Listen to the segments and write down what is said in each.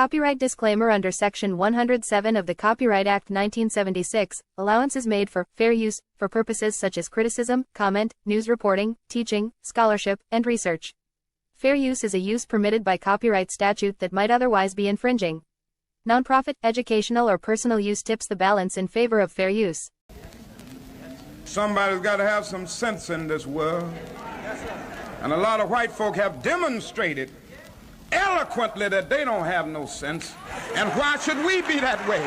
Copyright disclaimer. Under Section 107 of the Copyright Act 1976, allowance is made for fair use for purposes such as criticism, comment, news reporting, teaching, scholarship, and research. Fair use is a use permitted by copyright statute that might otherwise be infringing. Nonprofit, educational, or personal use tips the balance in favor of fair use. Somebody's got to have some sense in this world. And a lot of white folk have demonstrated eloquently that they don't have no sense. And why should we be that way?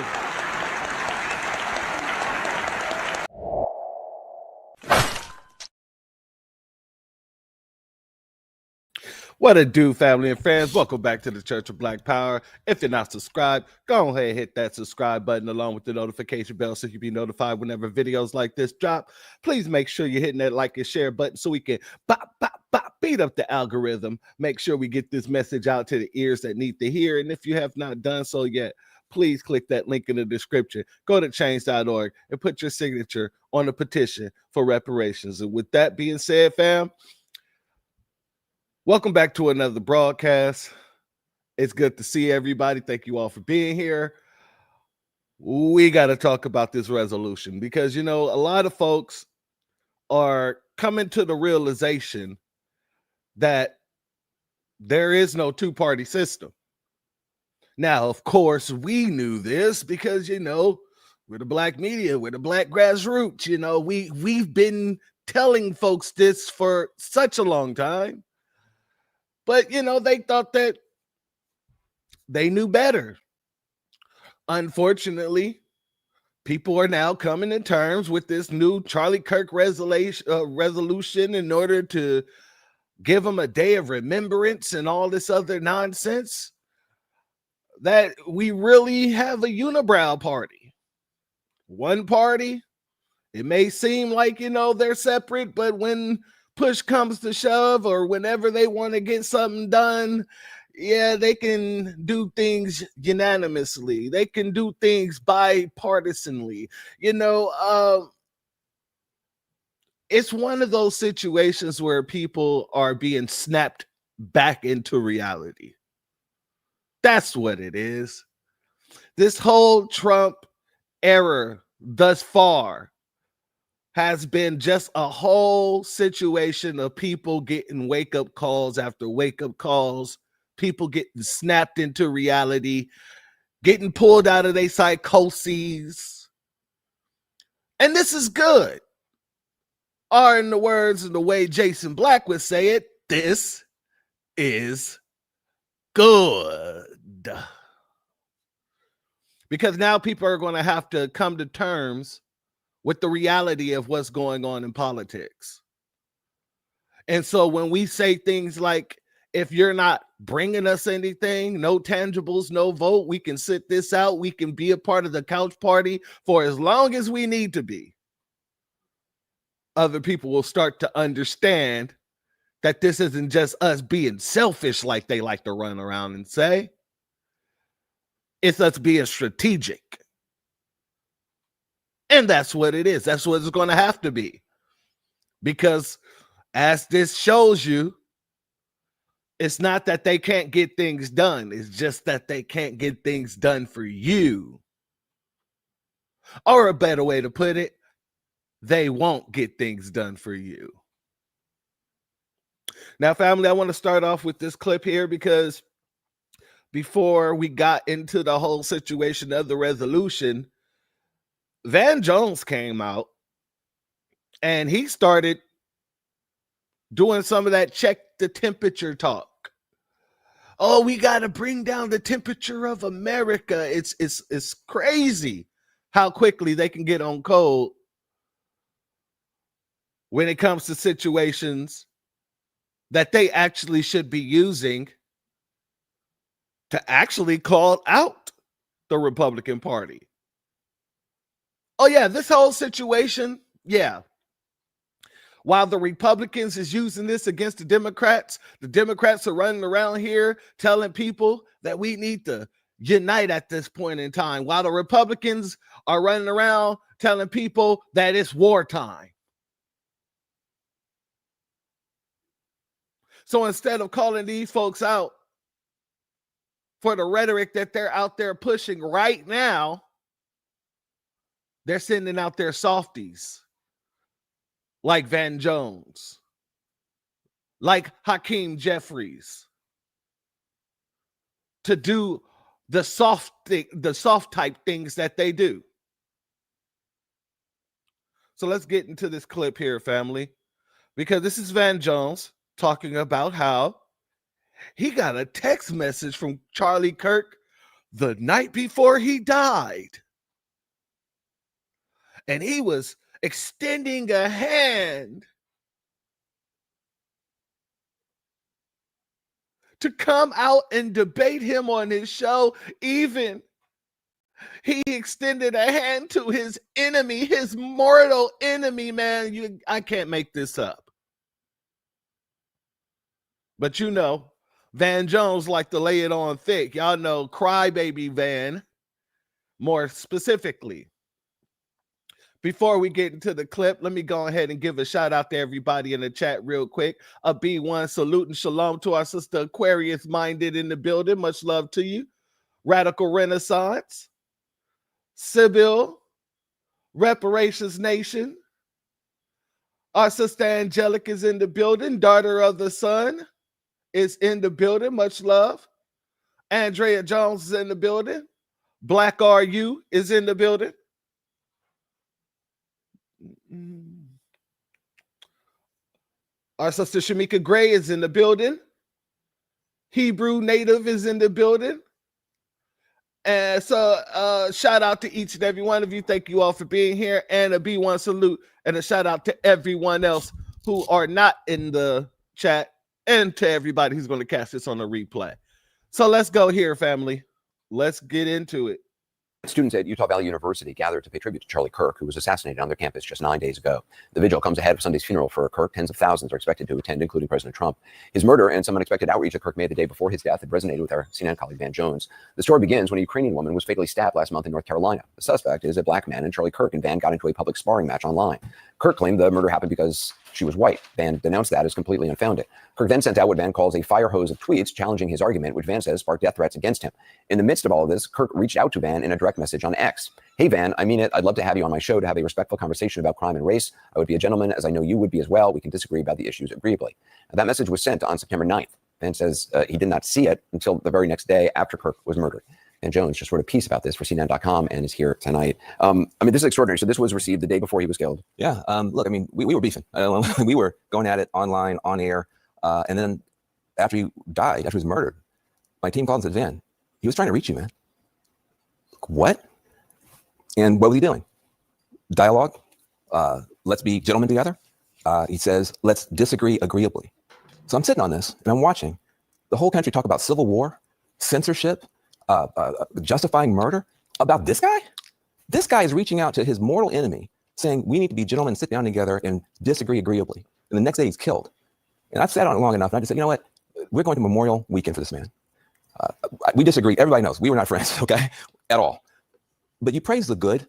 What it do, family and friends? Welcome back to the Church of Black Power. If you're not subscribed, go ahead and hit that subscribe button along with the notification bell so you'll be notified whenever videos like this drop. Please make sure you're hitting that like and share button so we can beat up the algorithm. Make sure we get this message out to the ears that need to hear. And if you have not done so yet, please click that link in the description. Go to change.org and put your signature on the petition for reparations. And with that being said, fam, welcome back to another broadcast. It's good to see everybody. Thank you all for being here. We got to talk about this resolution because, you know, a lot of folks are coming to the realization that there is no two-party system. Now, of course, we knew this because, you know, we're the black media, we're the black grassroots. You know, we've been telling folks this for such a long time. But, you know, they thought that they knew better. Unfortunately, people are now coming to terms with this new Charlie Kirk resolution in order to give them a day of remembrance and all this other nonsense. That we really have a Unibrow Party. One party, it may seem like, you know, they're separate, but when push comes to shove or whenever they want to get something done, yeah, they can do things unanimously. They can do things bipartisanly. You know, it's one of those situations where people are being snapped back into reality. That's what it is. This whole Trump era thus far has been just a whole situation of people getting wake-up calls after wake-up calls, people getting snapped into reality, getting pulled out of their psychoses. And this is good. Or in the words of the way Jason Black would say it, this is good. Because now people are going to have to come to terms with the reality of what's going on in politics. And so when we say things like, if you're not bringing us anything, no tangibles, no vote, we can sit this out, we can be a part of the couch party for as long as we need to be, other people will start to understand that this isn't just us being selfish like they like to run around and say. It's us being strategic. And that's what it is. That's what it's going to have to be. Because as this shows you, it's not that they can't get things done. It's just that they can't get things done for you. Or a better way to put it, they won't get things done for you. Now, family, I want to start off with this clip here because before we got into the whole situation of the resolution, Van Jones came out and he started doing some of that check the temperature talk. Oh, we got to bring down the temperature of America. It's crazy how quickly they can get on code when it comes to situations that they actually should be using to actually call out the Republican Party. Oh, yeah, this whole situation, yeah. While the Republicans is using this against the Democrats are running around here telling people that we need to unite at this point in time, while the Republicans are running around telling people that it's wartime. So instead of calling these folks out for the rhetoric that they're out there pushing right now, they're sending out their softies like Van Jones, like Hakeem Jeffries, to do the soft type things that they do. So let's get into this clip here, family, because this is Van Jones talking about how he got a text message from Charlie Kirk the night before he died. And he was extending a hand to come out and debate him on his show. Even he extended a hand to his enemy, his mortal enemy, man. I can't make this up. But you know, Van Jones like to lay it on thick. Y'all know Crybaby Van more specifically. Before we get into the clip, let me go ahead and give a shout out to everybody in the chat real quick. A B1 salute and shalom to our sister Aquarius Minded in the building. Much love to you. Radical Renaissance, Sybil, Reparations Nation. Our sister Angelic is in the building. Daughter of the Sun is in the building. Much love. Andrea Jones is in the building. Black RU is in the building. Our sister Shamika Gray is in the building. Hebrew Native is in the building. And so shout out to each and every one of you. Thank you all for being here. And a B1 salute and a shout out to everyone else who are not in the chat, and to everybody who's going to catch this on the replay. So let's go here, family. Let's get into it. Students at Utah Valley University gathered to pay tribute to Charlie Kirk, who was assassinated on their campus just 9 days ago. The vigil comes ahead of Sunday's funeral for Kirk. Tens of thousands are expected to attend, including President Trump. His murder and some unexpected outreach that Kirk made the day before his death had resonated with our CNN colleague Van Jones. The story begins when a Ukrainian woman was fatally stabbed last month in North Carolina. The suspect is a black man, and Charlie Kirk and Van got into a public sparring match online. Kirk claimed the murder happened because she was white. Van denounced that as completely unfounded. Kirk then sent out what Van calls a fire hose of tweets challenging his argument, which Van says sparked death threats against him. In the midst of all of this, Kirk reached out to Van in a direct message on X. Hey, Van, I mean it. I'd love to have you on my show to have a respectful conversation about crime and race. I would be a gentleman, as I know you would be as well. We can disagree about the issues agreeably. That message was sent on September 9th. Van says he did not see it until the very next day after Kirk was murdered. And Jones just wrote a piece about this for CNN.com and is here tonight. I mean, this is extraordinary. So this was received the day before he was killed. Yeah. Look, I mean, we were beefing. We were going at it online, on air. And then after he died, after he was murdered, my team called and said, Van, he was trying to reach you, man. What? And what was he doing? Dialogue. Let's be gentlemen together. He says, let's disagree agreeably. So I'm sitting on this and I'm watching the whole country talk about civil war, censorship, justifying murder about this guy. This guy is reaching out to his mortal enemy saying, we need to be gentlemen, sit down together and disagree agreeably. And the next day he's killed. And I've sat on it long enough. And I just said, you know what? We're going to Memorial Weekend for this man. We disagree. Everybody knows we were not friends, okay, at all. But you praise the good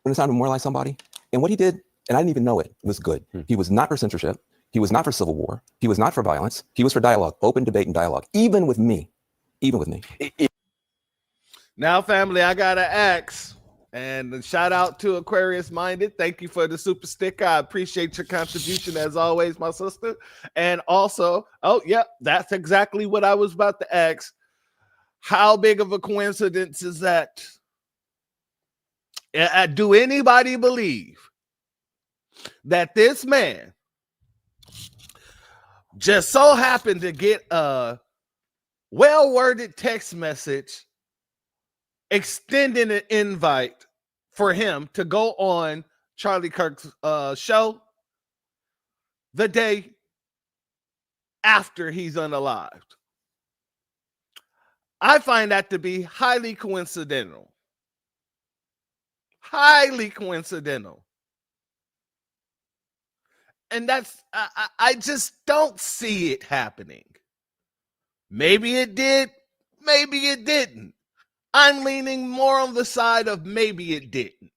when it's time to memorialize somebody. And what he did, and I didn't even know it, was good. He was not for censorship. He was not for civil war. He was not for violence. He was for dialogue, open debate and dialogue, even with me. Even with me. Now, family, I got to ask, and shout out to Aquarius Minded. Thank you for the super sticker. I appreciate your contribution as always, my sister. And also, oh, yep, that's exactly what I was about to ask. How big of a coincidence is that? Do anybody believe that this man just so happened to get a well-worded text message extending an invite for him to go on Charlie Kirk's show the day after he's unalived? I find that to be highly coincidental. Highly coincidental. And that's, I just don't see it happening. Maybe it did, maybe it didn't. I'm leaning more on the side of maybe it didn't.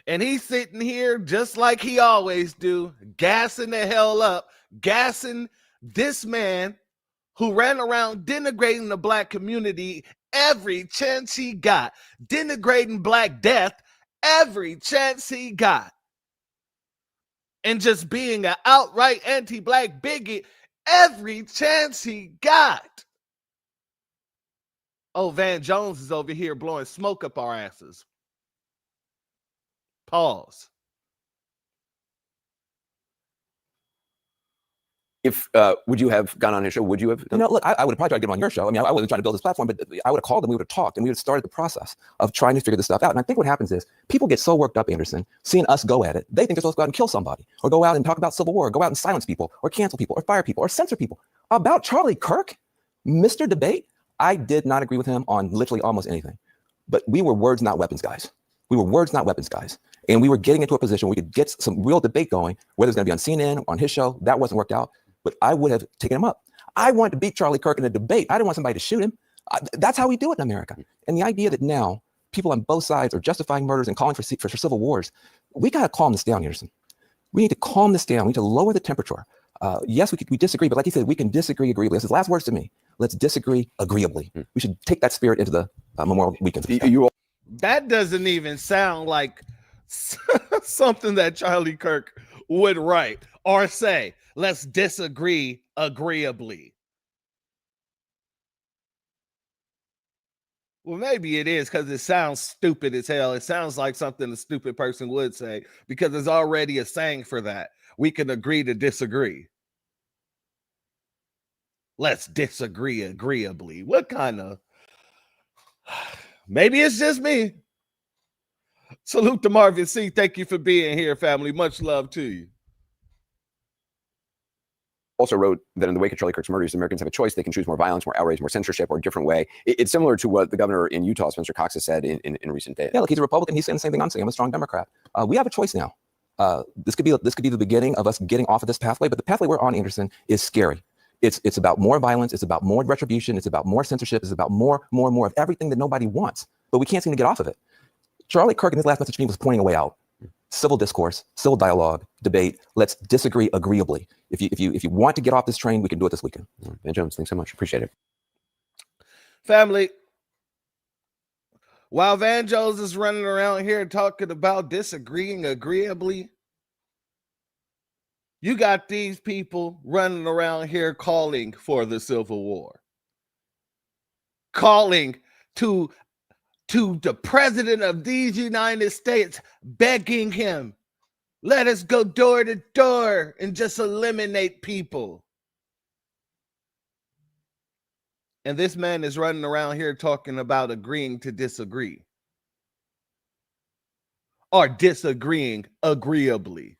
And he's sitting here just like he always do, gassing the hell up, gassing This man who ran around denigrating the black community every chance he got, denigrating Black death every chance he got, and just being an outright anti-black bigot every chance he got. Oh, Van Jones is over here blowing smoke up our asses. Pause. If would you have gone on his show? Would you have? Look, I would have probably tried to get him on your show. I mean, I wasn't trying to build this platform, but I would have called him, we would have talked, and we would have started the process of trying to figure this stuff out. And I think what happens is people get so worked up, Anderson, seeing us go at it, they think they're supposed to go out and kill somebody, or go out and talk about civil war, or go out and silence people, or cancel people, or fire people, or censor people. About Charlie Kirk, Mr. Debate, I did not agree with him on literally almost anything. But we were words, not weapons, guys. We were words, not weapons, guys. And we were getting into a position where we could get some real debate going, whether it's going to be on CNN or on his show. That wasn't worked out. But I would have taken him up. I wanted to beat Charlie Kirk in a debate. I didn't want somebody to shoot him. That's how we do it in America. And the idea that now people on both sides are justifying murders and calling for civil wars, we got to calm this down, Anderson. We need to calm this down. We need to lower the temperature. Yes, we disagree, but like you said, we can disagree agreeably. This is the last words to me. Let's disagree agreeably. We should take that spirit into the Memorial Weekend. That doesn't even sound like something that Charlie Kirk would write or say. Let's disagree agreeably. Well, maybe it is because it sounds stupid as hell. It sounds like something a stupid person would say because there's already a saying for that. We can agree to disagree. Let's disagree agreeably. What kind of... Maybe it's just me. Salute to Marvin C. Thank you for being here, family. Much love to you. Also wrote that in the wake of Charlie Kirk's murders, Americans have a choice. They can choose more violence, more outrage, more censorship, or a different way. It's similar to what the governor in Utah, Spencer Cox, has said in recent days. Yeah, look, he's a Republican. He's saying the same thing I'm saying. I'm a strong Democrat. We have a choice now. This could be the beginning of us getting off of this pathway, but the pathway we're on, Anderson, is scary. It's about more violence. It's about more retribution. It's about more censorship. It's about more of everything that nobody wants, but we can't seem to get off of it. Charlie Kirk in his last message to me was pointing a way out. Civil discourse, civil dialogue, debate. Let's disagree agreeably. If you want to get off this train, we can do it this weekend. Ben Jones, thanks so much. Appreciate it. Family, while Van Jones is running around here talking about disagreeing agreeably, you got these people running around here calling for the Civil War, calling to the president of these United States, begging him, let us go door to door and just eliminate people. And this man is running around here talking about agreeing to disagree or disagreeing agreeably.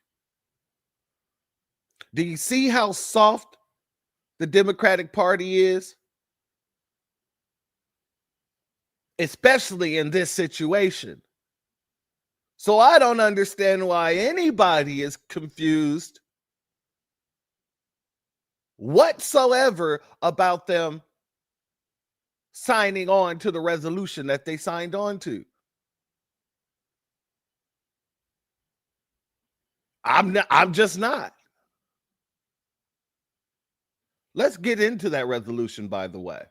Do you see how soft the Democratic Party is? Especially in this situation. So I don't understand why anybody is confused whatsoever about them signing on to the resolution that they signed on to. I'm just not. Let's get into that resolution, by the way,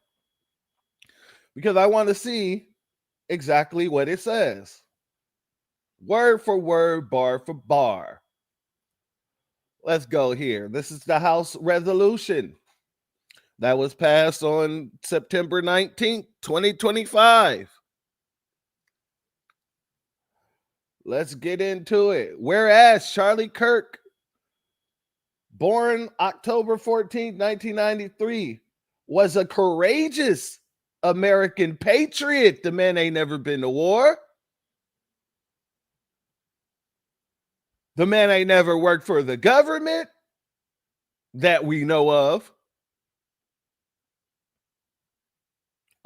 because I want to see exactly what it says. Word for word, bar for bar. Let's go here. This is the House resolution that was passed on September 19th, 2025. Let's get into it. Whereas Charlie Kirk, born October 14th, 1993, was a courageous American patriot. The man ain't never been to war. The man ain't never worked for the government that we know of.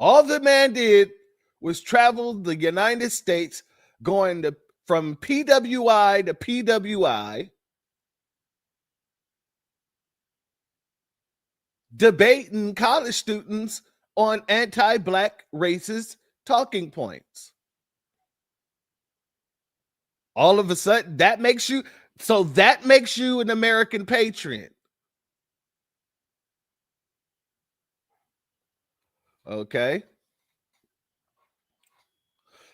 All the man did was travel the United States, going from PWI to PWI, debating college students on anti-black racist talking points. All of a sudden, that makes you an American patriot. Okay.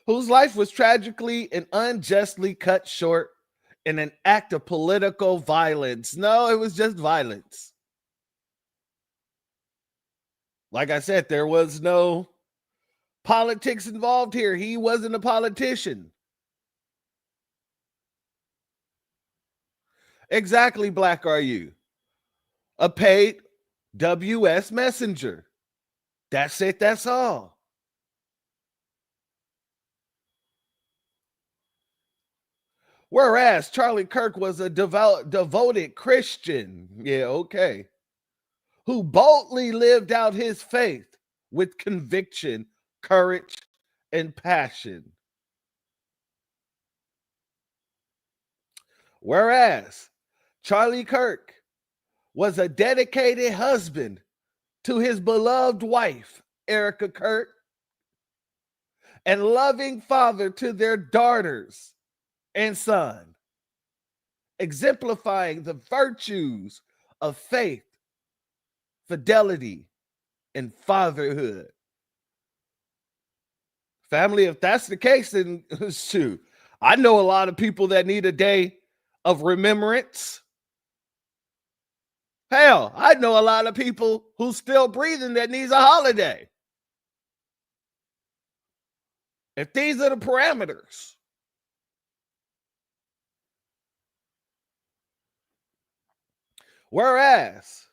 Whose life was tragically and unjustly cut short in an act of political violence. No, it was just violence. Like I said, there was no politics involved here. He wasn't a politician. Exactly, Black are you? A paid WS messenger. That's it. That's all. Whereas Charlie Kirk was a devoted Christian. Yeah, okay. Who boldly lived out his faith with conviction, courage, and passion. Whereas Charlie Kirk was a dedicated husband to his beloved wife, Erica Kirk, and loving father to their daughters and son, exemplifying the virtues of faith, fidelity, and fatherhood. Family, if that's the case, then shoot, I know a lot of people that need a day of remembrance. Hell, I know a lot of people who's still breathing that needs a holiday. If these are the parameters. Whereas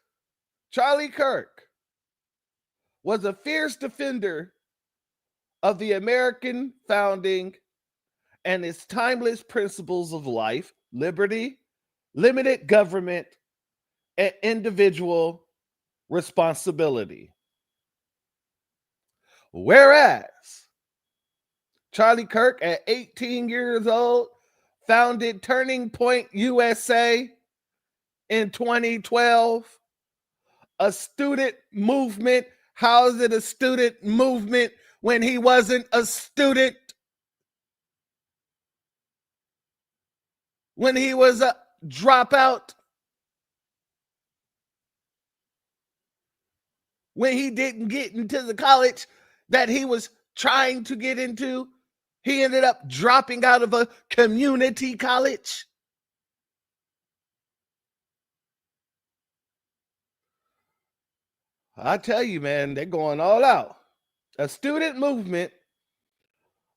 Charlie Kirk was a fierce defender of the American founding and its timeless principles of life, liberty, limited government, and individual responsibility. Whereas Charlie Kirk, at 18 years old, founded Turning Point USA in 2012, a student movement. How is it a student movement when he wasn't a student? When he was a dropout? When he didn't get into the college that he was trying to get into? He ended up dropping out of a community college. I tell you, man, they're going all out. A student movement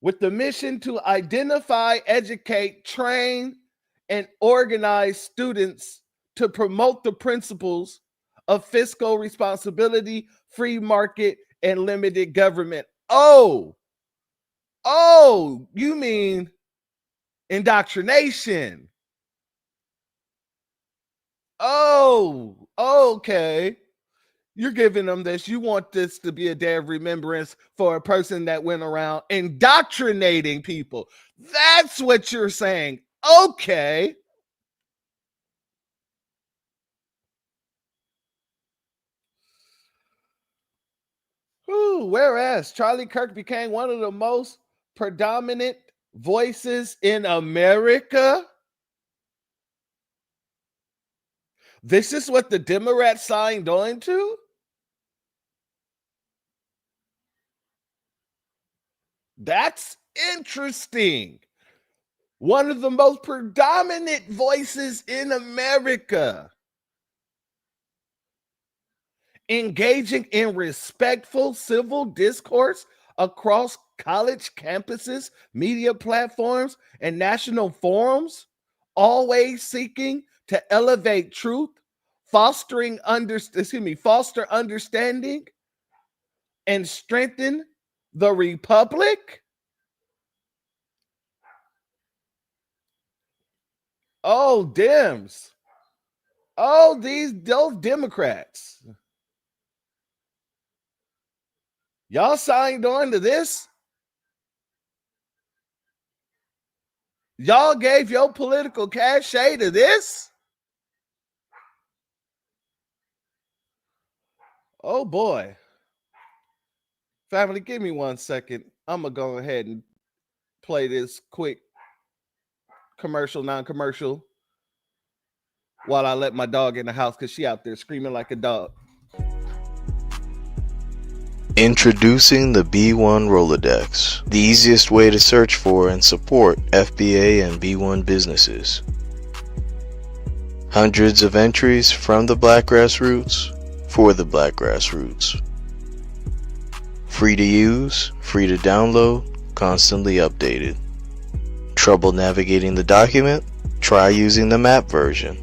with the mission to identify, educate, train, and organize students to promote the principles of fiscal responsibility, free market, and limited government. Oh, you mean indoctrination? Oh, okay. You're giving them this. You want this to be a day of remembrance for a person that went around indoctrinating people. That's what you're saying. Okay. Whereas Charlie Kirk became one of the most predominant voices in America. This is what the Democrats signed on to? That's interesting. One of the most predominant voices in America. Engaging in respectful civil discourse across college campuses, media platforms, and national forums, always seeking to elevate truth, foster understanding, and strengthen the republic. Oh, Dems. Oh, those Democrats. Y'all signed on to this? Y'all gave your political cachet to this? Oh boy. Family, give me 1 second. I'm going to go ahead and play this quick commercial, non-commercial, while I let my dog in the house because she out there screaming like a dog. Introducing the B1 Rolodex, the easiest way to search for and support FBA and B1 businesses. Hundreds of entries from the Black grassroots for the Black grassroots. Free to use, free to download, constantly updated. Trouble navigating the document? Try using the map version.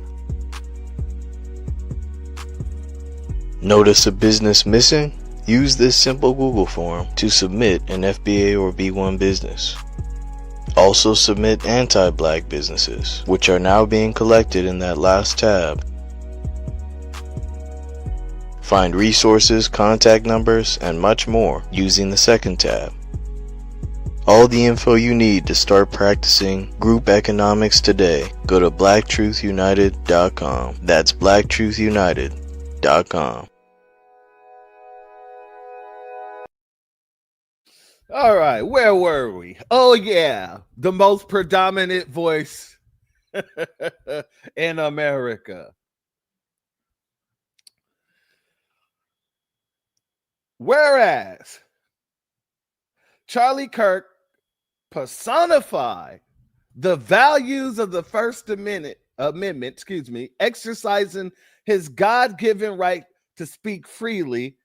Notice a business missing? Use this simple Google form to submit an FBA or B1 business. Also submit anti-Black businesses, which are now being collected in that last tab. Find resources, contact numbers, and much more using the second tab. All the info you need to start practicing group economics today. Go to blacktruthunited.com. That's blacktruthunited.com. All right, where were we? Oh, yeah, the most predominant voice in America. Whereas Charlie Kirk personified the values of the First Amendment, exercising his God-given right to speak freely,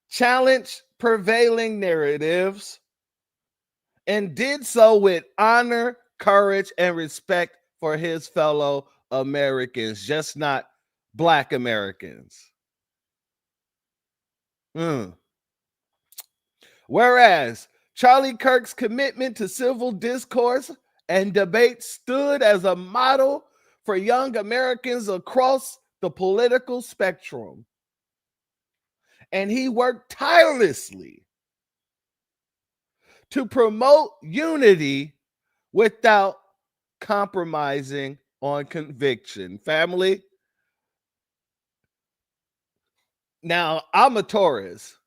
challenged prevailing narratives, and did so with honor, courage, and respect for his fellow Americans, just not Black Americans. Whereas Charlie Kirk's commitment to civil discourse and debate stood as a model for young Americans across the political spectrum. And he worked tirelessly to promote unity without compromising on conviction. Family, now I'm a Taurus,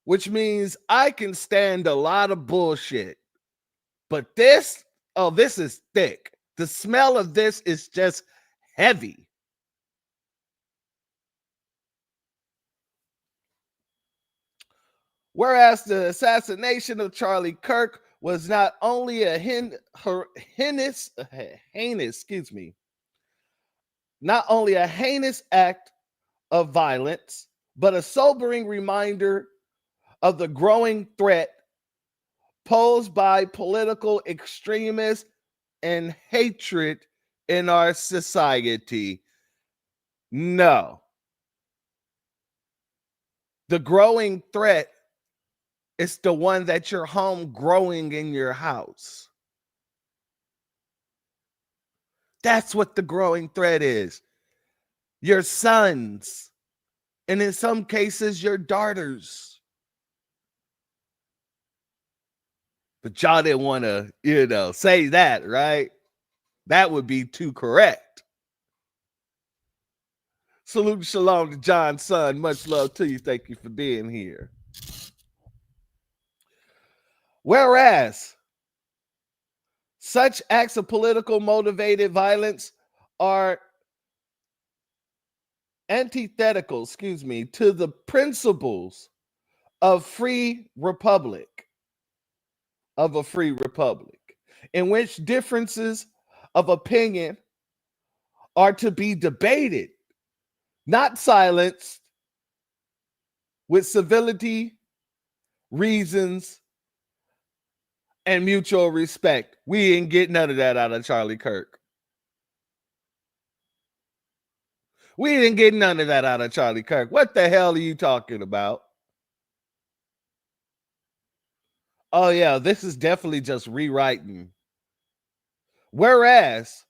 which means I can stand a lot of bullshit. But this is thick. The smell of this is just heavy. Whereas the assassination of Charlie Kirk was not only a heinous act of violence, but a sobering reminder of the growing threat posed by political extremists and hatred in our society. No. The growing threat is the one that you're home growing in your house. That's what the growing threat is. Your sons, and in some cases, your daughters. But y'all didn't want to, say that, right? That would be too correct. Salute and shalom to John's son. Much love to you. Thank you for being here. Whereas such acts of political motivated violence are antithetical, to the principles of a free republic, in which differences of opinion are to be debated, not silenced, with civility, reasons, and mutual respect. We didn't get none of that out of Charlie Kirk. We didn't get none of that out of Charlie Kirk. What the hell are you talking about? Oh, yeah, this is definitely just rewriting. Whereas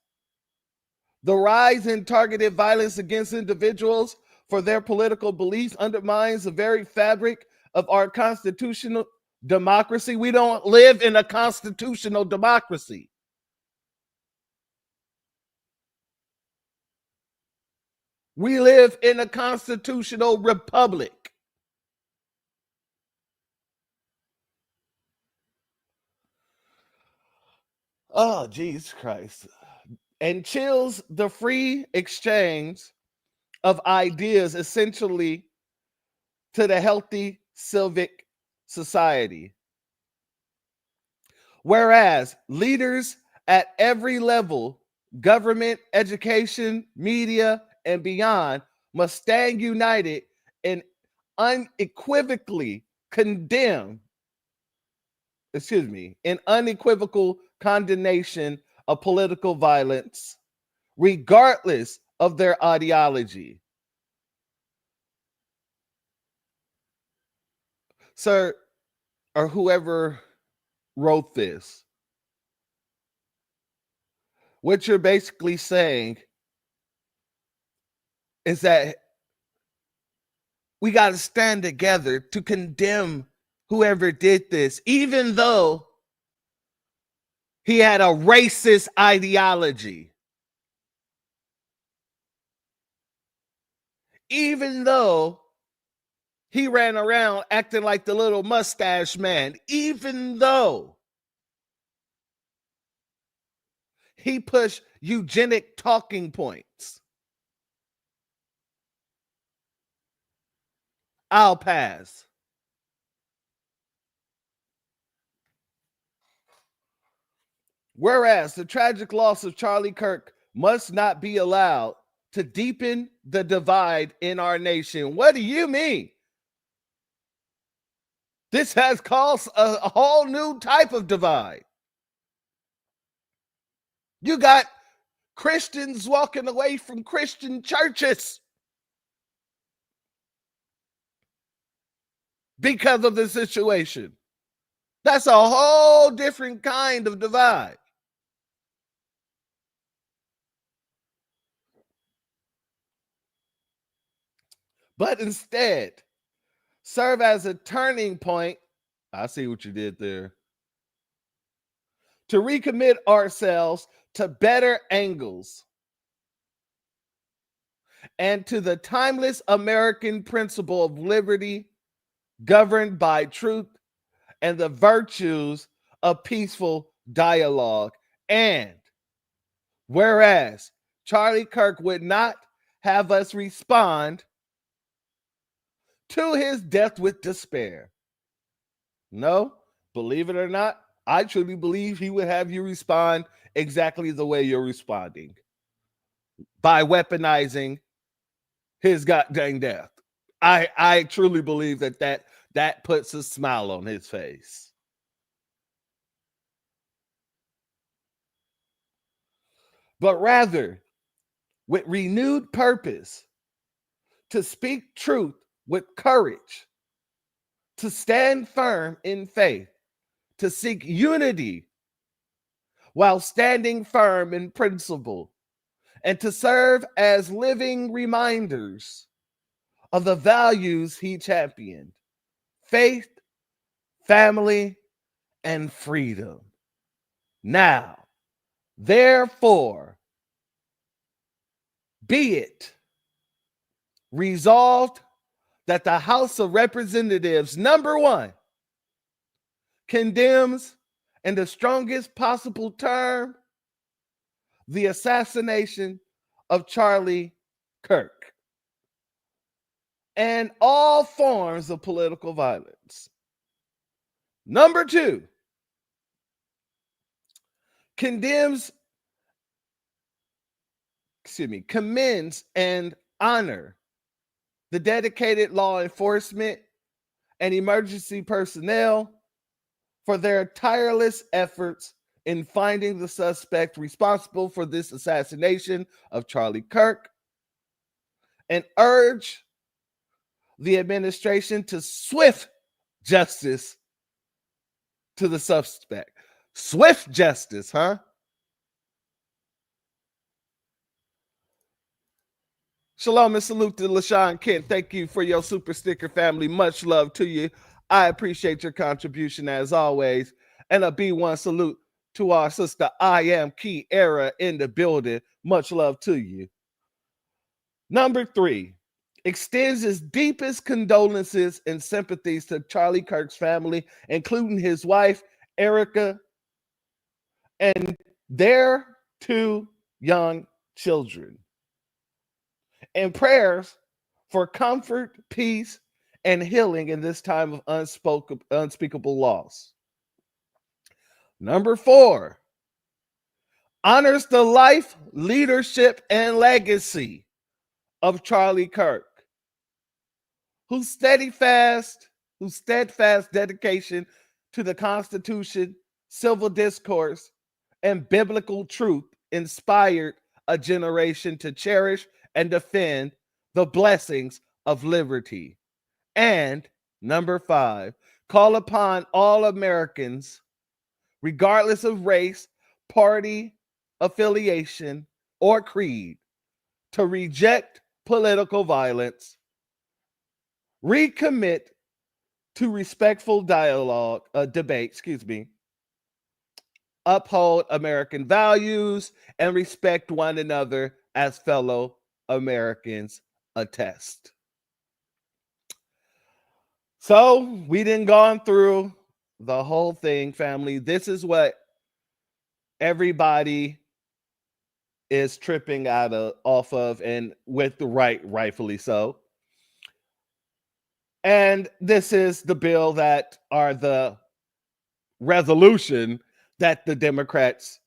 the rise in targeted violence against individuals for their political beliefs undermines the very fabric of our constitutional democracy. We don't live in a constitutional democracy. We live in a constitutional republic. Oh, Jesus Christ. And chills the free exchange of ideas essentially to the healthy civic society. Whereas leaders at every level, government, education, media, and beyond, must stand united and unequivocally condemn, in unequivocal condemnation of political violence, regardless of their ideology. Sir, or whoever wrote this, what you're basically saying is that we got to stand together to condemn whoever did this, even though he had a racist ideology. Even though he ran around acting like the little mustache man, even though he pushed eugenic talking points. I'll pass. Whereas the tragic loss of Charlie Kirk must not be allowed to deepen the divide in our nation. What do you mean? This has caused a whole new type of divide. You got Christians walking away from Christian churches because of the situation. That's a whole different kind of divide. But instead, serve as a turning point. I see what you did there. To recommit ourselves to better angles and to the timeless American principle of liberty, governed by truth and the virtues of peaceful dialogue. And whereas Charlie Kirk would not have us respond to his death with despair. No, believe it or not, I truly believe he would have you respond exactly the way you're responding, by weaponizing his goddamn death. I truly believe that puts a smile on his face. But rather, with renewed purpose, to speak truth with courage, to stand firm in faith, to seek unity while standing firm in principle, and to serve as living reminders of the values he championed: faith, family, and freedom. Now, therefore, be it resolved that the House of Representatives, number one, condemns in the strongest possible term the assassination of Charlie Kirk and all forms of political violence. Number two, commends and honor the dedicated law enforcement and emergency personnel for their tireless efforts in finding the suspect responsible for this assassination of Charlie Kirk, and urge the administration to swift justice to the suspect. Swift justice, huh? Shalom and salute to LaShawn Kent. Thank you for your super sticker, family. Much love to you. I appreciate your contribution as always. And a B1 salute to our sister I Am Key Era in the building. Much love to you. Number three, extends his deepest condolences and sympathies to Charlie Kirk's family, including his wife, Erica, and their two young children. And prayers for comfort, peace, and healing in this time of unspeakable loss. Number 4, honors the life, leadership, and legacy of Charlie Kirk, whose steadfast dedication to the Constitution, civil discourse, and biblical truth inspired a generation to cherish and defend the blessings of liberty. And number 5, call upon all Americans, regardless of race, party, affiliation, or creed, to reject political violence, recommit to respectful debate, uphold American values, and respect one another as fellow Americans attest. So we done gone through the whole thing, family. This is what everybody is tripping off of, and with the rightfully so. And this is the bill that are the resolution that the Democrats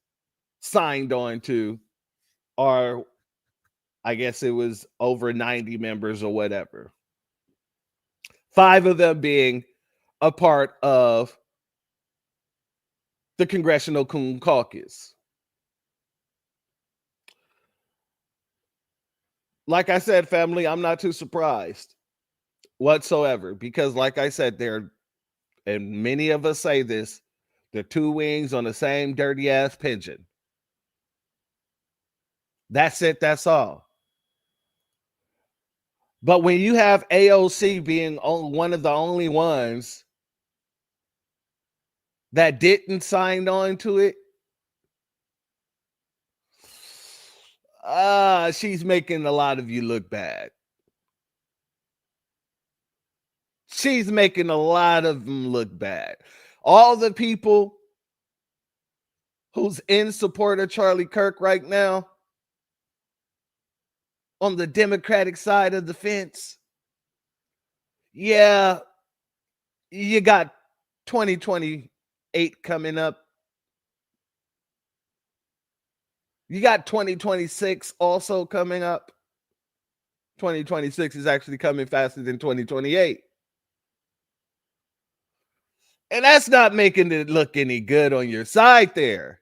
signed on to, or I guess it was over 90 members or whatever. 5 of them being a part of the Congressional Coon Caucus. Like I said, family, I'm not too surprised whatsoever, because like I said, and many of us say this, the 2 wings on the same dirty ass pigeon. That's it, that's all. But when you have AOC being one of the only ones that didn't sign on to it, she's making a lot of you look bad. She's making a lot of them look bad. All the people who's in support of Charlie Kirk right now on the Democratic side of the fence, yeah, you got 2028 coming up. You got 2026 also coming up. 2026 is actually coming faster than 2028. And that's not making it look any good on your side there.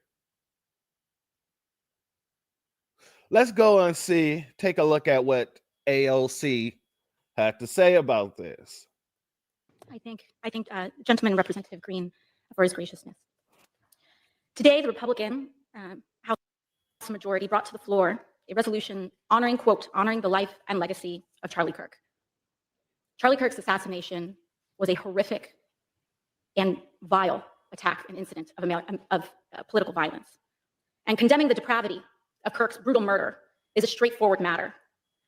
Let's go and take a look at what AOC had to say about this. I thank Gentleman Representative Green for his graciousness. Today, the Republican House majority brought to the floor a resolution honoring the life and legacy of Charlie Kirk. Charlie Kirk's assassination was a horrific and vile attack and incident of political violence. And condemning the depravity of Kirk's brutal murder is a straightforward matter,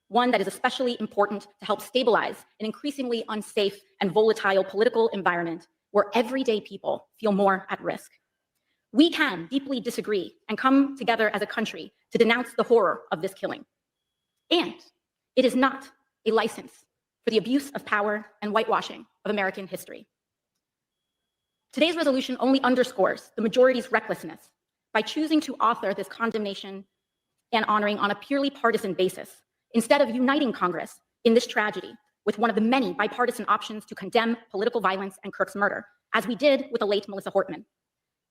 one that is especially important to help stabilize an increasingly unsafe and volatile political environment where everyday people feel more at risk. We can deeply disagree and come together as a country to denounce the horror of this killing. And it is not a license for the abuse of power and whitewashing of American history. Today's resolution only underscores the majority's recklessness by choosing to author this condemnation and honoring on a purely partisan basis, instead of uniting Congress in this tragedy with one of the many bipartisan options to condemn political violence and Kirk's murder, as we did with the late Melissa Hortman.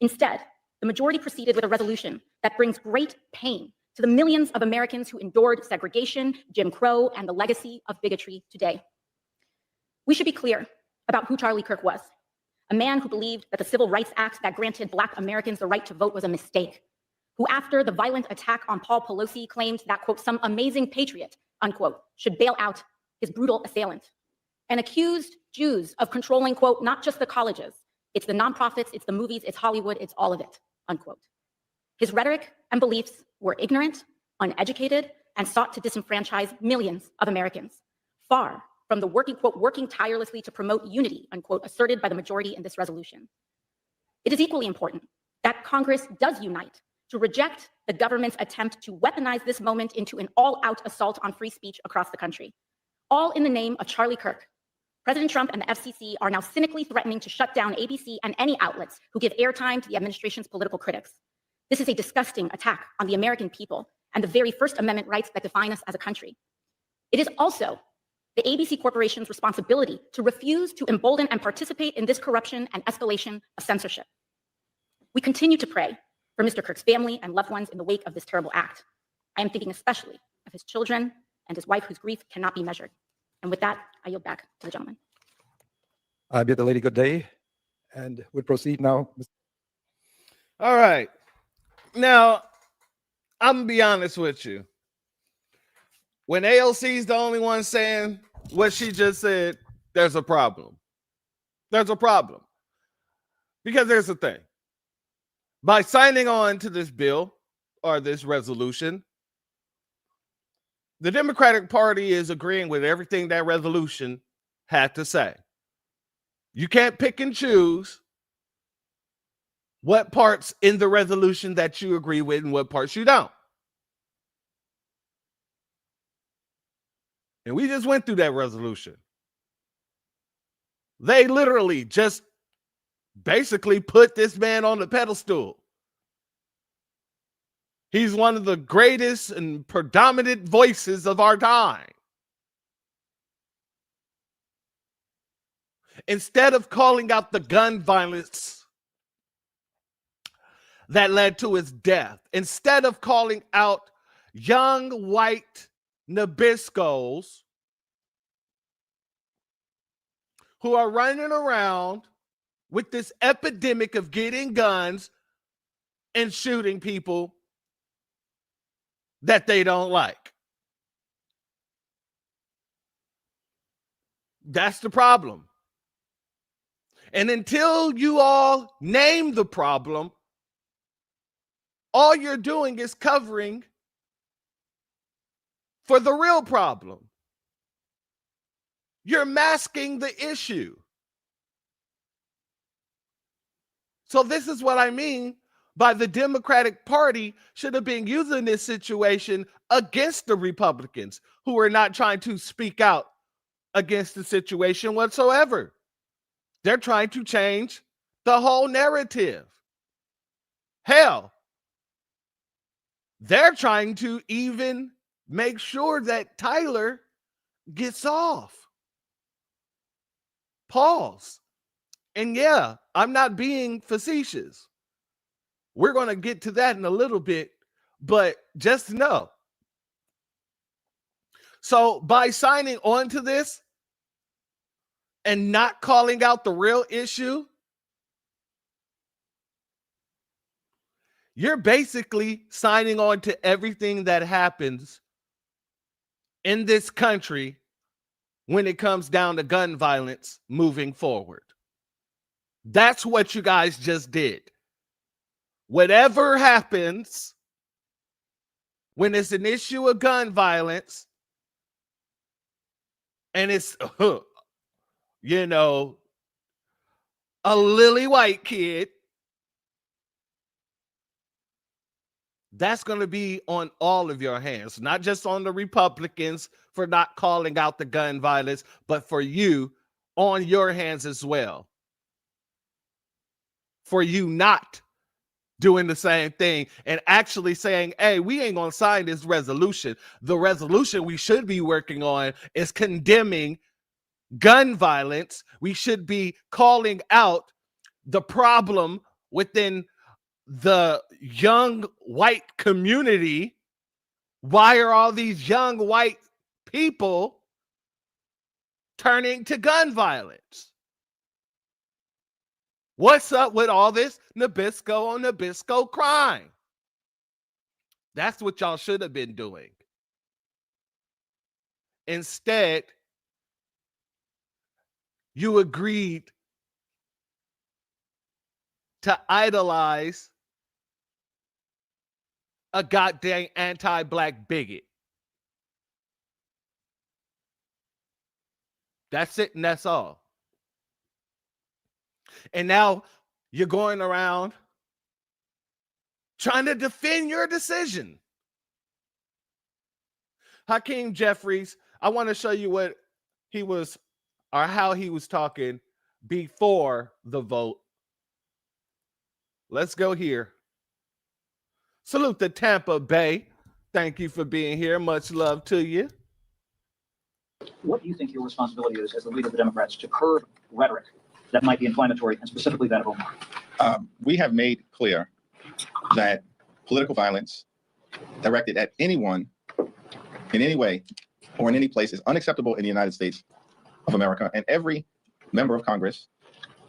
Instead, the majority proceeded with a resolution that brings great pain to the millions of Americans who endured segregation, Jim Crow, and the legacy of bigotry today. We should be clear about who Charlie Kirk was, a man who believed that the Civil Rights Act that granted Black Americans the right to vote was a mistake, who after the violent attack on Paul Pelosi claimed that, quote, some amazing patriot, unquote, should bail out his brutal assailant, and accused Jews of controlling, quote, not just the colleges, it's the nonprofits, it's the movies, it's Hollywood, it's all of it, unquote. His rhetoric and beliefs were ignorant, uneducated, and sought to disenfranchise millions of Americans, far from the working tirelessly to promote unity, unquote, asserted by the majority in this resolution. It is equally important that Congress does unite to reject the government's attempt to weaponize this moment into an all-out assault on free speech across the country, all in the name of Charlie Kirk, President Trump and the FCC are now cynically threatening to shut down ABC and any outlets who give airtime to the administration's political critics. This is a disgusting attack on the American people and the very First Amendment rights that define us as a country. It is also the ABC Corporation's responsibility to refuse to embolden and participate in this corruption and escalation of censorship. We continue to pray for Mr. Kirk's family and loved ones in the wake of this terrible act. I am thinking especially of his children and his wife, whose grief cannot be measured. And with that, I yield back to the gentleman. I bid the lady good day, and we'll proceed now. All right. Now, I'm going to be honest with you. When AOC is the only one saying what she just said, there's a problem. There's a problem. Because there's the thing. By signing on to this bill or this resolution, the Democratic Party is agreeing with everything that resolution had to say. You can't pick and choose what parts in the resolution that you agree with and what parts you don't. And we just went through that resolution. They literally just basically put this man on the pedestal. He's one of the greatest and predominant voices of our time. Instead of calling out the gun violence that led to his death, instead of calling out young white Nabiscos who are running around with this epidemic of getting guns and shooting people that they don't like. That's the problem. And until you all name the problem, all you're doing is covering for the real problem. You're masking the issue. So this is what I mean by the Democratic Party should have been using this situation against the Republicans who are not trying to speak out against the situation whatsoever. They're trying to change the whole narrative. Hell, they're trying to even make sure that Tyler gets off. Pause. And yeah, I'm not being facetious. We're going to get to that in a little bit, but just know. So by signing on to this and not calling out the real issue, you're basically signing on to everything that happens in this country when it comes down to gun violence moving forward. That's what you guys just did. Whatever happens when it's an issue of gun violence and it's, you know, a lily white kid, that's going to be on all of your hands, not just on the Republicans for not calling out the gun violence, but for you on your hands as well. For you not doing the same thing and actually saying, hey, we ain't going to sign this resolution. The resolution we should be working on is condemning gun violence. We should be calling out the problem within the young white community. Why are all these young white people turning to gun violence? What's up with all this Nabisco on Nabisco crime? That's what y'all should have been doing. Instead, you agreed to idolize a goddamn anti-black bigot. That's it, and that's all. And now you're going around trying to defend your decision. Hakeem Jeffries, I want to show you what he was or how he was talking before the vote. Let's go here. Salute to Tampa Bay. Thank you for being here. Much love to you. What do you think your responsibility is as the leader of the Democrats to curb rhetoric that might be inflammatory, and specifically that of Omar? We have made clear that political violence directed at anyone in any way or in any place is unacceptable in the United States of America. And every member of Congress,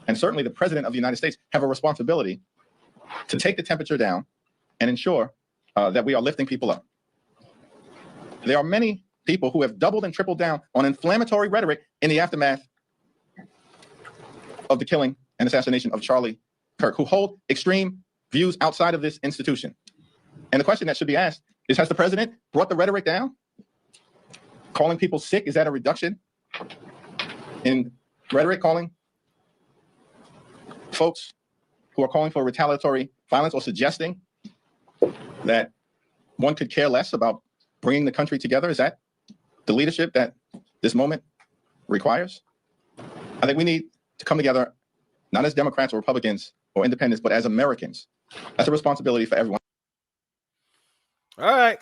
and certainly the President of the United States, have a responsibility to take the temperature down and ensure that we are lifting people up. There are many people who have doubled and tripled down on inflammatory rhetoric in the aftermath of the killing and assassination of Charlie Kirk, who hold extreme views outside of this institution. And the question that should be asked is, has the president brought the rhetoric down? Calling people sick, is that a reduction in rhetoric? Calling folks who are calling for retaliatory violence or suggesting that one could care less about bringing the country together, is that the leadership that this moment requires? I think we need to come together, not as Democrats or Republicans or independents, but as Americans. That's a responsibility for everyone. All right.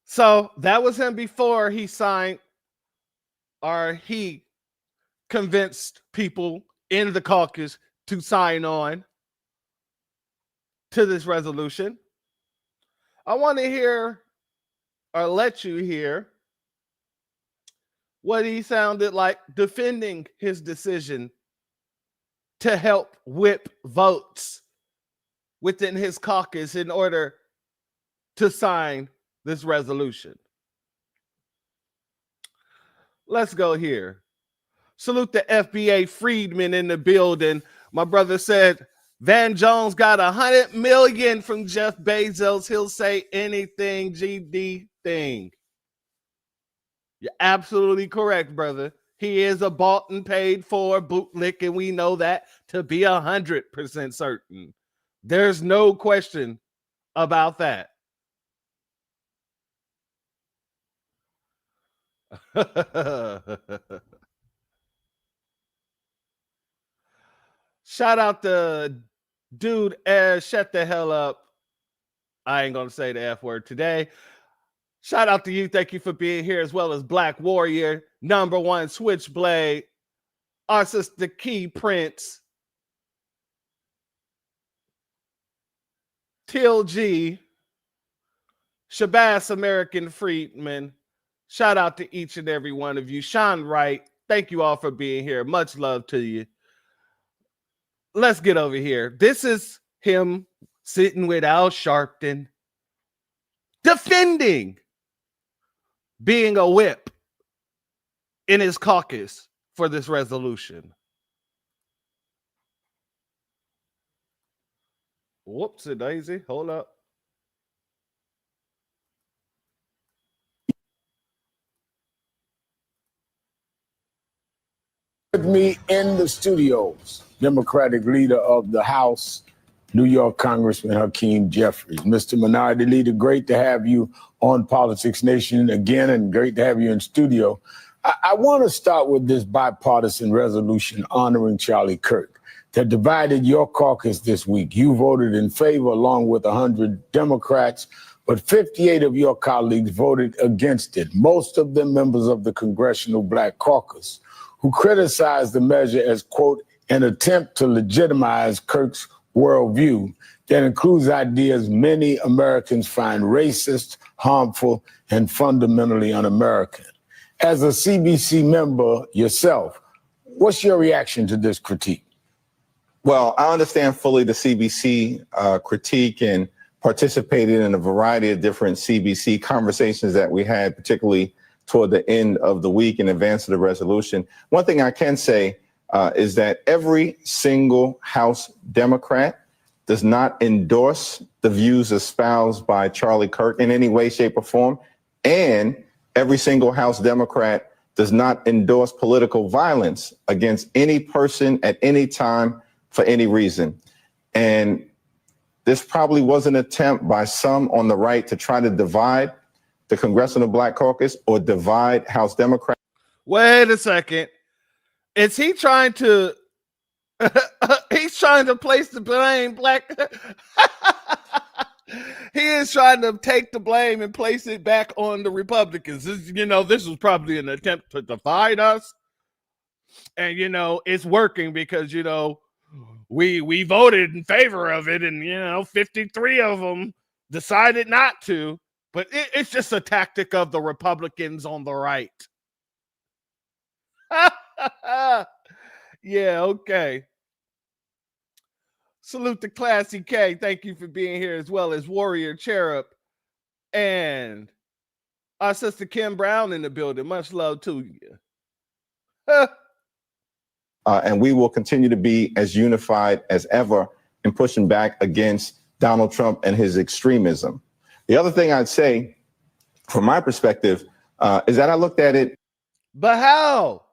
So that was him before he signed, or he convinced people in the caucus to sign on to this resolution. I want to hear, or let you hear, what he sounded like defending his decision to help whip votes within his caucus in order to sign this resolution. Let's go here. Salute the FBA Freedman in the building. My brother said Van Jones got $100 million from Jeff Bezos. He'll say anything, GD thing. You're absolutely correct, brother. He is a bought and paid for bootlick, and we know that to be 100% certain. There's no question about that. Shout out to dude shut the hell up. I ain't gonna say the F word today. Shout out to you. Thank you for being here, as well as Black Warrior, #1 Switchblade, our sister Key Prince, Till G, Shabazz American Freedman. Shout out to each and every one of you. Sean Wright, thank you all for being here. Much love to you. Let's get over here. This is him sitting with Al Sharpton, defending being a whip in his caucus for this resolution. Whoopsie daisy. Hold up. With me in the studios, Democratic leader of the House, New York Congressman Hakeem Jeffries. Mr. Minority Leader, great to have you on Politics Nation again, and great to have you in studio. I want to start with this bipartisan resolution honoring Charlie Kirk that divided your caucus this week. You voted in favor along with 100 Democrats, but 58 of your colleagues voted against it, most of them members of the Congressional Black Caucus, who criticized the measure as, quote, an attempt to legitimize Kirk's worldview that includes ideas many Americans find racist, harmful, and fundamentally un-American. As a CBC member yourself, what's your reaction to this critique? Well, I understand fully the CBC critique and participated in a variety of different CBC conversations that we had, particularly toward the end of the week in advance of the resolution. One thing I can say is that every single House Democrat does not endorse the views espoused by Charlie Kirk in any way, shape, or form. And every single House Democrat does not endorse political violence against any person at any time for any reason. And this probably was an attempt by some on the right to try to divide the Congressional Black Caucus or divide House Democrats. Wait a second. Is he trying to he's trying to place the blame black he is trying to take the blame and place it back on the Republicans. This was probably an attempt to divide us. And it's working because we voted in favor of it, and 53 of them decided not to. But it's just a tactic of the Republicans on the right. Yeah, okay. Salute to Classy K. Thank you for being here, as well as Warrior Cherub and our sister Kim Brown in the building. Much love to you. And we will continue to be as unified as ever in pushing back against Donald Trump and his extremism. The other thing I'd say, from my perspective, is that I looked at it. But how?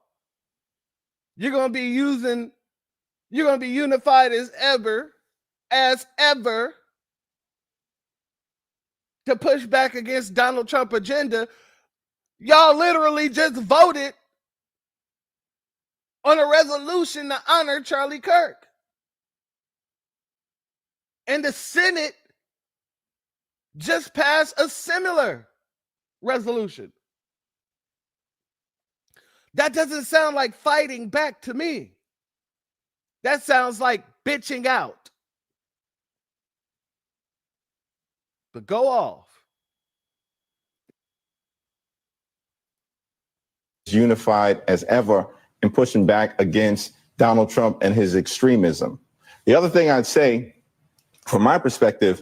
You're going to be unified as ever, to push back against Donald Trump agenda. Y'all literally just voted on a resolution to honor Charlie Kirk. And the Senate just passed a similar resolution. That doesn't sound like fighting back to me. That sounds like bitching out. But go off. Unified as ever in pushing back against Donald Trump and his extremism. The other thing I'd say, from my perspective,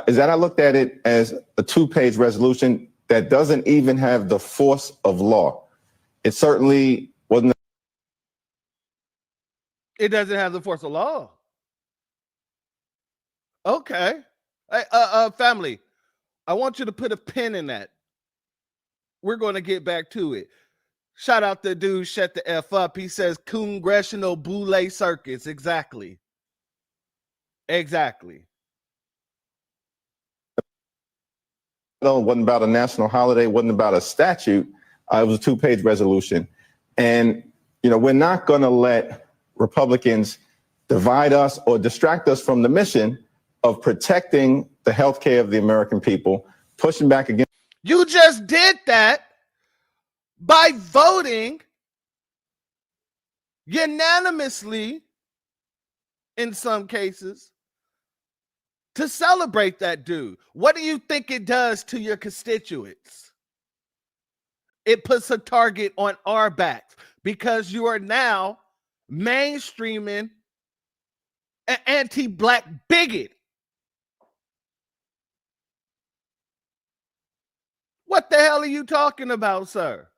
is that I looked at it as a 2-page resolution that doesn't even have the force of law. It certainly wasn't. It doesn't have the force of law. Okay. Hey, family, I want you to put a pin in that. We're going to get back to it. Shout out to dude, shut the F up. He says congressional boule circus. Exactly. Exactly. It wasn't about a national holiday. It wasn't about a statute. It was a 2-page resolution. And, we're not going to let Republicans divide us or distract us from the mission of protecting the health care of the American people, pushing back against. You just did that by voting unanimously, in some cases, to celebrate that dude. What do you think it does to your constituents? It puts a target on our backs because you are now mainstreaming an anti-black bigot. What the hell are you talking about, sir?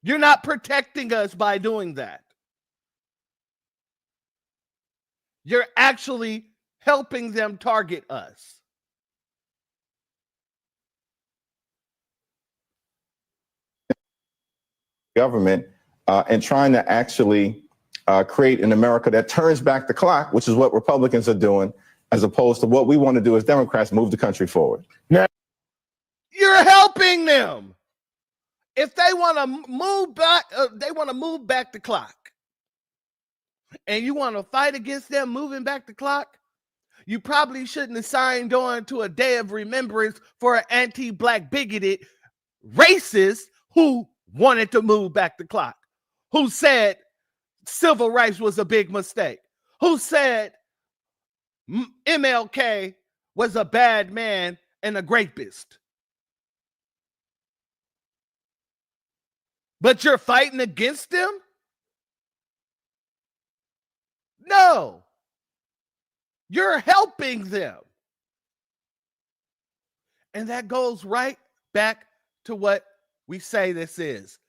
You're not protecting us by doing that. You're actually helping them target us. Government and trying to actually create an America that turns back the clock, which is what Republicans are doing, as opposed to what we want to do as Democrats, move the country forward. Now, you're helping them. If they want to move back, move back the clock. And you want to fight against them moving back the clock, you probably shouldn't have signed on to a day of remembrance for an anti-black bigoted racist who wanted to move back the clock, who said civil rights was a big mistake, who said MLK was a bad man and a rapist. But you're fighting against them? No. You're helping them. And that goes right back to what we say this is: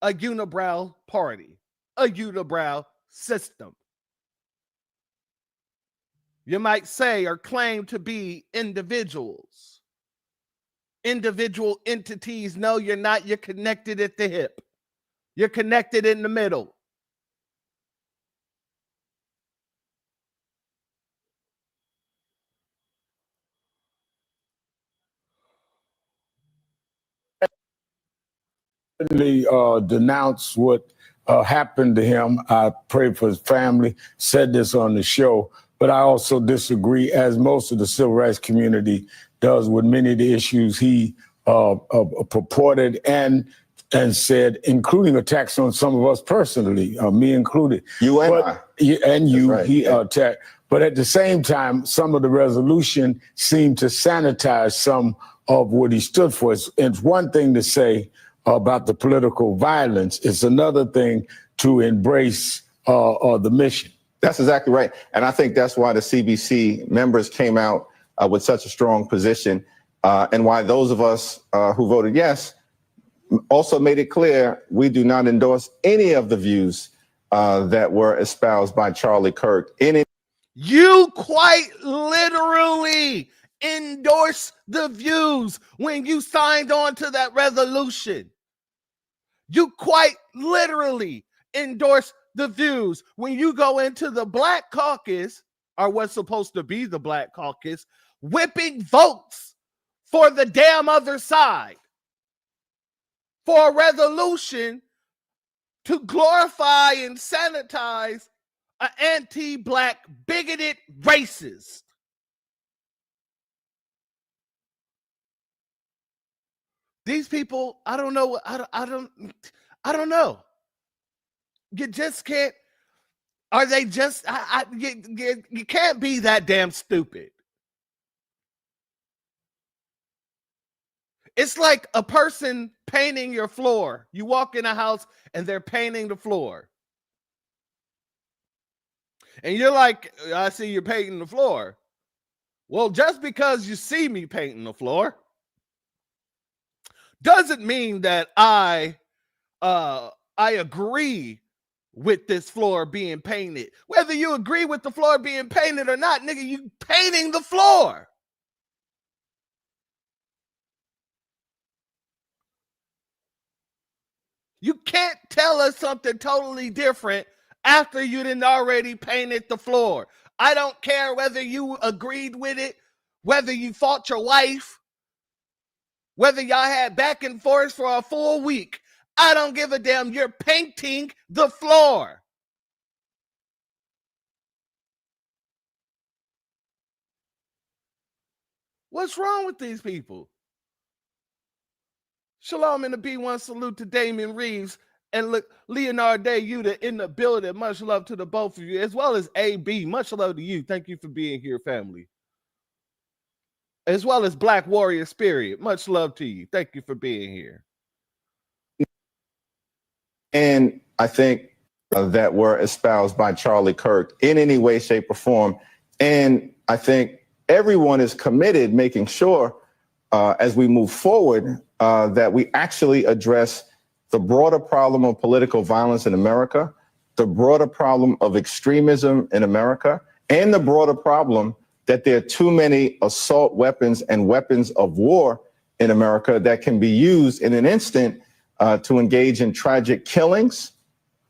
a unibrow party, a unibrow system. You might say or claim to be individuals. Individual entities. No, you're not. You're connected at the hip. You're connected in the middle. Denounce what happened to him. I pray for his family, said this on the show, but I also disagree, as most of the civil rights community does, with many of the issues he purported and said, including attacks on some of us personally, me included. You and I. And you, right, he yeah. attacked. But at the same time, some of the resolution seemed to sanitize some of what he stood for. It's one thing to say about the political violence. It's another thing to embrace the mission. That's exactly right. And I think that's why the CBC members came out with such a strong position, and why those of us who voted yes also made it clear we do not endorse any of the views that were espoused by Charlie Kirk. You quite literally endorse the views when you signed on to that resolution. You quite literally endorse the views when you go into the Black Caucus, or what's supposed to be the Black Caucus, whipping votes for the damn other side for a resolution to glorify and sanitize an anti-Black bigoted racist. These people, I don't know. I don't know. You just can't. Are they just? You can't be that damn stupid. It's like a person painting your floor. You walk in a house and they're painting the floor. And you're like, I see you're painting the floor. Well, just because you see me painting the floor doesn't mean that I agree with this floor being painted. Whether you agree with the floor being painted or not, nigga, you painting the floor. You can't tell us something totally different after you done already painted the floor. I don't care whether you agreed with it, whether you fought your wife, whether y'all had back and forth for a full week. I don't give a damn. You're painting the floor. What's wrong with these people? Shalom in the B1, salute to Damon Reeves and look, Leonardo Yuta in the building. Much love to the both of you, as well as AB. Much love to you. Thank you for being here, family. As well as Black Warrior Spirit. Much love to you. Thank you for being here. And I think that were espoused by Charlie Kirk in any way, shape, or form. And I think everyone is committed making sure as we move forward that we actually address the broader problem of political violence in America, the broader problem of extremism in America, and the broader problem that there are too many assault weapons and weapons of war in America that can be used in an instant to engage in tragic killings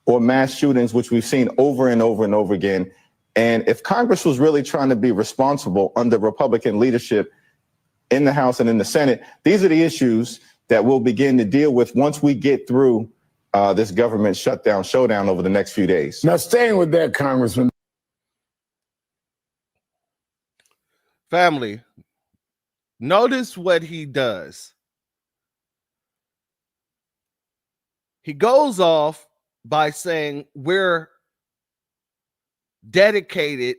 or mass shootings, which we've seen over and over and over again. And if Congress was really trying to be responsible under Republican leadership in the House and in the Senate, these are the issues that we'll begin to deal with once we get through this government showdown over the next few days. Now, staying with that, Congressman. Family, notice what he does. He goes off by saying we're dedicated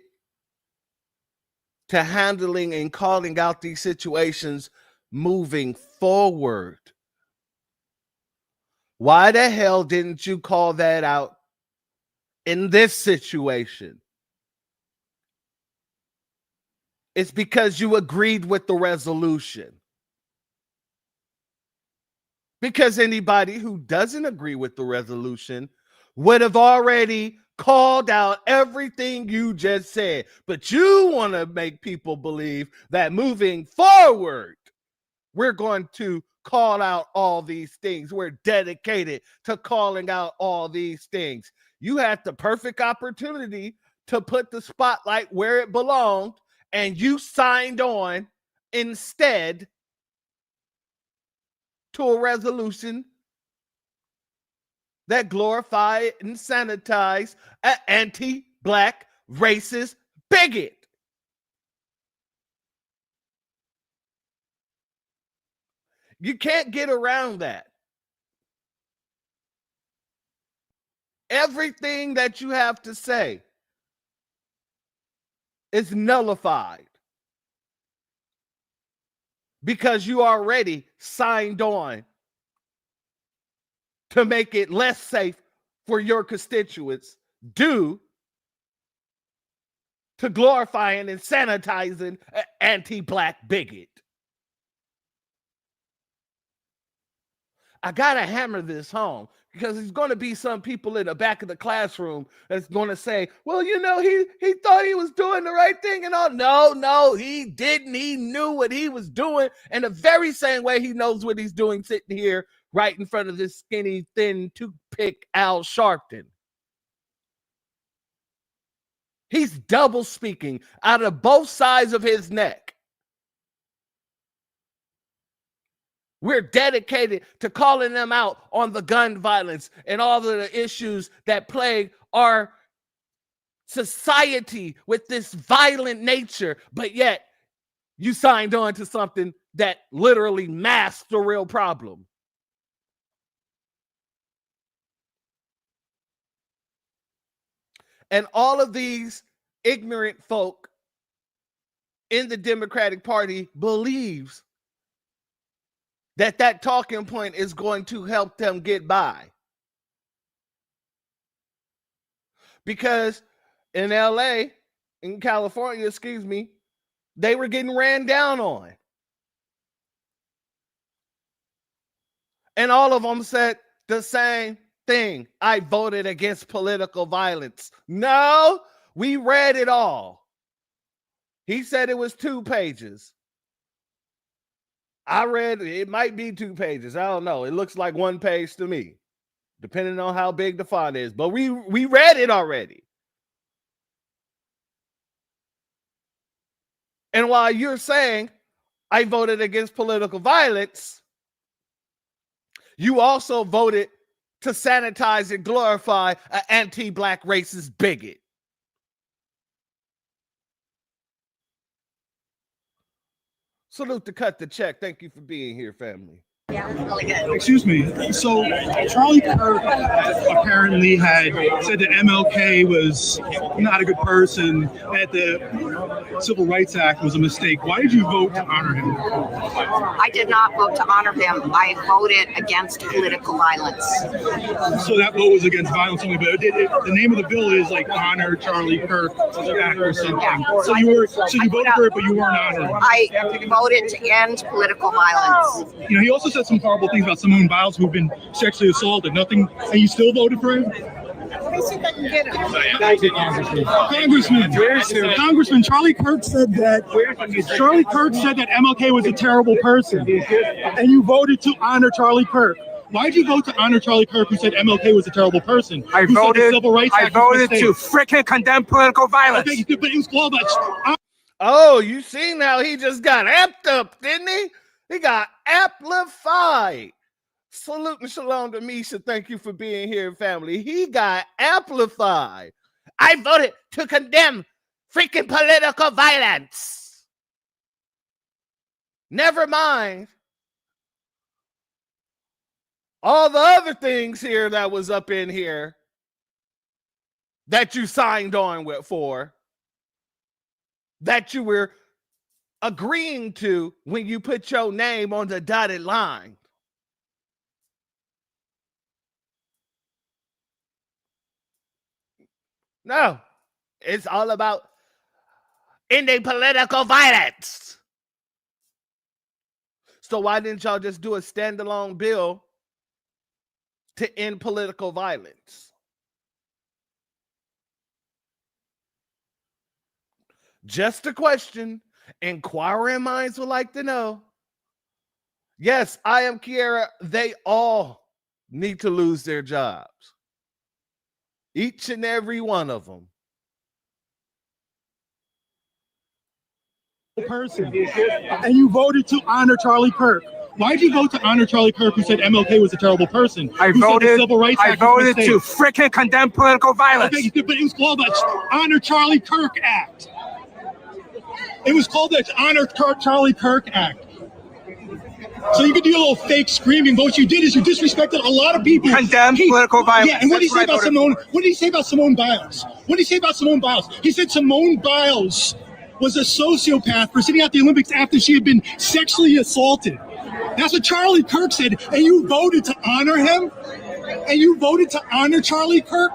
to handling and calling out these situations moving forward. Why the hell didn't you call that out in this situation? It's because you agreed with the resolution. Because anybody who doesn't agree with the resolution would have already called out everything you just said. But you want to make people believe that moving forward, we're going to call out all these things. We're dedicated to calling out all these things. You had the perfect opportunity to put the spotlight where it belonged, and you signed on instead to a resolution that glorify and sanitize an anti-black racist bigot. You can't get around that. Everything that you have to say is nullified because you already signed on to make it less safe for your constituents due to glorifying and sanitizing an anti-black bigot. I gotta hammer this home because there's going to be some people in the back of the classroom that's going to say, well, you know, he thought he was doing the right thing and all. No, he didn't. He knew what he was doing in the very same way he knows what he's doing sitting here right in front of this skinny, thin, toothpick Al Sharpton. He's double speaking out of both sides of his neck. We're dedicated to calling them out on the gun violence and all of the issues that plague our society with this violent nature, but yet you signed on to something that literally masks the real problem. And all of these ignorant folk in the Democratic Party believes that talking point is going to help them get by. Because in LA, in California, excuse me, they were getting ran down on. And all of them said the same thing. I voted against political violence. No, we read it all. He said it was 2 pages. I read, it might be 2 pages. I don't know. It looks like 1 page to me, depending on how big the font is. But we read it already. And while you're saying, I voted against political violence, you also voted to sanitize and glorify an anti-black racist bigot. Salute to Cut the Check. Thank you for being here, family. Excuse me. So Charlie Kirk apparently had said that MLK was not a good person, that the Civil Rights Act was a mistake. Why did you vote to honor him? I did not vote to honor him. I voted against political violence. So that vote was against violence only, but the name of the bill is like honor Charlie Kirk Act or something. Yeah. So you voted for it, but you weren't honoring. I voted to end political violence. You know, he also said some horrible things about Simone Biles who've been sexually assaulted. Nothing, and you still voted for him? Congressman, Charlie Kirk said that MLK was a terrible person, and you voted to honor Charlie Kirk. Why did you vote to honor Charlie Kirk, who said MLK was a terrible person? I voted to frickin' condemn political violence. Okay, but it was called that. Oh, you seen how he just got amped up, didn't he? He got amplified. Salute and shalom to Misha. Thank you for being here, family. He got amplified. I voted to condemn freaking political violence. Never mind all the other things here that was up in here that you signed on with for, that you were agreeing to when you put your name on the dotted line. No, it's all about ending political violence. So why didn't y'all just do a standalone bill to end political violence? Just a question. Inquiring minds would like to know. Yes, I am Kiera. They all need to lose their jobs. Each and every one of them. Person. And you voted to honor Charlie Kirk. Why did you vote to honor Charlie Kirk, who said MLK was a terrible person? I voted to freaking condemn political violence. Okay, but it was called the Honor Charlie Kirk Act. It was called the Honor Charlie Kirk Act. So you could do a little fake screaming, but what you did is you disrespected a lot of people. Condemn political violence. Yeah, and what did he say about Simone? What did he say about Simone Biles? What did he say about Simone Biles? He said Simone Biles was a sociopath for sitting out the Olympics after she had been sexually assaulted. That's what Charlie Kirk said, and you voted to honor him? And you voted to honor Charlie Kirk?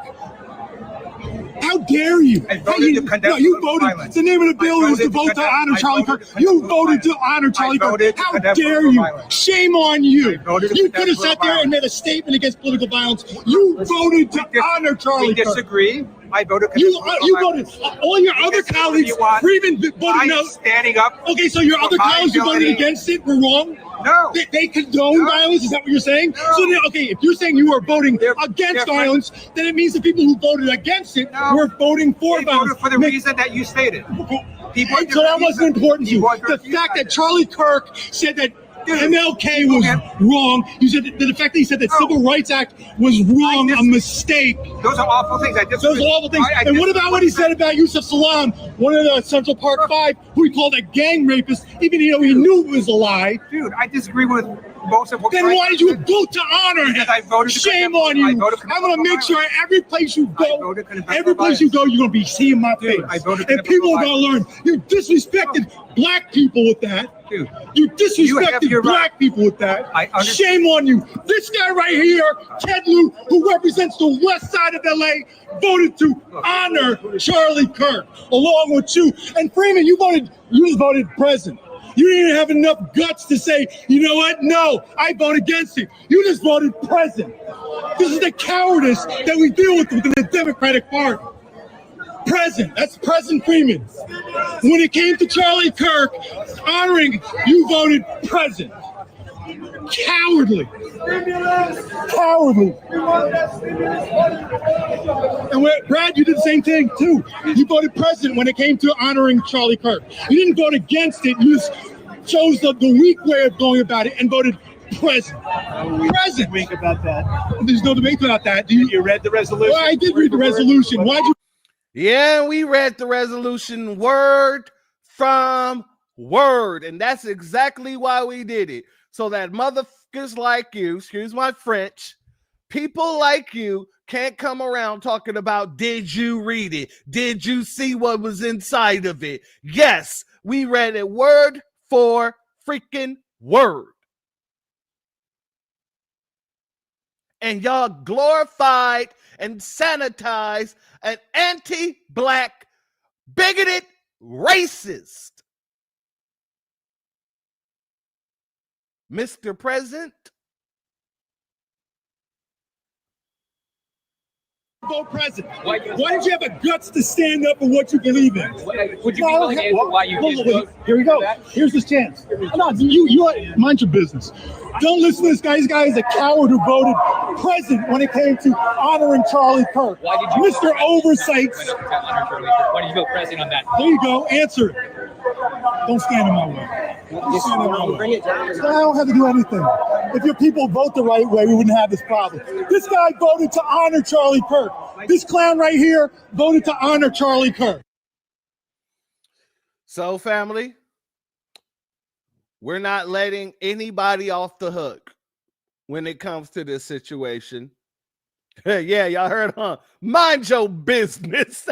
How dare you? I voted to condemn you voted. violence. The name of the bill was to vote to honor Charlie Kirk. You voted to honor Charlie Kirk. How dare you? Shame on you. You could have sat there and made a statement against political violence. You voted to honor Charlie Kirk. We disagree. I voted. You voted. All your other colleagues even voted no. Standing up. Okay, so your other colleagues who voted against it were wrong? No. They condone violence? Is that what you're saying? No. So then, okay, if you're saying you are voting against violence, then it means the people who voted against it were voting for violence. Voted for the reason that you stated. So that wasn't important to you. The fact that Charlie Kirk said that MLK was wrong. You said that the fact that he said that Civil Rights Act was wrong, a mistake. Those are awful things. Those are awful things. And what about what he said about Yusuf Salaam, one of the Central Park Five, who he called a gang rapist, even though he knew it was a lie? Dude, I disagree with most of what. Then why did you vote to honor him? I voted. Shame on you. I'm going to make sure every place you go, you're going to be seeing my face. And people are going to learn. You disrespected black people with that. Dude, you disrespected black people with that. Shame on you. This guy right here, Ted Lieu, who represents the west side of LA, voted to honor Charlie Kirk along with you. And Freeman, you voted present. You didn't even have enough guts to say, you know what? No, I vote against it. You just voted present. This is the cowardice that we deal with within the Democratic Party. Present. That's President Freeman. When it came to Charlie Kirk honoring, you voted present. Cowardly. Cowardly. And Brad, you did the same thing too. You voted present when it came to honoring Charlie Kirk. You didn't vote against it. You just chose the weak way of going about it and voted present. Present. Think about that. There's no debate about that. You read the resolution? Well, I did read the resolution. Why'd you? Yeah, we read the resolution word from word, and that's exactly why we did it. So that motherfuckers like you, excuse my French, people like you can't come around talking about, did you read it? Did you see what was inside of it? Yes, we read it word for freaking word. And y'all glorified and sanitized an anti-black, bigoted racist. Mr. President, vote present. Why did you have the guts to stand up for what you believe in? Would you be willing to answer why you did vote? Here we go. Here's this chance. No, you mind your business. Don't listen to this guy. This guy is a coward who voted present when it came to honoring Charlie Kirk. Why did you Mr. Oversight. Why did you vote present on that? There you go. Answer it. Don't stand in my way. Don't stand in my way. I don't have to do anything. If your people vote the right way, we wouldn't have this problem. This guy voted to honor Charlie Kirk. This clown right here voted to honor Charlie Kirk. So, family, we're not letting anybody off the hook when it comes to this situation. Yeah, y'all heard, huh? Mind your business.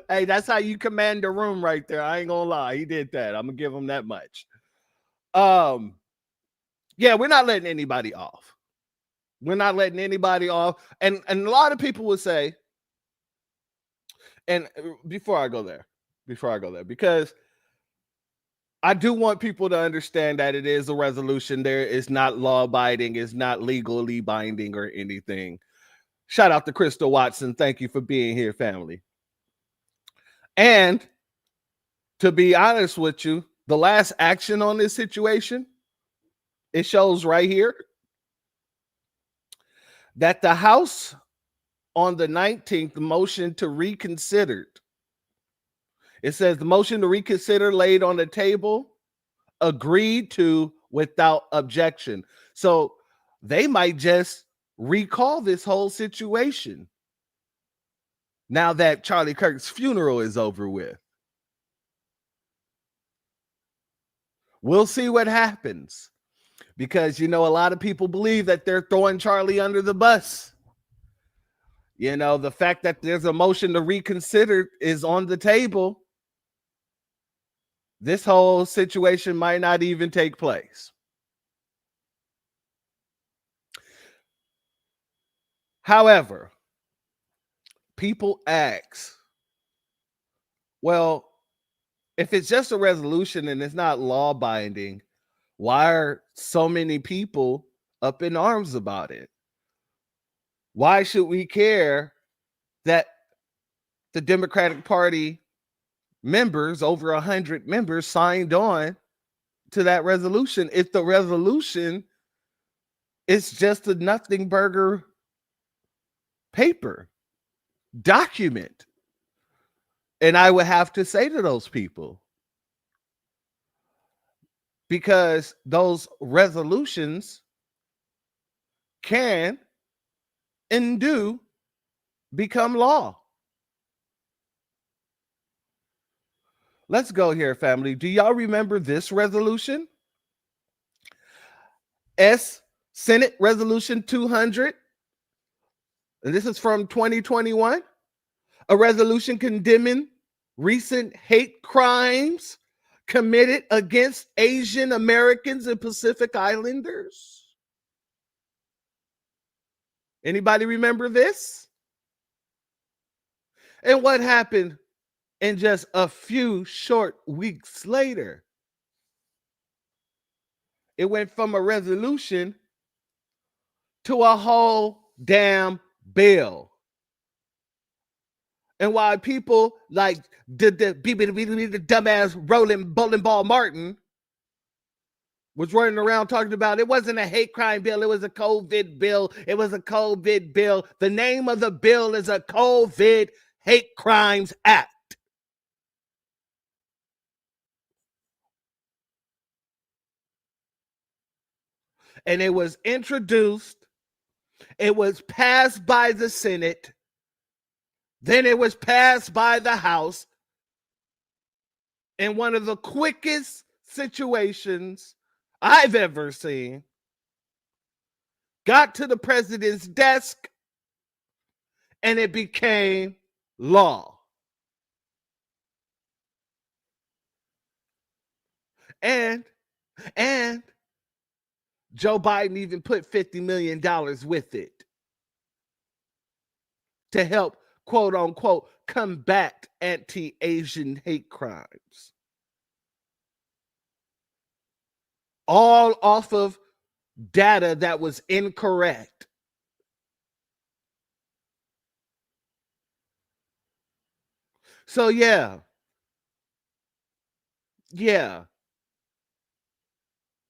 Hey, that's how you command the room right there. I ain't gonna lie. He did that. I'm gonna give him that much. Yeah, we're not letting anybody off. We're not letting anybody off. And a lot of people would say, and before I go there, because I do want people to understand that it is a resolution. There is not law abiding, it's not legally binding or anything. Shout out to Crystal Watson. Thank you for being here, family. And to be honest with you, the last action on this situation, it shows right here that the House on the 19th, the motion to reconsider. It says the motion to reconsider laid on the table agreed to without objection. So they might just recall this whole situation now that Charlie Kirk's funeral is over with. We'll see what happens, because, a lot of people believe that they're throwing Charlie under the bus. The fact that there's a motion to reconsider is on the table. This whole situation might not even take place. However, people ask, well, if it's just a resolution and it's not law binding, why are so many people up in arms about it? Why should we care that the Democratic Party members, over 100 members, signed on to that resolution if the resolution is just a nothing burger paper document? And I would have to say to those people, because those resolutions can and do become law. Let's go here, family. Do y'all remember this resolution? Senate Resolution 200. And this is from 2021. A resolution condemning recent hate crimes committed against Asian Americans and Pacific Islanders. Anybody remember this? And what happened in just a few short weeks later? It went from a resolution to a whole damn bill. And while people like the dumbass rolling bowling ball Martin was running around talking about it wasn't a hate crime bill, it was a COVID bill. It was a COVID bill. The name of the bill is a COVID Hate Crimes Act. And it was introduced, it was passed by the Senate, then it was passed by the House in one of the quickest situations I've ever seen. Got to the president's desk, and it became law. And Joe Biden even put $50 million with it to help, quote unquote, combat anti-Asian hate crimes. All off of data that was incorrect. So yeah,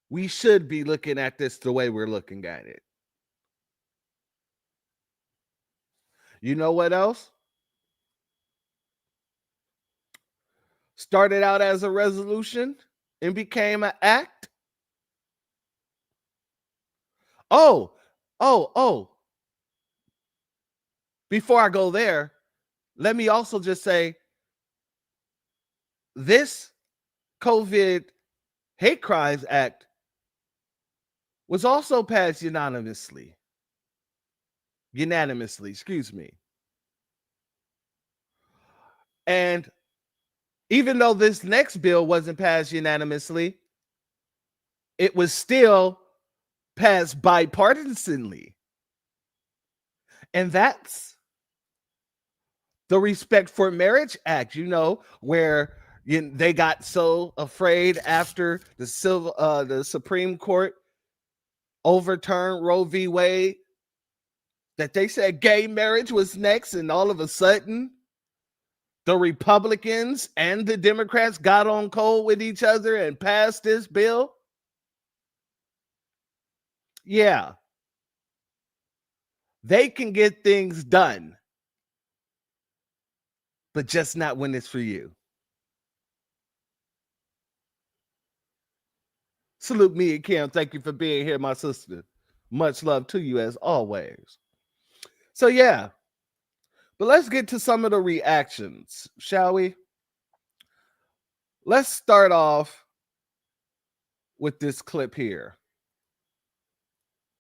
we should be looking at this the way we're looking at it. You know what else? Started out as a resolution and became an act. Oh. Before I go there, let me also just say this COVID Hate Crimes Act was also passed unanimously, excuse me. And even though this next bill wasn't passed unanimously, it was still passed bipartisanly. And that's the Respect for Marriage Act, where they got so afraid after the Supreme Court overturned Roe v. Wade that they said gay marriage was next, and all of a sudden the Republicans and the Democrats got on cold with each other and passed this bill. Yeah. They can get things done, but just not when it's for you. Salute me and Kim. Thank you for being here, my sister. Much love to you as always. So yeah, but let's get to some of the reactions, shall we? Let's start off with this clip here.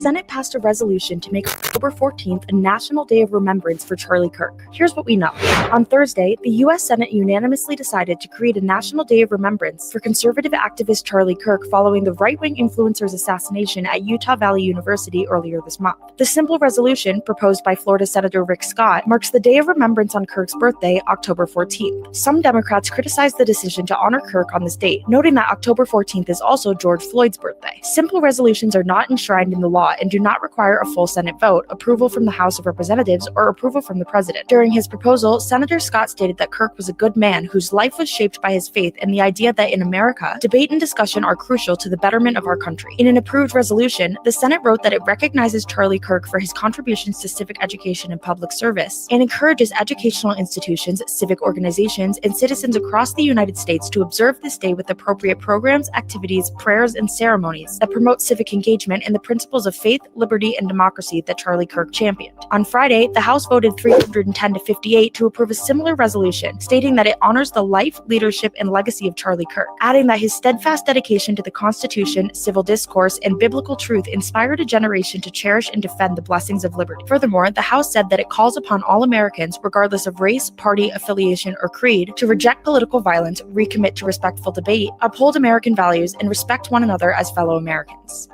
Senate passed a resolution to make October 14th a National Day of Remembrance for Charlie Kirk. Here's what we know. On Thursday, the U.S. Senate unanimously decided to create a National Day of Remembrance for conservative activist Charlie Kirk following the right-wing influencer's assassination at Utah Valley University earlier this month. The simple resolution, proposed by Florida Senator Rick Scott, marks the Day of Remembrance on Kirk's birthday, October 14th. Some Democrats criticized the decision to honor Kirk on this date, noting that October 14th is also George Floyd's birthday. Simple resolutions are not enshrined in the law and do not require a full Senate vote, approval from the House of Representatives, or approval from the president. During his proposal, Senator Scott stated that Kirk was a good man whose life was shaped by his faith and the idea that in America, debate and discussion are crucial to the betterment of our country. In an approved resolution, the Senate wrote that it recognizes Charlie Kirk for his contributions to civic education and public service, and encourages educational institutions, civic organizations, and citizens across the United States to observe this day with appropriate programs, activities, prayers, and ceremonies that promote civic engagement and the principles of faith, liberty, and democracy that Charlie Kirk championed. On Friday, the House voted 310 to 58 to approve a similar resolution, stating that it honors the life, leadership, and legacy of Charlie Kirk, adding that his steadfast dedication to the Constitution, civil discourse, and biblical truth inspired a generation to cherish and defend the blessings of liberty. Furthermore, the House said that it calls upon all Americans, regardless of race, party, affiliation, or creed, to reject political violence, recommit to respectful debate, uphold American values, and respect one another as fellow Americans.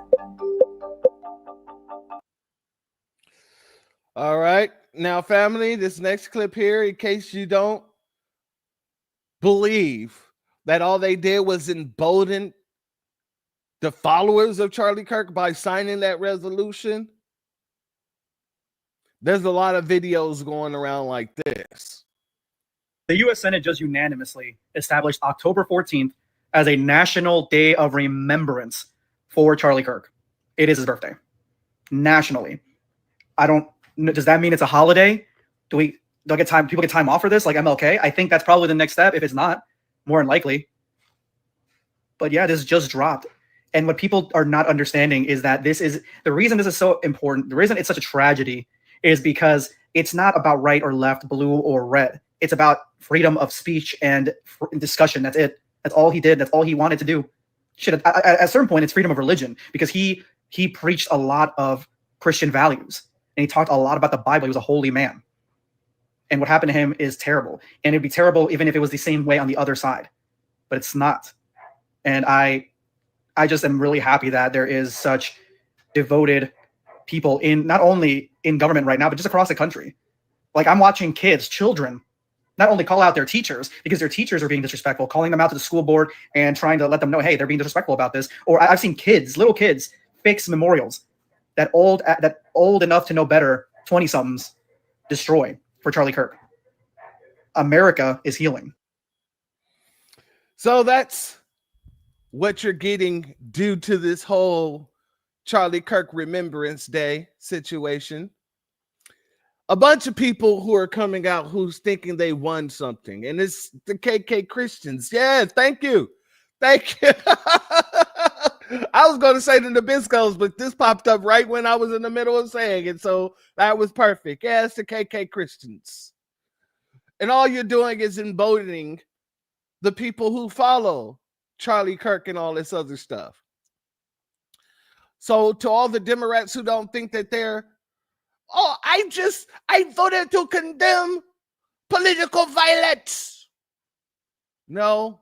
All right. Now, family, this next clip here, in case you don't believe that all they did was embolden the followers of Charlie Kirk by signing that resolution, there's a lot of videos going around like this. The U.S. Senate just unanimously established October 14th as a National Day of Remembrance for Charlie Kirk. It is his birthday. Nationally. Does that mean it's a holiday? Do people get time off for this, like MLK? I think that's probably the next step. If it's not, more than likely. But yeah, this just dropped. And what people are not understanding is that the reason this is so important, the reason it's such a tragedy is because it's not about right or left, blue or red. It's about freedom of speech and discussion. That's it. That's all he did. That's all he wanted to do. At a certain point, it's freedom of religion, because he preached a lot of Christian values. And he talked a lot about the Bible. He was a holy man. And what happened to him is terrible. And it'd be terrible even if it was the same way on the other side. But it's not. And I just am really happy that there is such devoted people not only in government right now, but just across the country. Like, I'm watching children, not only call out their teachers because their teachers are being disrespectful, calling them out to the school board and trying to let them know, hey, they're being disrespectful about this. Or I've seen little kids, fix memorials that old enough to know better 20-somethings destroy for Charlie Kirk. America is healing. So that's what you're getting due to this whole Charlie Kirk Remembrance Day situation. A bunch of people who are coming out who's thinking they won something, and it's the KK Christians. Yeah, thank you. I was going to say the Nabiscos, but this popped up right when I was in the middle of saying it, so that was perfect. Yeah, it's the KK Christians. And all you're doing is emboldening the people who follow Charlie Kirk and all this other stuff. So to all the Democrats who don't think that I voted to condemn political violence. No,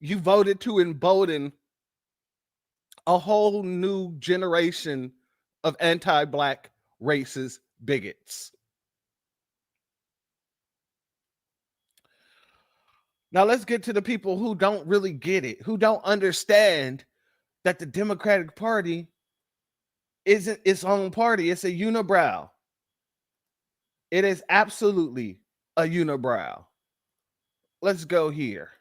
you voted to embolden a whole new generation of anti-Black racist bigots. Now let's get to the people who don't really get it, who don't understand that the Democratic Party isn't its own party. It's a unibrow. It is absolutely a unibrow. Let's go here.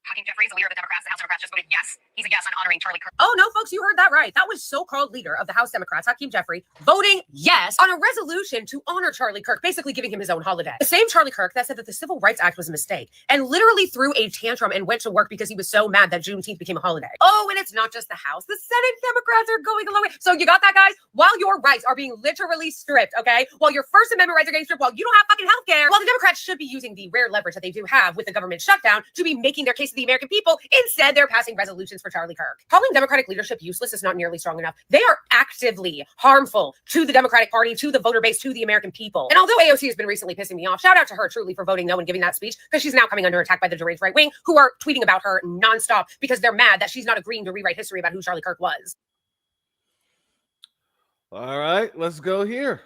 Hakeem Jeffries, the leader of the Democrats, the House Democrats, just voted yes. He's a yes on honoring Charlie Kirk. Oh, no, folks, you heard that right. That was so-called leader of the House Democrats, Hakeem Jeffries, voting yes on a resolution to honor Charlie Kirk, basically giving him his own holiday. The same Charlie Kirk that said that the Civil Rights Act was a mistake and literally threw a tantrum and went to work because he was so mad that Juneteenth became a holiday. Oh, and it's not just the House. The Senate Democrats are going along with. So you got that, guys? While your rights are being literally stripped, okay? While your First Amendment rights are getting stripped, while you don't have fucking health care, while the Democrats should be using the rare leverage that they do have with the government shutdown to be making their case to the American people, instead they're passing resolutions for Charlie Kirk. Calling Democratic leadership useless is not nearly strong enough. They are actively harmful to the Democratic Party, to the voter base, to the American people. And although AOC has been recently pissing me off, shout out to her truly for voting no and giving that speech, because she's now coming under attack by the deranged right wing who are tweeting about her nonstop because they're mad that she's not agreeing to rewrite history about who Charlie Kirk was. All right, let's go here.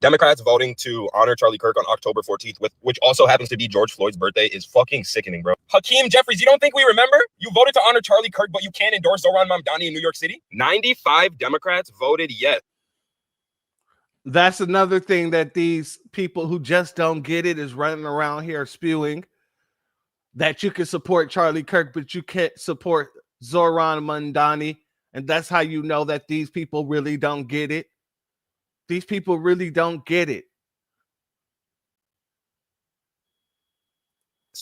Democrats voting to honor Charlie Kirk on October 14th, which also happens to be George Floyd's birthday, is fucking sickening, bro. Hakeem Jeffries, you don't think we remember? You voted to honor Charlie Kirk, but you can't endorse Zohran Mamdani in New York City? 95 Democrats voted yes. That's another thing that these people who just don't get it is running around here spewing, that you can support Charlie Kirk, but you can't support Zohran Mamdani. And that's how you know that these people really don't get it. These people really don't get it.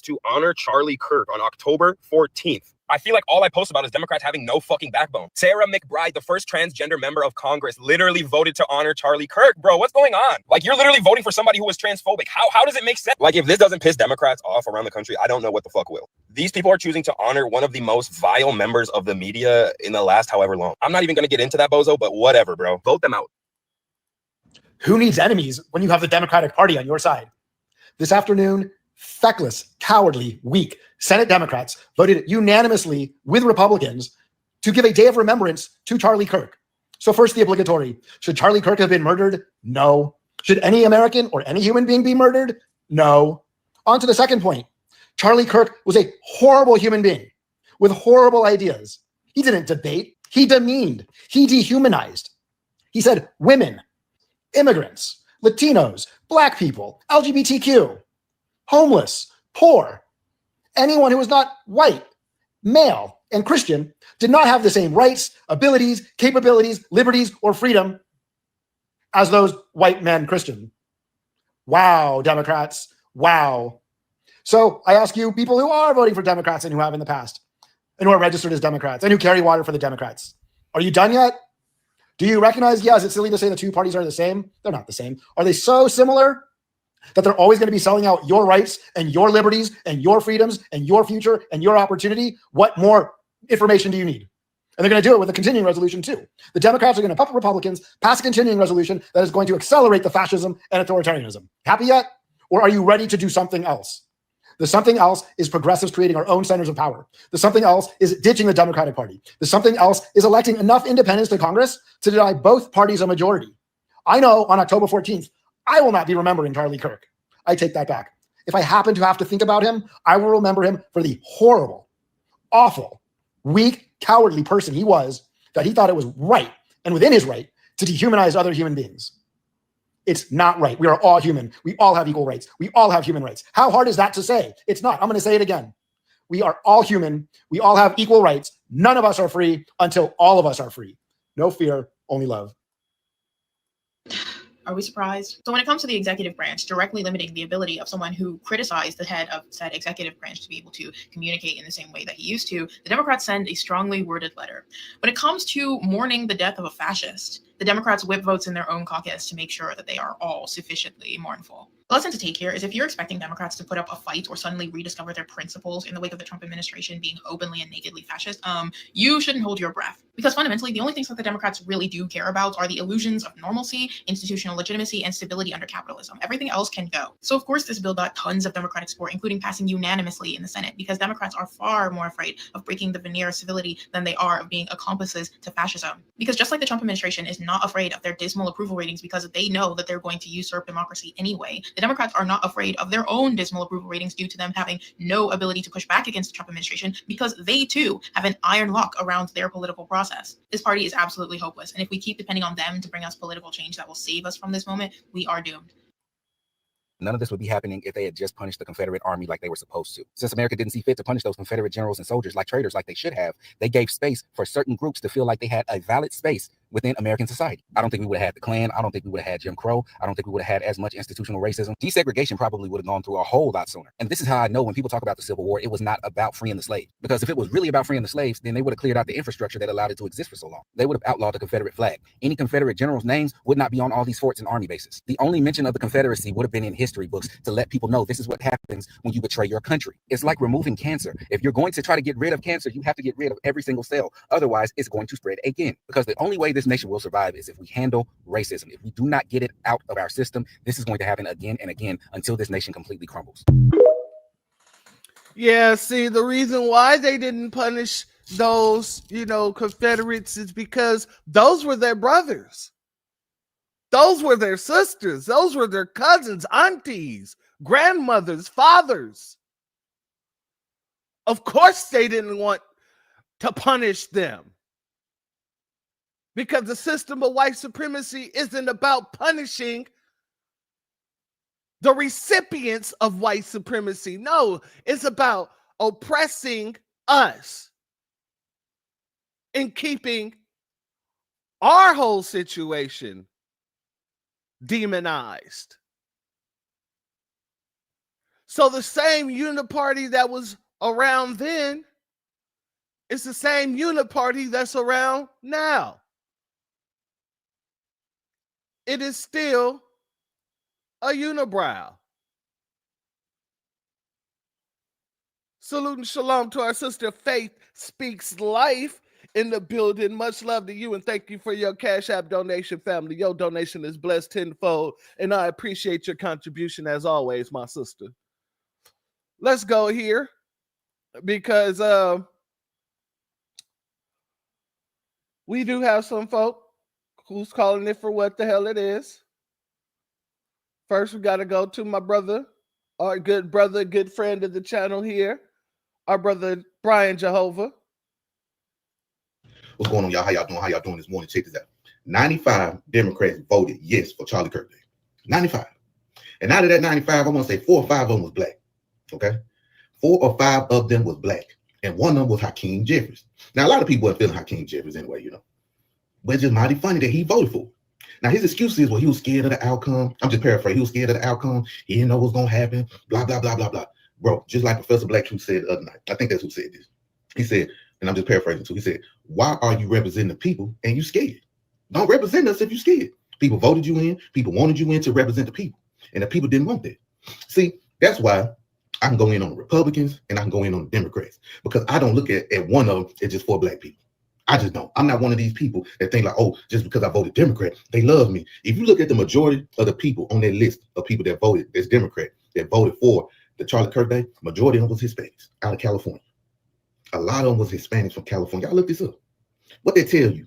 To honor Charlie Kirk on October 14th. I feel like all I post about is Democrats having no fucking backbone. Sarah McBride, the first transgender member of Congress, literally voted to honor Charlie Kirk. Bro, what's going on? Like, you're literally voting for somebody who was transphobic. How does it make sense? Like, if this doesn't piss Democrats off around the country, I don't know what the fuck will. These people are choosing to honor one of the most vile members of the media in the last however long. I'm not even going to get into that, bozo, but whatever, bro. Vote them out. Who needs enemies when you have the Democratic Party on your side? This afternoon, feckless, cowardly, weak Senate Democrats voted unanimously with Republicans to give a day of remembrance to Charlie Kirk. So first, the obligatory. Should Charlie Kirk have been murdered? No. Should any American or any human being be murdered? No. On to the second point. Charlie Kirk was a horrible human being with horrible ideas. He didn't debate. He demeaned. He dehumanized. He said women, immigrants, Latinos, Black people, LGBTQ, homeless, poor, anyone who was not white, male, and Christian did not have the same rights, abilities, capabilities, liberties, or freedom as those white men Christian. Wow, Democrats. Wow. So I ask you, people who are voting for Democrats and who have in the past, and who are registered as Democrats, and who carry water for the Democrats, are you done yet? Do you recognize, is it silly to say the two parties are the same? They're not the same. Are they so similar that they're always going to be selling out your rights and your liberties and your freedoms and your future and your opportunity? What more information do you need? And they're going to do it with a continuing resolution too. The Democrats are going to puppet Republicans, pass a continuing resolution that is going to accelerate the fascism and authoritarianism. Happy yet? Or are you ready to do something else? The something else is progressives creating our own centers of power. The something else is ditching the Democratic Party. The something else is electing enough independents to Congress to deny both parties a majority. I know on October 14th, I will not be remembering Charlie Kirk. I take that back. If I happen to have to think about him, I will remember him for the horrible, awful, weak, cowardly person he was, that he thought it was right and within his right to dehumanize other human beings. It's not right. We are all human. We all have equal rights. We all have human rights. How hard is that to say? It's not. I'm going to say it again. We are all human. We all have equal rights. None of us are free until all of us are free. No fear, only love. Are we surprised? So when it comes to the executive branch, directly limiting the ability of someone who criticized the head of said executive branch to be able to communicate in the same way that he used to, the Democrats send a strongly worded letter. When it comes to mourning the death of a fascist, the Democrats whip votes in their own caucus to make sure that they are all sufficiently mournful. The lesson to take here is if you're expecting Democrats to put up a fight or suddenly rediscover their principles in the wake of the Trump administration being openly and nakedly fascist, you shouldn't hold your breath. Because fundamentally, the only things that the Democrats really do care about are the illusions of normalcy, institutional legitimacy, and stability under capitalism. Everything else can go. So of course, this bill got tons of Democratic support, including passing unanimously in the Senate, because Democrats are far more afraid of breaking the veneer of civility than they are of being accomplices to fascism. Because just like the Trump administration is not afraid of their dismal approval ratings because they know that they're going to usurp democracy anyway, the Democrats are not afraid of their own dismal approval ratings due to them having no ability to push back against the Trump administration because they too have an iron lock around their political process. This party is absolutely hopeless, and if we keep depending on them to bring us political change that will save us from this moment, we are doomed. None of this would be happening if they had just punished the Confederate Army like they were supposed to. Since America didn't see fit to punish those Confederate generals and soldiers like traitors like they should have, they gave space for certain groups to feel like they had a valid space within American society. I don't think we would have had the Klan. I don't think we would have had Jim Crow. I don't think we would have had as much institutional racism. Desegregation probably would have gone through a whole lot sooner. And this is how I know when people talk about the Civil War, it was not about freeing the slaves. Because if it was really about freeing the slaves, then they would have cleared out the infrastructure that allowed it to exist for so long. They would have outlawed the Confederate flag. Any Confederate generals' names would not be on all these forts and army bases. The only mention of the Confederacy would have been in history books to let people know this is what happens when you betray your country. It's like removing cancer. If you're going to try to get rid of cancer, you have to get rid of every single cell. Otherwise, it's going to spread again. Because the only way this nation will survive is if we handle racism. If we do not get it out of our system, this is going to happen again and again until this nation completely crumbles. Yeah, see, the reason why they didn't punish those, Confederates is because those were their brothers. Those were their sisters. Those were their cousins, aunties, grandmothers, fathers. Of course, they didn't want to punish them. Because the system of white supremacy isn't about punishing the recipients of white supremacy. No, it's about oppressing us and keeping our whole situation demonized. So the same uniparty that was around then is the same uniparty that's around now. It is still a unibrow. Salute and shalom to our sister Faith Speaks Life in the building. Much love to you and thank you for your Cashapp donation, family. Your donation is blessed tenfold, and I appreciate your contribution as always, my sister. Let's go here because we do have some folk who's calling it for what the hell it is. First, we got to go to my brother, our good brother, good friend of the channel here, our brother Brian Jehovah. What's going on, y'all? How y'all doing? How y'all doing this morning? Check this out. 95 Democrats voted yes for Charlie Kirk Day. 95. And out of that 95, I want to say 4 or 5 of them was black. Okay? 4 or 5 of them was black. And one of them was Hakeem Jeffries. Now, a lot of people weren't feeling Hakeem Jeffries anyway, But it's just mighty funny that he voted for it. Now, his excuse is, well, he was scared of the outcome. I'm just paraphrasing. He was scared of the outcome. He didn't know what was going to happen. Blah, blah, blah, blah, blah. Bro, just like Professor Black Truth said the other night. I think that's who said this. He said, and I'm just paraphrasing too. He said, why are you representing the people and you scared? Don't represent us if you're scared. People voted you in. People wanted you in to represent the people. And the people didn't want that. See, that's why I can go in on the Republicans and I can go in on the Democrats. Because I don't look at one of them as just for black people. I just don't. I'm not one of these people that think like, oh, just because I voted Democrat, they love me. If you look at the majority of the people on that list of people that voted as Democrat, that voted for the Charlie Kirk Day, majority of them was Hispanics out of California. A lot of them was Hispanics from California. Y'all look this up. What they tell you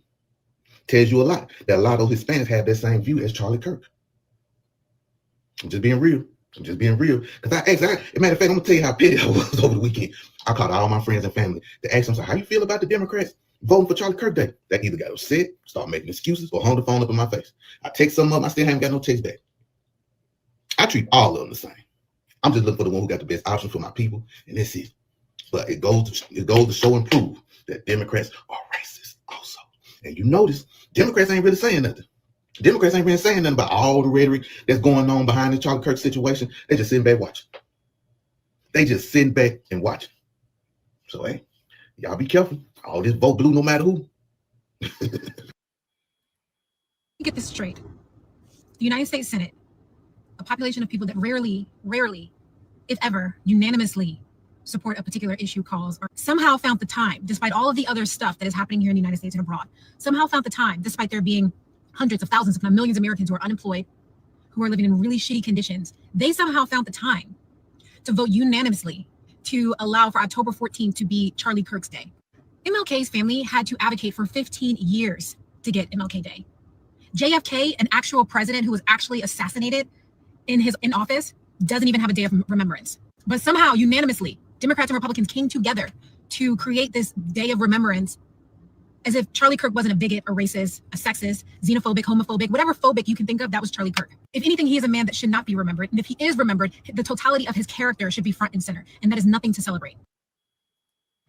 tells you a lot. That a lot of those Hispanics have that same view as Charlie Kirk. I'm just being real. Because as a matter of fact, I'm going to tell you how petty I was over the weekend. I called all my friends and family to ask them, so how you feel about the Democrats voting for Charlie Kirk Day? They either got upset, start making excuses, or hung the phone up in my face. I text some of them, I still haven't got no text back. I treat all of them the same. I'm just looking for the one who got the best option for my people, and that's it. But it goes to show and prove that Democrats are racist also. And you notice, Democrats ain't really saying nothing. Democrats ain't really saying nothing about all the rhetoric that's going on behind the Charlie Kirk situation. They just sitting back watching. They just sitting back and watching. So, hey, y'all be careful. All this vote blue no matter who. Get this straight. The United States Senate, a population of people that rarely, if ever, unanimously support a particular issue, cause, or somehow found the time, despite all of the other stuff that is happening here in the United States and abroad, somehow found the time, despite there being hundreds of thousands, if not millions of Americans who are unemployed, who are living in really shitty conditions, they somehow found the time to vote unanimously to allow for October 14th to be Charlie Kirk's Day. MLK's family had to advocate for 15 years to get MLK Day. JFK, an actual president who was actually assassinated in office, doesn't even have a day of remembrance. But somehow, unanimously, Democrats and Republicans came together to create this day of remembrance as if Charlie Kirk wasn't a bigot, a racist, a sexist, xenophobic, homophobic, whatever phobic you can think of, that was Charlie Kirk. If anything, he is a man that should not be remembered. And if he is remembered, the totality of his character should be front and center. And that is nothing to celebrate.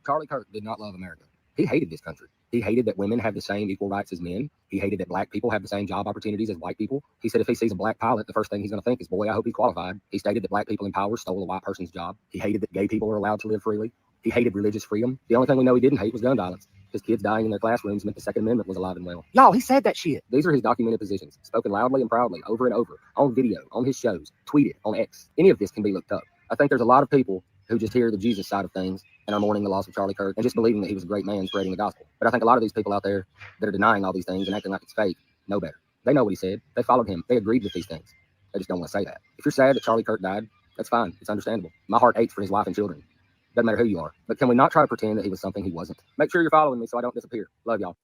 Charlie Kirk did not love America. He hated this country. He hated that women have the same equal rights as men. He hated that black people have the same job opportunities as white people. He said if he sees a black pilot, the first thing he's going to think is, boy, I hope he's qualified. He stated that black people in power stole a white person's job. He hated that gay people are allowed to live freely. He hated religious freedom. The only thing we know he didn't hate was gun violence. His kids dying in their classrooms meant the Second Amendment was alive and well. Y'all, he said that shit. These are his documented positions, spoken loudly and proudly, over and over, on video, on his shows, tweeted, on X. Any of this can be looked up. I think there's a lot of people who just hear the Jesus side of things and are mourning the loss of Charlie Kirk and just believing that he was a great man spreading the gospel. But I think a lot of these people out there that are denying all these things and acting like it's fake know better. They know what he said. They followed him. They agreed with these things. They just don't want to say that. If you're sad that Charlie Kirk died, that's fine. It's understandable. My heart aches for his wife and children. Doesn't matter who you are. But can we not try to pretend that he was something he wasn't? Make sure you're following me so I don't disappear. Love y'all.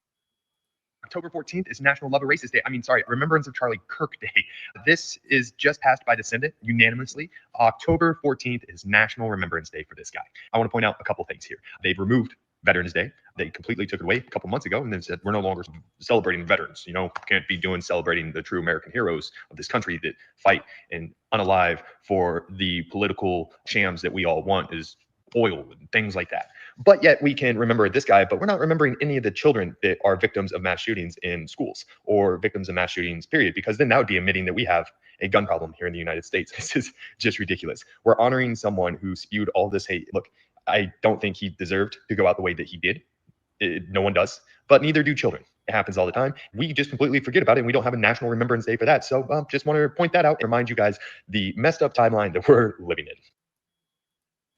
October 14th is National Love Erasers Day. Remembrance of Charlie Kirk Day. This is just passed by the Senate unanimously. October 14th is National Remembrance Day for this guy. I want to point out a couple things here. They've removed Veterans Day. They completely took it away a couple months ago and then said, we're no longer celebrating veterans. Can't be celebrating the true American heroes of this country that fight and unalive for the political shams that we all want is oil and things like that. But yet we can remember this guy, but we're not remembering any of the children that are victims of mass shootings in schools or victims of mass shootings, period, because then that would be admitting that we have a gun problem here in the United States. This is just ridiculous. We're honoring someone who spewed all this hate. Look, I don't think he deserved to go out the way that he did. No one does, but neither do children. It happens all the time. We just completely forget about it, and we don't have a National Remembrance Day for that. So just want to point that out and remind you guys the messed up timeline that we're living in.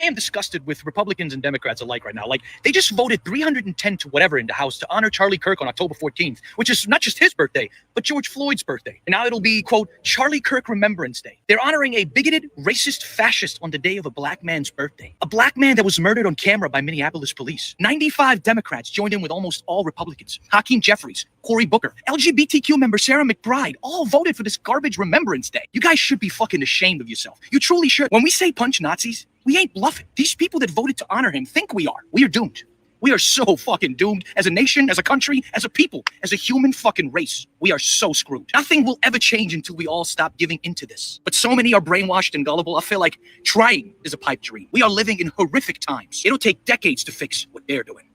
I am disgusted with Republicans and Democrats alike right now. Like, they just voted 310 to whatever in the House to honor Charlie Kirk on October 14th, which is not just his birthday, but George Floyd's birthday. And now it'll be, quote, Charlie Kirk Remembrance Day. They're honoring a bigoted, racist fascist on the day of a black man's birthday. A black man that was murdered on camera by Minneapolis police. 95 Democrats joined in with almost all Republicans. Hakeem Jeffries, Cory Booker, LGBTQ member Sarah McBride, all voted for this garbage Remembrance Day. You guys should be fucking ashamed of yourself. You truly should. When we say punch Nazis, we ain't bluffing. These people that voted to honor him think we are. We are doomed. We are so fucking doomed as a nation, as a country, as a people, as a human fucking race. We are so screwed. Nothing will ever change until we all stop giving into this. But so many are brainwashed and gullible. I feel like trying is a pipe dream. We are living in horrific times. It'll take decades to fix what they're doing.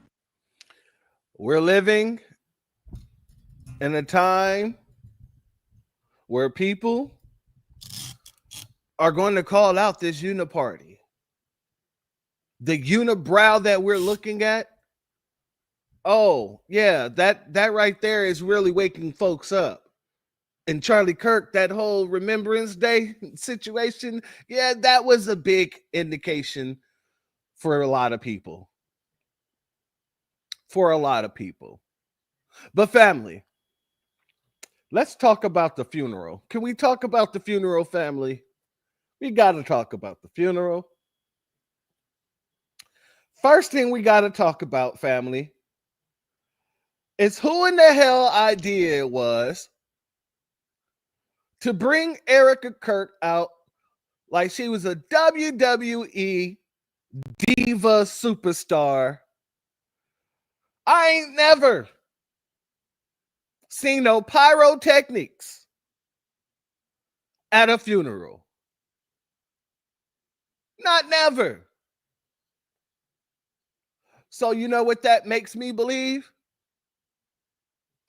We're living in a time where people are going to call out this uniparty. The unibrow that we're looking at, oh, yeah, that right there is really waking folks up. And Charlie Kirk, that whole Remembrance Day situation, yeah, that was a big indication for a lot of people. For a lot of people. But family, let's talk about the funeral. Can we talk about the funeral, family? We got to talk about the funeral. First thing we got to talk about, family, is who in the hell idea it was to bring Erica Kirk out like she was a WWE diva superstar. I ain't never seen no pyrotechnics at a funeral. Not never. So you know what that makes me believe?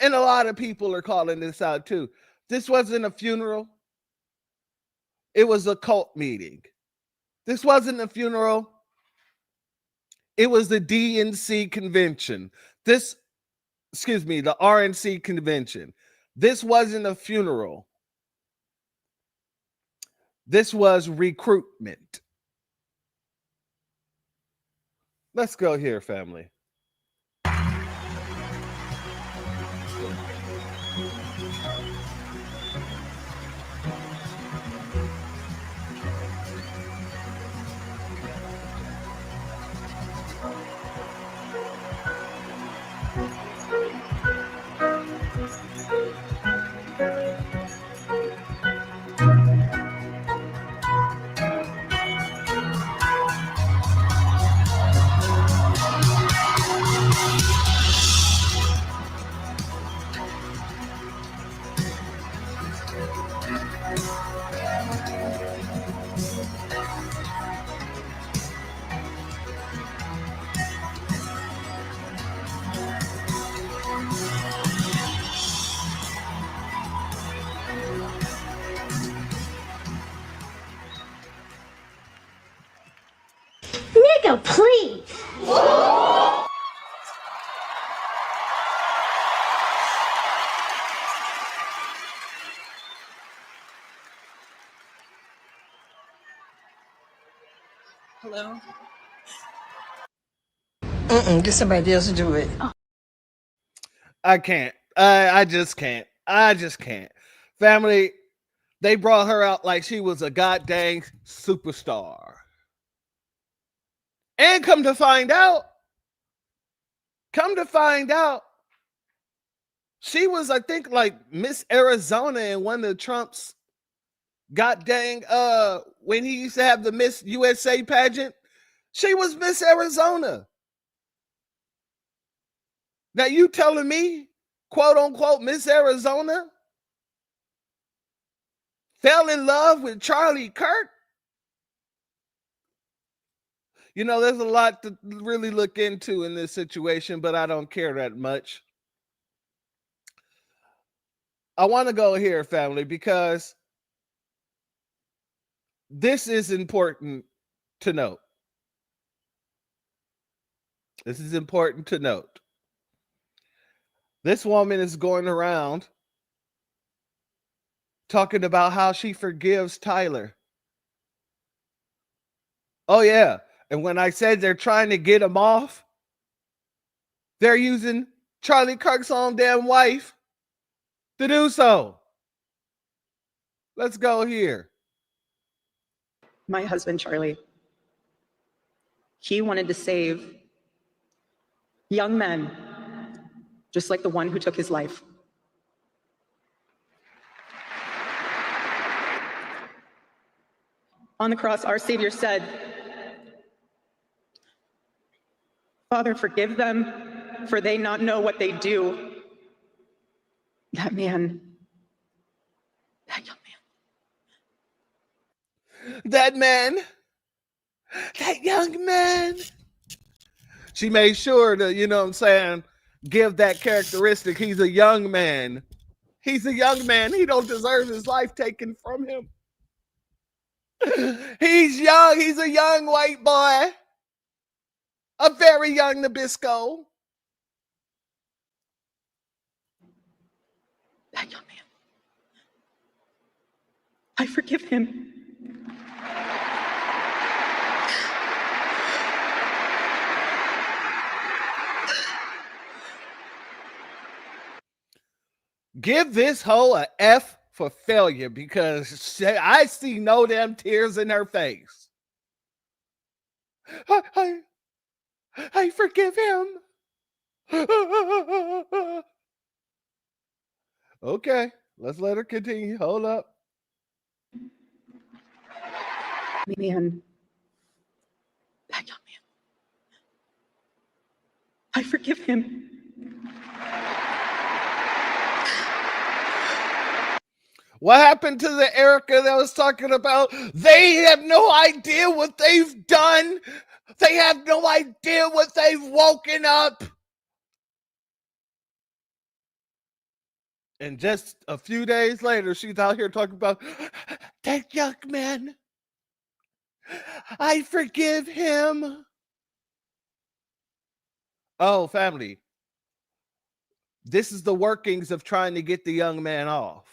And a lot of people are calling this out too. This wasn't a funeral. It was a cult meeting. This wasn't a funeral. It was the DNC convention. The RNC convention. This wasn't a funeral. This was recruitment. Let's go here, family. Leo, please. Hello? Get somebody else to do it. I can't. I just can't. I just can't. Family, they brought her out like she was a goddamn superstar. And come to find out, she was, I think, like Miss Arizona in one of Trump's goddamn when he used to have the Miss USA pageant. She was Miss Arizona. Now you telling me, quote unquote, Miss Arizona fell in love with Charlie Kirk? You know, there's a lot to really look into in this situation, but I don't care that much. I want to go here, family, because this is important to note. This is important to note. This woman is going around talking about how she forgives Tyler. Oh, yeah. And when I said they're trying to get him off, they're using Charlie Kirk's own damn wife to do so. Let's go here. My husband, Charlie, he wanted to save young men, just like the one who took his life. On the cross, our Savior said, "Father, forgive them, for they not know what they do." That man, that young man. That young man. She made sure to, you know what I'm saying, give that characteristic. He's a young man. He's a young man. He don't deserve his life taken from him. He's young. He's a young white boy. A very young Nabisco. That young man. I forgive him. Give this hoe a F for failure, because I see no damn tears in her face. I forgive him. Okay, let's let her continue. Hold up. Man, that young man. I forgive him. What happened to the Erica that was talking about they have no idea what they've done? They have no idea what they've woken up. And just a few days later, she's out here talking about that young man. I forgive him. Oh, family. This is the workings of trying to get the young man off.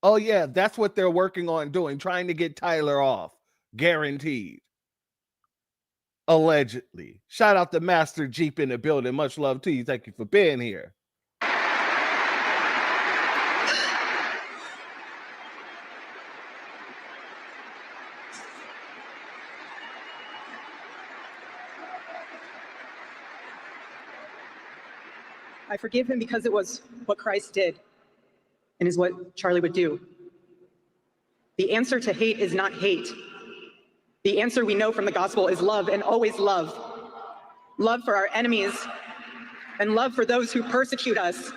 Oh, yeah, that's what they're working on doing, trying to get Tyler off. Guaranteed. Allegedly. Shout out to Master Jeep in the building. Much love to you. Thank you for being here. I forgive him because it was what Christ did and is what Charlie would do. The answer to hate is not hate. The answer we know from the gospel is love, and always love. Love for our enemies and love for those who persecute us.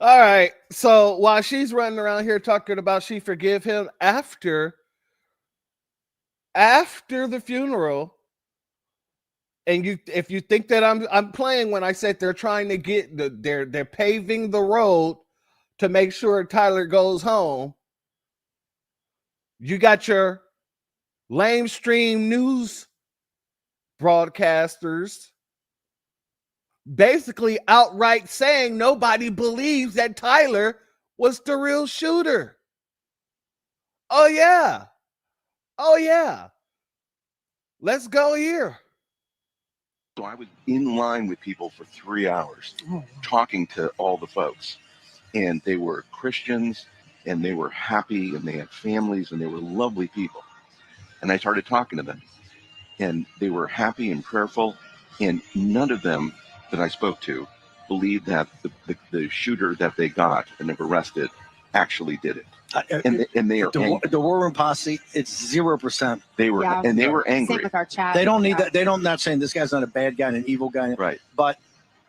All right. So while she's running around here talking about she forgive him after the funeral, and if you think that I'm playing when I said they're trying to get they're paving the road to make sure Tyler goes home, you got your lamestream news broadcasters basically outright saying nobody believes that Tyler was the real shooter. Oh, yeah. Oh, yeah. Let's go here. So I was in line with people for 3 hours talking to all the folks. And they were Christians, and they were happy, and they had families, and they were lovely people. And I started talking to them. And they were happy and prayerful. And none of them that I spoke to believed that the shooter that they got and have arrested actually did it. And they are the War Room Posse. It's 0%. They were and they were angry. Same with our chat. They don't need that. They don't. Not saying this guy's not a bad guy and an evil guy. Right. But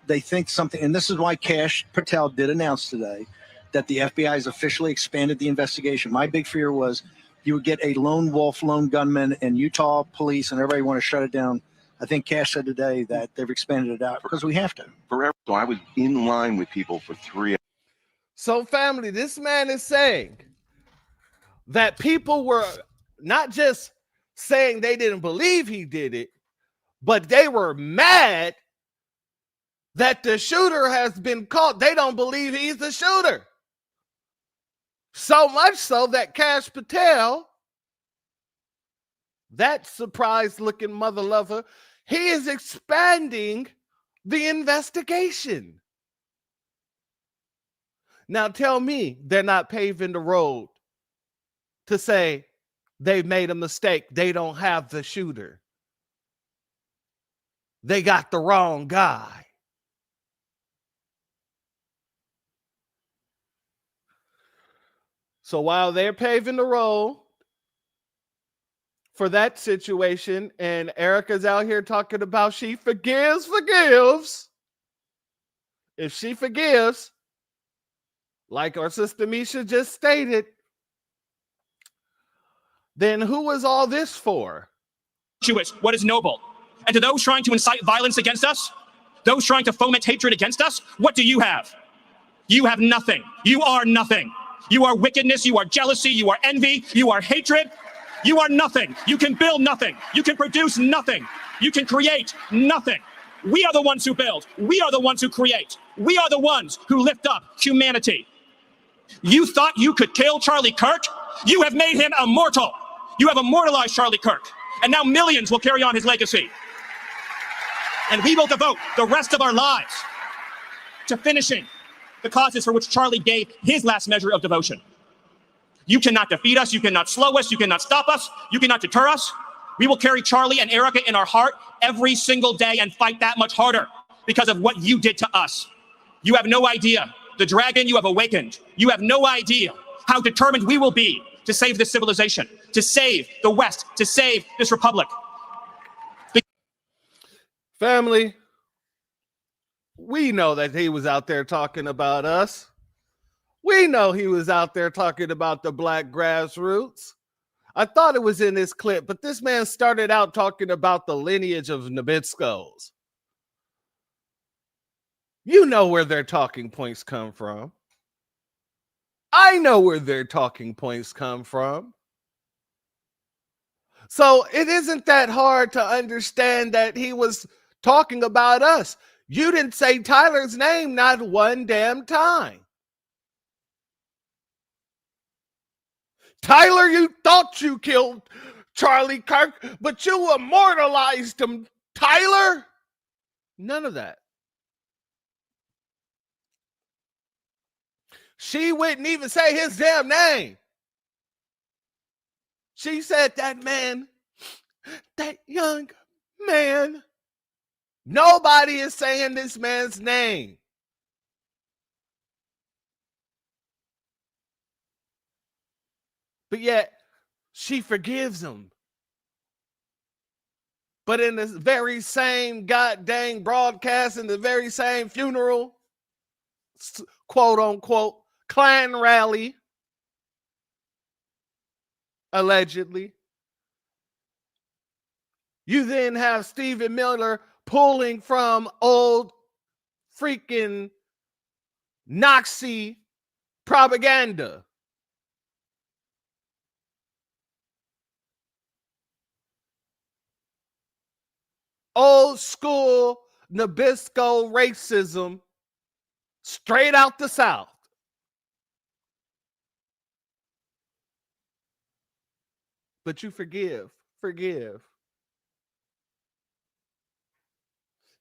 they think something, and this is why Cash Patel did announce today that the FBI has officially expanded the investigation. My big fear was you would get a lone wolf, lone gunman, and Utah police, and everybody want to shut it down. I think Cash said today that they've expanded it out because we have to. Forever. So I was in line with people for 3 hours. So, family, this man is saying that people were not just saying they didn't believe he did it, but they were mad that the shooter has been caught. They don't believe he's the shooter. So much so that Cash Patel, that surprised-looking mother lover, he is expanding the investigation. Now tell me they're not paving the road to say they've made a mistake. They don't have the shooter. They got the wrong guy. So while they're paving the road for that situation, and Erica's out here talking about she forgives. If she forgives, like our sister Misha just stated, then who is all this for? What is noble? And to those trying to incite violence against us, those trying to foment hatred against us, what do you have? You have nothing. You are nothing. You are wickedness, you are jealousy, you are envy, you are hatred. You are nothing. You can build nothing. You can produce nothing. You can create nothing. We are the ones who build. We are the ones who create. We are the ones who lift up humanity. You thought you could kill Charlie Kirk? You have made him immortal. You have immortalized Charlie Kirk. And now millions will carry on his legacy. And we will devote the rest of our lives to finishing the causes for which Charlie gave his last measure of devotion. You cannot defeat us. You cannot slow us. You cannot stop us. You cannot deter us. We will carry Charlie and Erica in our heart every single day and fight that much harder because of what you did to us. You have no idea the dragon you have awakened. You have no idea how determined we will be to save this civilization, to save the West, to save this republic. Family, we know that he was out there talking about us. We know he was out there talking about the black grassroots. I thought it was in this clip, but this man started out talking about the lineage of Nabiscos. You know where their talking points come from. I know where their talking points come from. So it isn't that hard to understand that he was talking about us. You didn't say Tyler's name not one damn time. Tyler, you thought you killed Charlie Kirk, but you immortalized him, Tyler. None of that. She wouldn't even say his damn name. She said that man, that young man. Nobody is saying this man's name. But yet, she forgives him. But in the very same goddamn broadcast, in the very same funeral, quote unquote, Klan rally, allegedly, you then have Stephen Miller pulling from old freaking Nazi propaganda. Old school Nabisco racism straight out the South. But you forgive.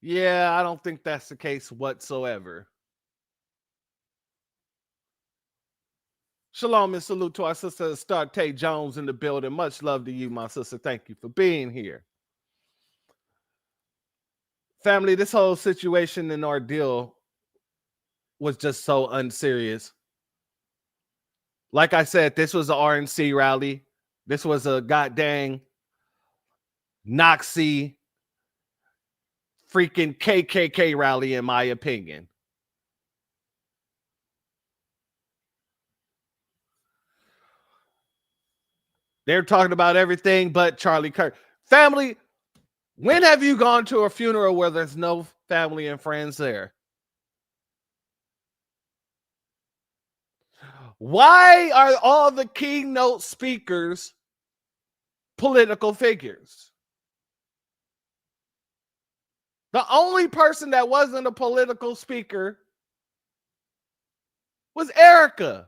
Yeah, I don't think that's the case whatsoever. Shalom and salute to our sister Starte Jones in the building. Much love to you, my sister. Thank you for being here. Family, this whole situation and ordeal was just so unserious. Like I said, this was an RNC rally. This was a goddamn Nazi freaking KKK rally, in my opinion. They're talking about everything but Charlie Kirk. Family, when have you gone to a funeral where there's no family and friends there? Why are all the keynote speakers political figures? The only person that wasn't a political speaker was Erica.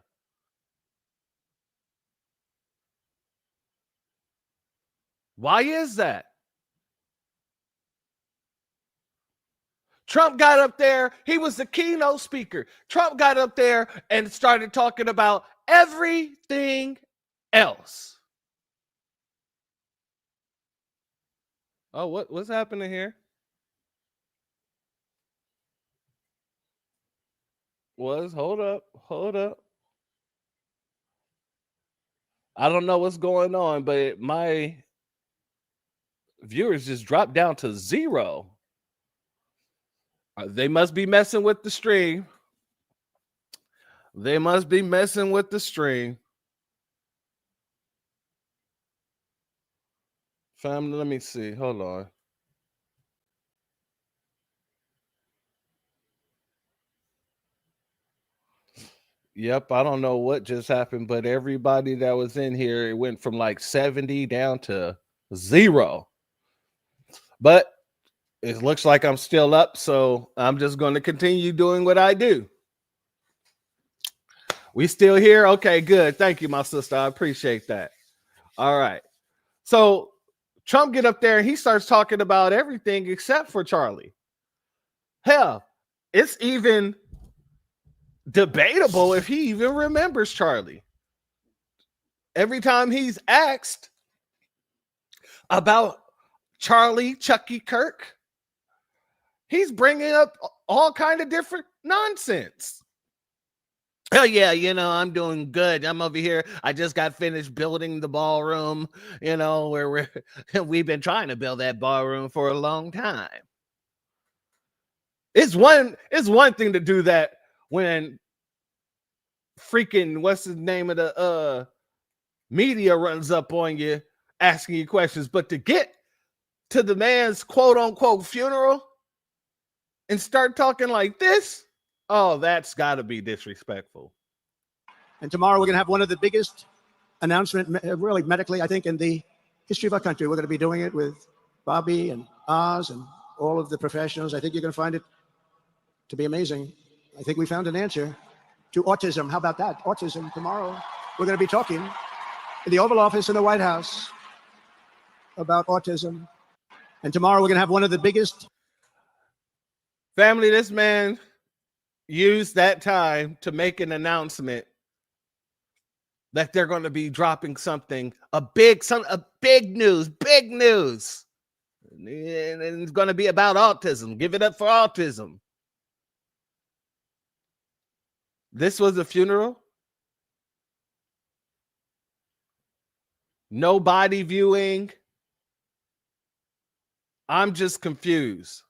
Why is that? Trump got up there. He was the keynote speaker. Trump got up there and started talking about everything else. Oh, what's happening here? Hold up. I don't know what's going on, but my viewers just dropped down to 0. They must be messing with the stream. Family, let me see. Hold on. Yep, I don't know what just happened, but everybody that was in here, it went from like 70 down to 0. But it looks like I'm still up, so I'm just going to continue doing what I do. We still here? Okay, good. Thank you, my sister. I appreciate that. All right. So Trump get up there and he starts talking about everything except for Charlie. Hell, it's even debatable if he even remembers Charlie. Every time he's asked about Charlie Chucky Kirk, he's bringing up all kind of different nonsense. Oh yeah, I'm doing good. I'm over here. I just got finished building the ballroom, where we've been trying to build that ballroom for a long time. It's one thing to do that when freaking what's the name of the media runs up on you asking you questions, but to get to the man's quote unquote funeral and start talking like this, oh, that's got to be disrespectful. And tomorrow we're going to have one of the biggest announcements, really medically, I think, in the history of our country. We're going to be doing it with Bobby and Oz and all of the professionals. I think you're going to find it to be amazing. I think we found an answer to autism. How about that? Autism. Tomorrow we're going to be talking in the Oval Office in the White House about autism. And tomorrow we're going to have one of the biggest. Family, this man used that time to make an announcement that they're going to be dropping something, big news. And it's going to be about autism. Give it up for autism. This was a funeral. No body viewing. I'm just confused.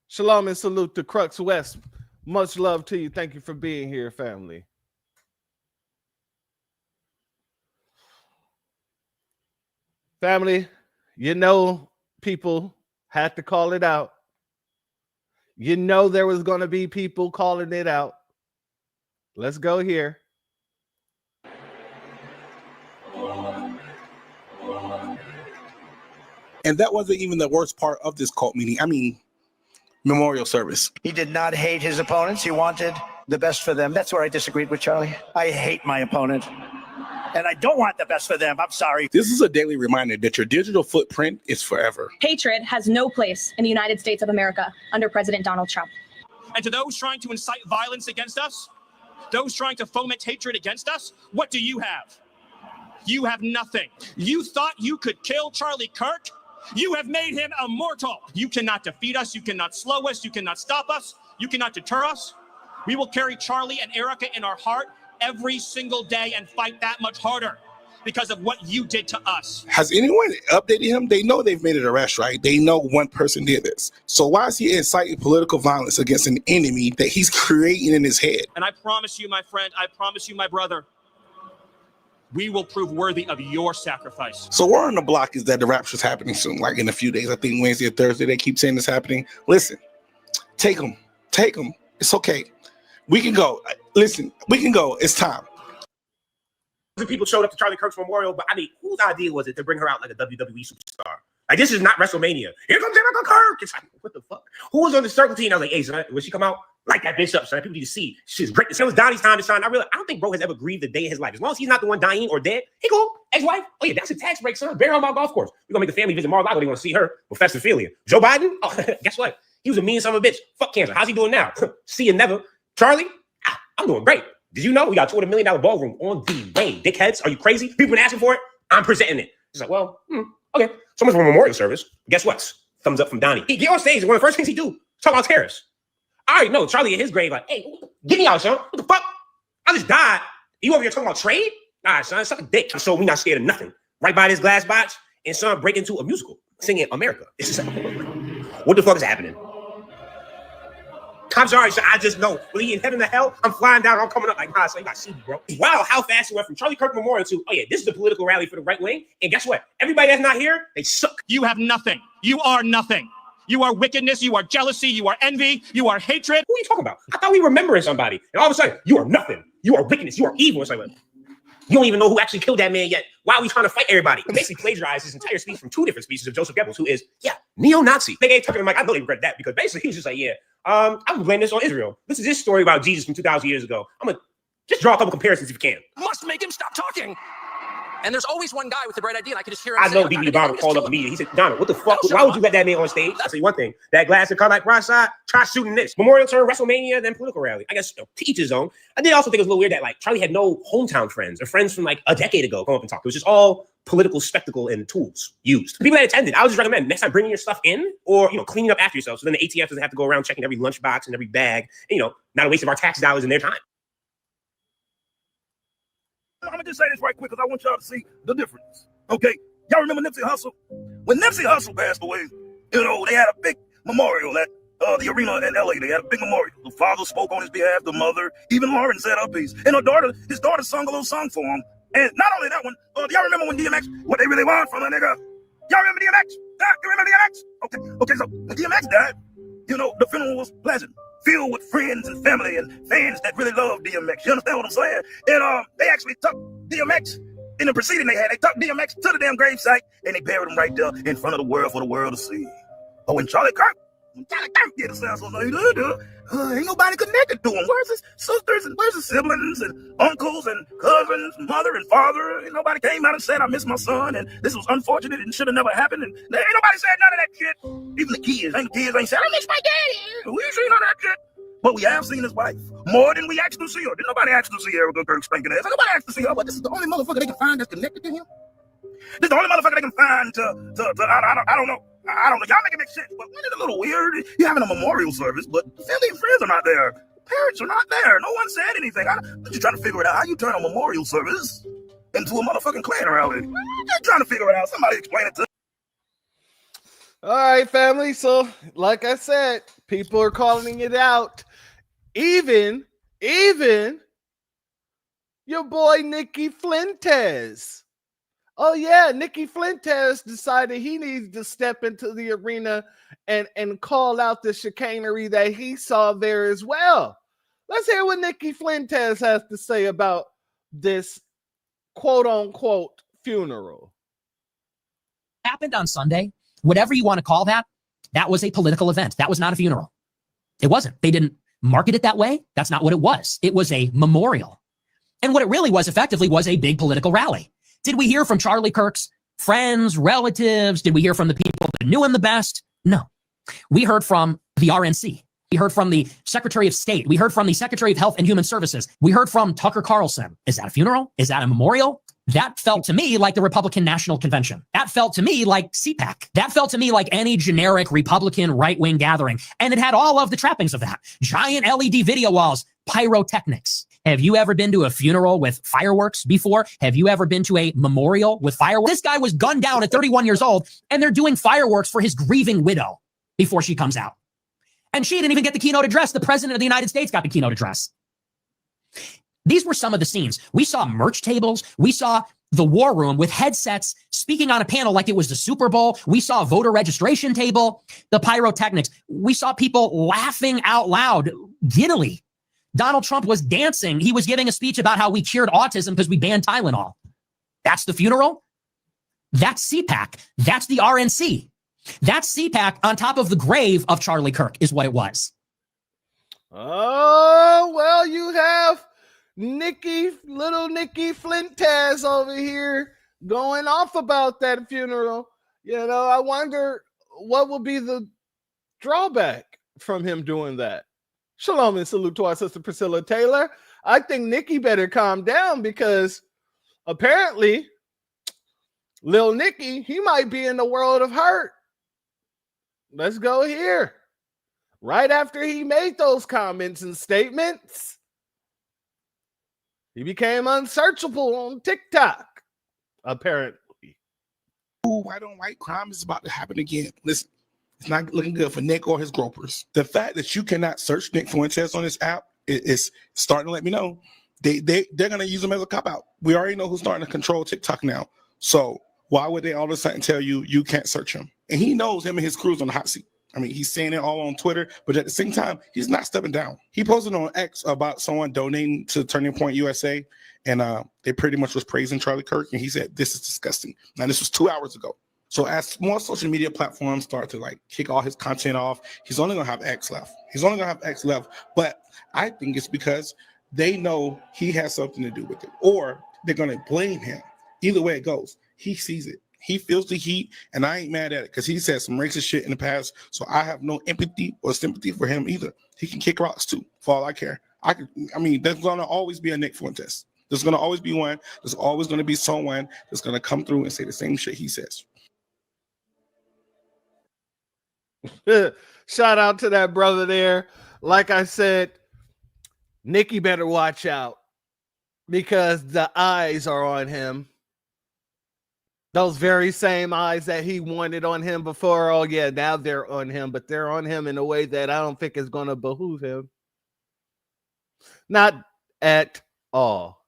Shalom and salute to Crux West. Much love to you. Thank you for being here, family. Family, people had to call it out. There was going to be people calling it out. Let's go here. And that wasn't even the worst part of this cult meeting. I mean, memorial service. He did not hate his opponents. He wanted the best for them. That's where I disagreed with Charlie. I hate my opponent, and I don't want the best for them. I'm sorry. This is a daily reminder that your digital footprint is forever. Hatred has no place in the United States of America under President Donald Trump. And to those trying to incite violence against us, those trying to foment hatred against us, what do you have? You have nothing. You thought you could kill Charlie Kirk? You have made him immortal. You cannot defeat us. You cannot slow us. You cannot stop us. You cannot deter us. We will carry Charlie and Erica in our heart every single day and fight that much harder because of what you did to us. Has anyone updated him? They know they've made an arrest, right? They know one person did this. So why is he inciting political violence against an enemy that he's creating in his head? And I promise you, my friend, I promise you, my brother, we will prove worthy of your sacrifice. So word on the block is that the rapture's happening soon, like in a few days. I think Wednesday or Thursday, they keep saying it's happening. Listen, take them. It's okay. We can go. Listen, we can go. It's time. People showed up to Charlie Kirk's memorial, but I mean, whose idea was it to bring her out like a WWE superstar? Like, this is not WrestleMania. Here comes Erica Kirk. It's like, what the fuck? Who was on the circle team? I was like, hey, son, when she come out, light that bitch up, son. People need to see. She's great. It was Donnie's time to shine. I don't think bro has ever grieved a day in his life. As long as he's not the one dying or dead, he cool. Ex-wife, oh yeah, that's a tax break, son. Bury her on my golf course. We're gonna make the family visit Mar-a-Lago. They want to see her with Festivophilia. Joe Biden, oh, guess what? He was a mean son of a bitch. Fuck cancer. How's he doing now? See you never. Charlie, I'm doing great. Did you know we got a $200 million ballroom on the way? Dickheads, are you crazy? People been asking for it. I'm presenting it. It's like, well, okay. So much for a memorial service. Guess what? Thumbs up from Donnie. He get on stage, and one of the first things he do, talk about terrorists. I already know Charlie in his grave, like, hey, get me out, son. What the fuck? I just died. You over here talking about trade? All right, son, suck a dick. So we not scared of nothing. Right by this glass box, and son break into a musical, singing America. It's just like, what the fuck is happening? I'm sorry, sir. I just know. Will he in heaven or hell? I'm flying down. I'm coming up like, nah, so you got to see me, bro. Wow, how fast it went from Charlie Kirk Memorial to, oh yeah, this is the political rally for the right wing. And guess what? Everybody that's not here, they suck. You have nothing. You are nothing. You are wickedness. You are jealousy. You are envy. You are hatred. Who are you talking about? I thought we were remembering somebody. And all of a sudden, you are nothing. You are wickedness. You are evil. It's like, you don't even know who actually killed that man yet. Why are we trying to fight everybody? He basically plagiarized his entire speech from two different speeches of Joseph Goebbels, who is, neo-Nazi. They ain't talking about, I know they regret that because basically he was just like, I'm gonna blame this on Israel. This is his story about Jesus from 2,000 years ago. I'm gonna just draw a couple comparisons if you can. Must make him stop talking. And there's always one guy with the bright idea, and I could just hear him. I know BB Obama called up immediately. He said, Donald, what the fuck? Why would you let that man on stage? I'll tell you one thing. That glass and car like broadside, try shooting this. Memorial turn, WrestleMania, then political rally. I guess to each his own. I did also think it was a little weird that like Charlie had no hometown friends or friends from like a decade ago come up and talk. It was just all political spectacle and tools used. People that attended, I would just recommend next time bringing your stuff in or, cleaning up after yourself. So then the ATF doesn't have to go around checking every lunchbox and every bag, and, not a waste of our tax dollars and their time. I'm gonna just say this right quick because I want y'all to see the difference. Okay, y'all remember Nipsey Hussle? When Nipsey Hussle passed away, they had a big memorial at the arena in LA. They had a big memorial. The father spoke on his behalf, the mother, even Lauren said her piece, and his daughter sung a little song for him. And not only that one, y'all remember when DMX, what they really want from a nigga? Y'all remember DMX? You remember DMX? Okay, so when DMX died, the funeral was pleasant, filled with friends and family and fans that really love DMX. You understand what I'm saying? And they actually took DMX in the proceeding they took DMX to the damn gravesite and they buried him right there in front of the world for the world to see. But when Charlie Kirk get a sound so like, ain't nobody connected to him. Where's his sisters and where's his siblings and uncles and cousins, mother and father? Ain't nobody came out and said, I miss my son and this was unfortunate and should have never happened. And ain't nobody said none of that shit. Even the kids ain't said, I miss my daddy. We ain't seen none of that shit. But we have seen his wife more than we asked to see her. Did nobody ask to see Erica Kirk spanking ass? Nobody asked to see her, but this is the only motherfucker they can find that's connected to him. This is the only motherfucker they can find to I don't know. Y'all make it make sense, but isn't it a little weird? You're having a memorial service, but family and friends are not there. Parents are not there. No one said anything. I'm just trying to figure it out. How you turn a memorial service into a motherfucking Klan rally? I'm just trying to figure it out. Somebody explain it to me. All right, family. So, like I said, people are calling it out. Even your boy Nikki Flentes. Oh yeah, Nikki Flentes decided he needs to step into the arena and call out the chicanery that he saw there as well. Let's hear what Nikki Flentes has to say about this quote unquote funeral. Happened on Sunday whatever you want to call that, that was a political event. That was not a funeral. It wasn't. They didn't market it that way. That's not what it was. It was a memorial. And what it really was effectively was a big political rally. Did we hear from Charlie Kirk's friends, relatives? Did we hear from the people that knew him the best? No. We heard from the RNC. We heard from the Secretary of State. We heard from the Secretary of Health and Human Services. We heard from Tucker Carlson. Is that a funeral? Is that a memorial? That felt to me like the Republican National Convention. That felt to me like CPAC. That felt to me like any generic Republican right-wing gathering. And it had all of the trappings of that. Giant LED video walls, pyrotechnics. Have you ever been to a funeral with fireworks before? Have you ever been to a memorial with fireworks? This guy was gunned down at 31 years old, and they're doing fireworks for his grieving widow before she comes out. And she didn't even get the keynote address. The president of the United States got the keynote address. These were some of the scenes. We saw merch tables. We saw the war room with headsets speaking on a panel like it was the Super Bowl. We saw a voter registration table, the pyrotechnics. We saw people laughing out loud, giddily. Donald Trump was dancing. He was giving a speech about how we cured autism because we banned Tylenol. That's the funeral. That's CPAC. That's the RNC. That's CPAC on top of the grave of Charlie Kirk is what it was. Oh, well, you have little Nikki Flintaz over here going off about that funeral. You know, I wonder what will be the drawback from him doing that. Shalom and salute to our sister Priscilla Taylor. I think Nikki better calm down because apparently Lil Nicky, he might be in the world of hurt. Let's go here. Right after he made those comments and statements, he became unsearchable on TikTok, apparently. Ooh, white on white crime is about to happen again. Listen, it's not looking good for Nick or his gropers. The fact that you cannot search Nick Fuentes on this app is starting to let me know they're going to use him as a cop-out. We already know who's starting to control TikTok now. So why would they all of a sudden tell you you can't search him? And he knows him and his crew's on the hot seat. I mean, he's saying it all on Twitter, but at the same time, he's not stepping down. He posted on X about someone donating to Turning Point USA, and they pretty much was praising Charlie Kirk, and he said, this is disgusting. Now, this was 2 hours ago. So as more social media platforms start to like kick all his content off, he's only going to have X left. But I think it's because they know he has something to do with it, or they're going to blame him. Either way it goes, he sees it. He feels the heat, and I ain't mad at it because he said some racist shit in the past, so I have no empathy or sympathy for him either. He can kick rocks too, for all I care. I mean, there's going to always be a Nick Fuentes. There's going to always be one. There's always going to be someone that's going to come through and say the same shit he says. Shout out to that brother there. Like I said, Nikki better watch out because the eyes are on him. Those very same eyes that he wanted on him before. Oh, yeah, now they're on him, but they're on him in a way that I don't think is going to behoove him. Not at all.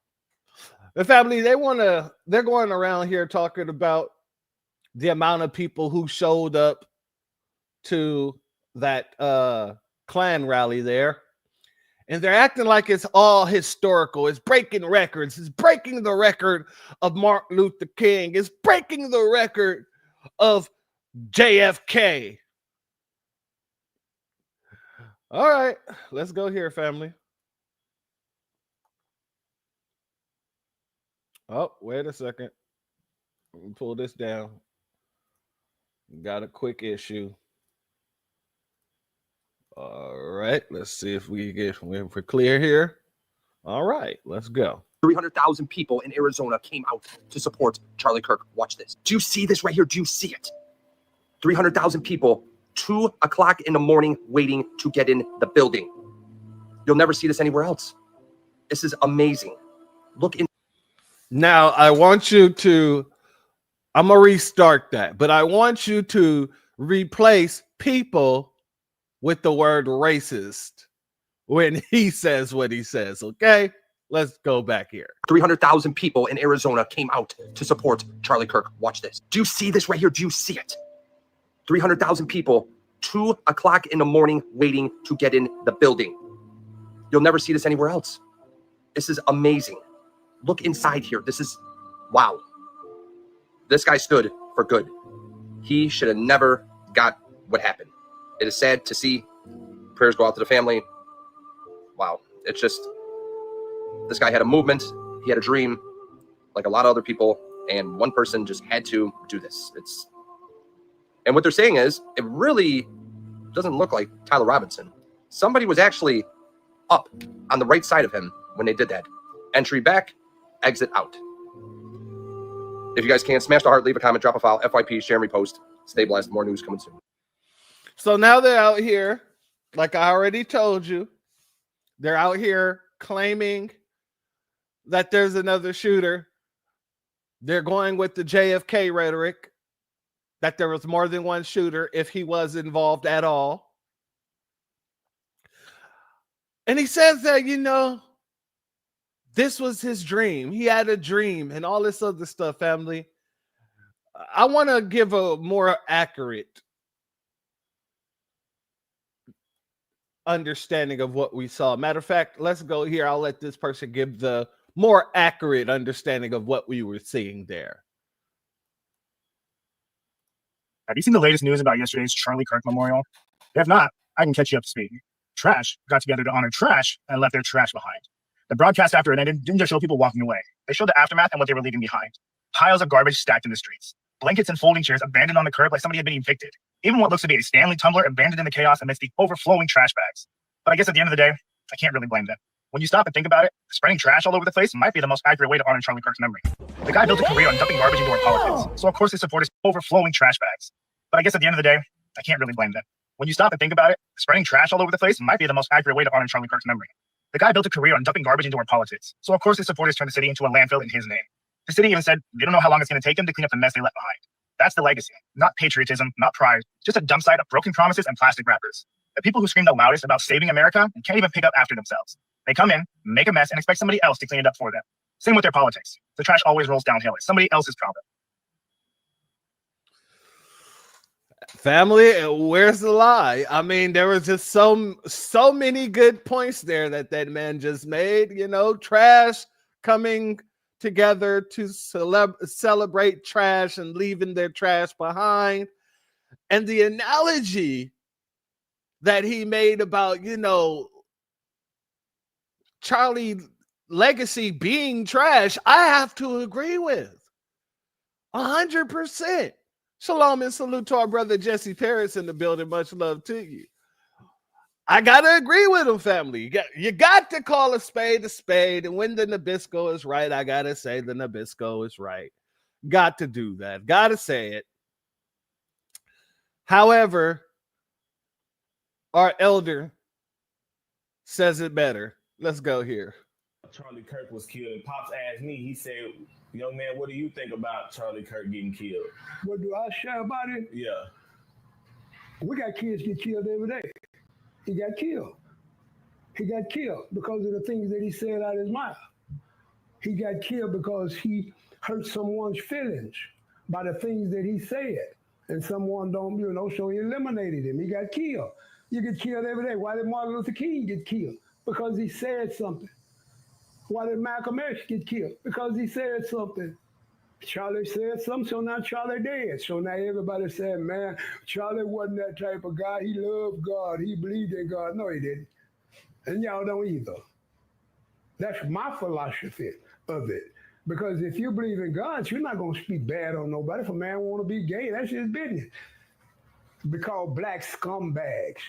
The family, they're going around here talking about the amount of people who showed up to that Klan rally there. And they're acting like it's all historical. It's breaking records. It's breaking the record of Martin Luther King. It's breaking the record of JFK. All right, let's go here, family. Oh, wait a second. Let me pull this down. Got a quick issue. All right, let's see if we're clear here. All right, let's go. 300,000 people in Arizona came out to support Charlie Kirk. Watch this. Do you see this right here? Do you see it? 300,000 people, 2 o'clock in the morning, waiting to get in the building. You'll never see this anywhere else. This is amazing. Look in. Now, I want you to, I'm going to restart that, but I want you to replace people with the word racist when he says what he says, okay? Let's go back here. 300,000 people in Arizona came out to support Charlie Kirk. Watch this. Do you see this right here? Do you see it? 300,000 people, 2 o'clock in the morning, waiting to get in the building. You'll never see this anywhere else. This is amazing. Look inside here. This is, wow. This guy stood for good. He should have never got what happened. It is sad to see. Prayers go out to the family. Wow. It's just, this guy had a movement. He had a dream like a lot of other people. And one person just had to do this. And what they're saying is, it really doesn't look like Tyler Robinson. Somebody was actually up on the right side of him when they did that. Entry back, exit out. If you guys can, smash the heart, leave a comment, drop a file, FYP, share and repost. Stay blessed. More news coming soon. So now they're out here, like I already told you, they're out here claiming that there's another shooter. They're going with the JFK rhetoric, that there was more than one shooter if he was involved at all. And he says that, you know, this was his dream. He had a dream and all this other stuff, family. I want to give a more accurate understanding of what we saw. Matter of fact, let's go here. I'll let this person give the more accurate understanding of what we were seeing there. Have you seen the latest news about yesterday's Charlie Kirk memorial? If not, I can catch you up to speed. Trash got together to honor trash and left their trash behind. The broadcast after it ended didn't just show people walking away. They showed the aftermath and what they were leaving behind. Piles of garbage stacked in the streets. Blankets and folding chairs abandoned on the curb like somebody had been evicted. Even what looks to be a Stanley tumbler abandoned in the chaos amidst the overflowing trash bags. But I guess at the end of the day, I can't really blame them. When you stop and think about it, spreading trash all over the place might be the most accurate way to honor Charlie Kirk's memory. The guy built a career on dumping garbage into our politics, so of course his support is overflowing trash bags. But I guess at the end of the day, I can't really blame them. When you stop and think about it, spreading trash all over the place might be the most accurate way to honor Charlie Kirk's memory. The guy built a career on dumping garbage into our politics, so of course his supporters turned the city into a landfill in his name. The city even said they don't know how long it's going to take them to clean up the mess they left behind. That's the legacy, not patriotism, not pride, just a dump site of broken promises and plastic wrappers. The people who scream the loudest about saving America can't even pick up after themselves. They come in, make a mess, and expect somebody else to clean it up for them. Same with their politics. The trash always rolls downhill. It's somebody else's problem. Family, where's the lie? I mean, there was just so many good points there that man just made. You know, trash coming together to celebrate trash and leaving their trash behind. And the analogy that he made about, you know, Charlie legacy being trash, I have to agree with 100%. Shalom and salute to our brother Jesse Paris in the building. Much love to you. I gotta agree with him, family. You got to call a spade, and when the Nabisco is right, I gotta say the Nabisco is right. Got to do that. Gotta say it. However, our elder says it better. Let's go here. Charlie Kirk was killed, and Pops asked me, he said, young man, what do you think about Charlie Kirk getting killed? What do I say about it? Yeah. We got kids get killed every day. He got killed. He got killed because of the things that he said out of his mouth. He got killed because he hurt someone's feelings by the things that he said. And someone don't, so he eliminated him. He got killed. You get killed every day. Why did Martin Luther King get killed? Because he said something. Why did Malcolm X get killed? Because he said something. Charlie said something, so now Charlie dead. So now everybody said, man, Charlie wasn't that type of guy. He loved God. He believed in God. No, he didn't. And y'all don't either. That's my philosophy of it. Because if you believe in God, you're not going to speak bad on nobody. If a man want to be gay, that's his business. Be called black scumbags.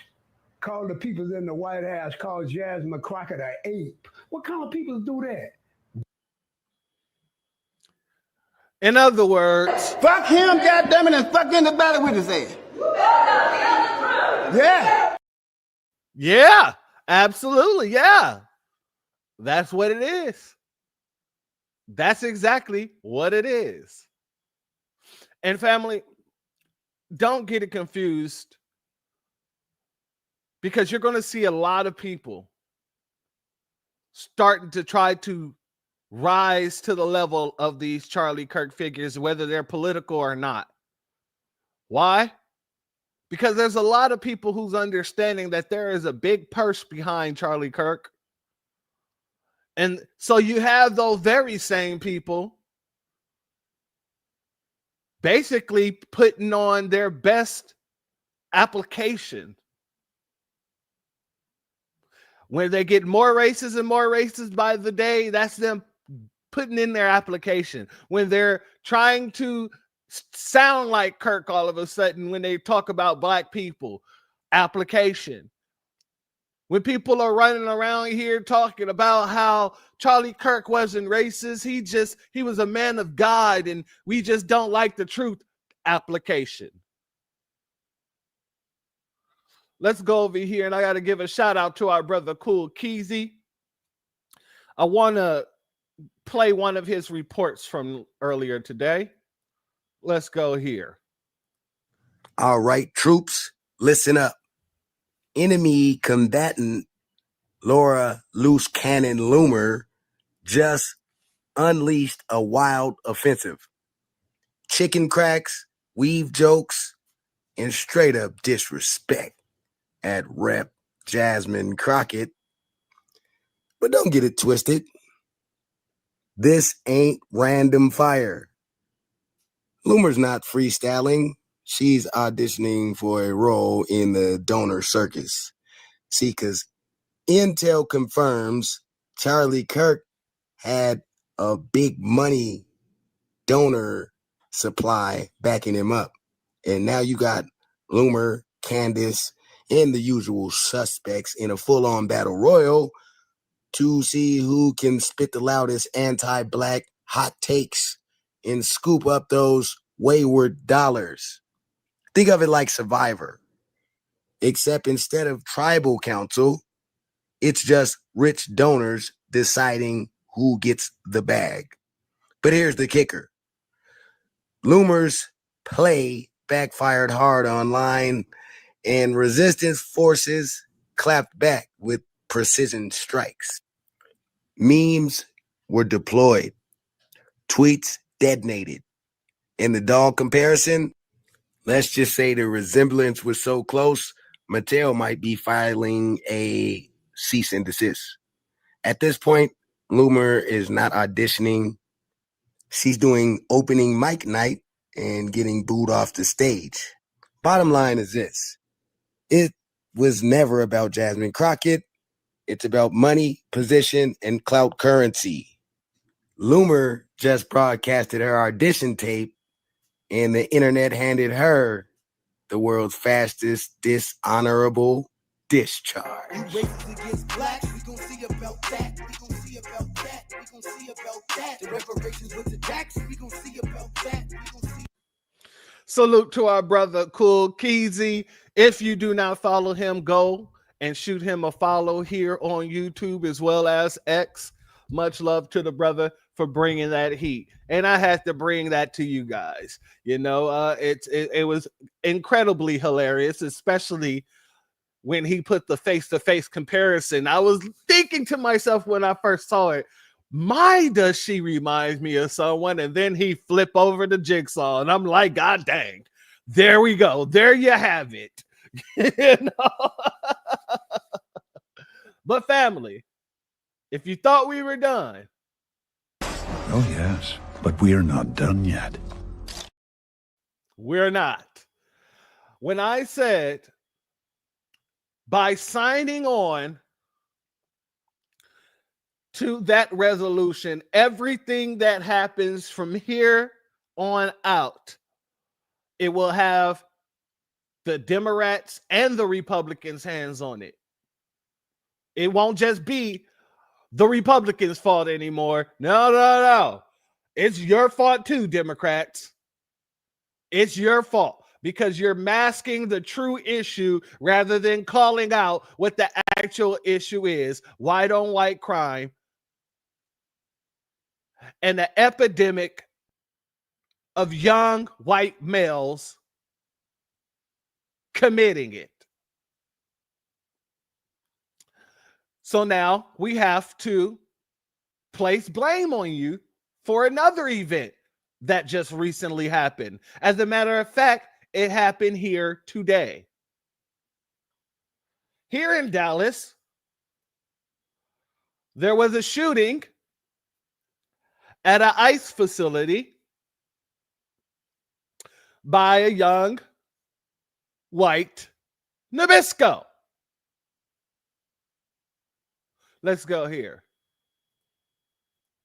Call the people in the White House, call Jasmine Crockett an ape. What kind of people do that? In other words, fuck him, goddammit, and fuck anybody with his ass. Yeah. Yeah, absolutely. Yeah. That's what it is. That's exactly what it is. And family, don't get it confused, because you're going to see a lot of people starting to try to rise to the level of these Charlie Kirk figures, whether they're political or not. Why? Because there's a lot of people who's understanding that there is a big purse behind Charlie Kirk. And so you have those very same people basically putting on their best application. When they get more races and more races by the day, that's them putting in their application. When they're trying to sound like Kirk all of a sudden, when they talk about black people, application. When people are running around here talking about how Charlie Kirk wasn't racist, he was a man of God and we just don't like the truth, application. Let's go over here, and I got to give a shout out to our brother Cool Keezy. I want to play one of his reports from earlier today. Let's go here. All right, troops, listen up. Enemy combatant Laura Loose Cannon Loomer just unleashed a wild offensive. Chicken cracks, weave jokes, and straight up disrespect at Rep. Jasmine Crockett. But don't get it twisted. This ain't random fire. Loomer's not freestyling. She's auditioning for a role in the donor circus. See, because intel confirms Charlie Kirk had a big money donor supply backing him up. And now you got Loomer, Candace, and the usual suspects in a full-on battle royal to see who can spit the loudest anti-black hot takes and scoop up those wayward dollars. Think of it like Survivor, except instead of tribal council, it's just rich donors deciding who gets the bag. But here's the kicker. Loomer's play backfired hard online, and resistance forces clapped back with precision strikes. Memes were deployed. Tweets detonated. In the dog comparison, let's just say the resemblance was so close, Mattel might be filing a cease and desist. At this point, Loomer is not auditioning. She's doing opening mic night and getting booed off the stage. Bottom line is this. It was never about Jasmine Crockett. It's about money, position, and clout currency. Loomer just broadcasted her audition tape, and the internet handed her the world's fastest dishonorable discharge. Against blacks, we gon' see about that. We gon' see about that. We gon' see about that. The reparations with the Jackson, we gon' see about that. We gon' see. Salute to our brother Cool Keezy. If you do not follow him, go and shoot him a follow here on YouTube as well as X. Much love to the brother for bringing that heat. And I had to bring that to you guys. You know, it was incredibly hilarious, especially when he put the face-to-face comparison. I was thinking to myself when I first saw it, my, does she remind me of someone? And then he flip over the jigsaw, and I'm like, God dang, there we go. There you have it. You know? But family, if you thought we were done. Oh, yes, but we are not done yet. We're not. When I said, by signing on to that resolution, everything that happens from here on out, it will have the Democrats and the Republicans' hands on it. It won't just be the Republicans' fault anymore. No. It's your fault too, Democrats. It's your fault because you're masking the true issue rather than calling out what the actual issue is. White on white crime and the epidemic of young white males committing it. So now we have to place blame on you for another event that just recently happened. As a matter of fact, it happened here today. Here in Dallas, there was a shooting at an ICE facility by a young white Nabisco. Let's go here.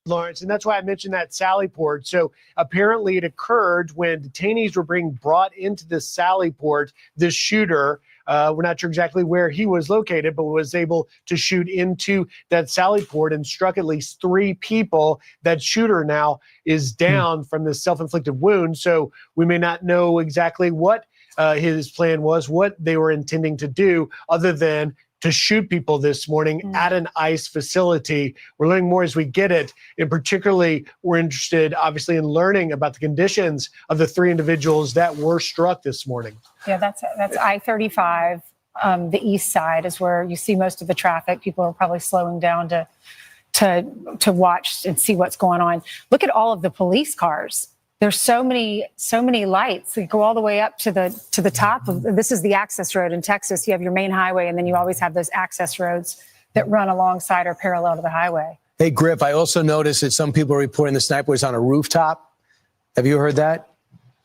Lawrence, and that's why I mentioned that Sally port. So apparently it occurred when detainees were being brought into the Sally port. This shooter, we're not sure exactly where he was located, but was able to shoot into that Sally port and struck at least 3 people. That shooter now is down from this self-inflicted wound. So we may not know exactly what his plan was, what they were intending to do, other than to shoot people this morning at an ICE facility. We're learning more as we get it. And particularly, we're interested, obviously, in learning about the conditions of the 3 individuals that were struck this morning. Yeah, that's I-35. The east side is where you see most of the traffic. People are probably slowing down to watch and see what's going on. Look at all of the police cars. There's so many lights that go all the way up to the top of, this is the access road in Texas. You have your main highway, and then you always have those access roads that run alongside or parallel to the highway. Hey, Griff, I also noticed that some people are reporting the sniper was on a rooftop. Have you heard that?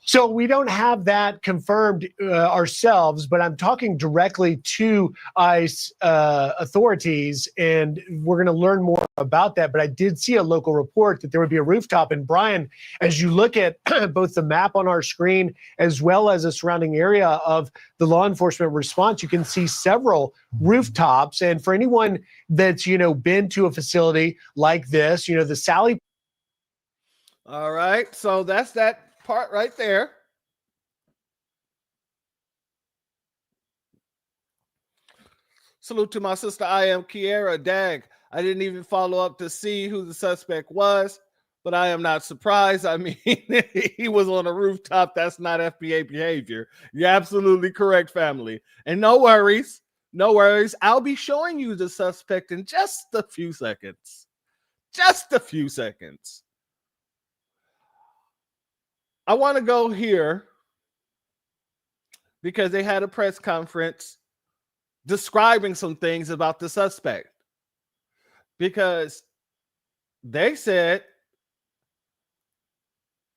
So we don't have that confirmed ourselves, but I'm talking directly to ICE authorities, and we're going to learn more about that. But I did see a local report that there would be a rooftop. And Brian, as you look at both the map on our screen as well as the surrounding area of the law enforcement response, you can see several rooftops. And for anyone that's, been to a facility like this, the Sally. All right. So that's that part right there. Salute to my sister. I am Kiera Dag. I didn't even follow up to see who the suspect was, but I am not surprised. I mean, he was on a rooftop. That's not FBA behavior. You're absolutely correct, family. And no worries. No worries. I'll be showing you the suspect in just a few seconds. Just a few seconds. I want to go here because they had a press conference describing some things about the suspect, because they said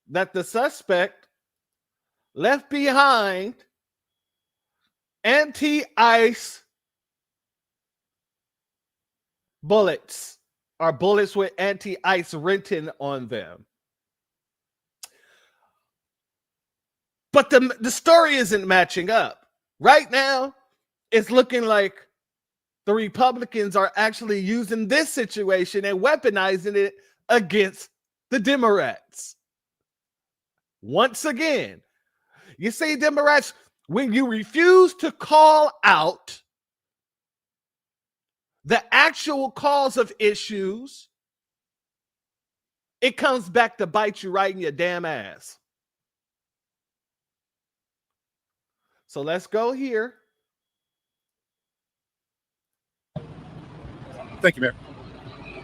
that the suspect left behind anti-ice bullets, or bullets with anti-ice written on them. But the story isn't matching up. Right now, it's looking like the Republicans are actually using this situation and weaponizing it against the Democrats. Once again, you see, Democrats, when you refuse to call out the actual cause of issues, it comes back to bite you right in your damn ass. So let's go here. Thank you, Mayor.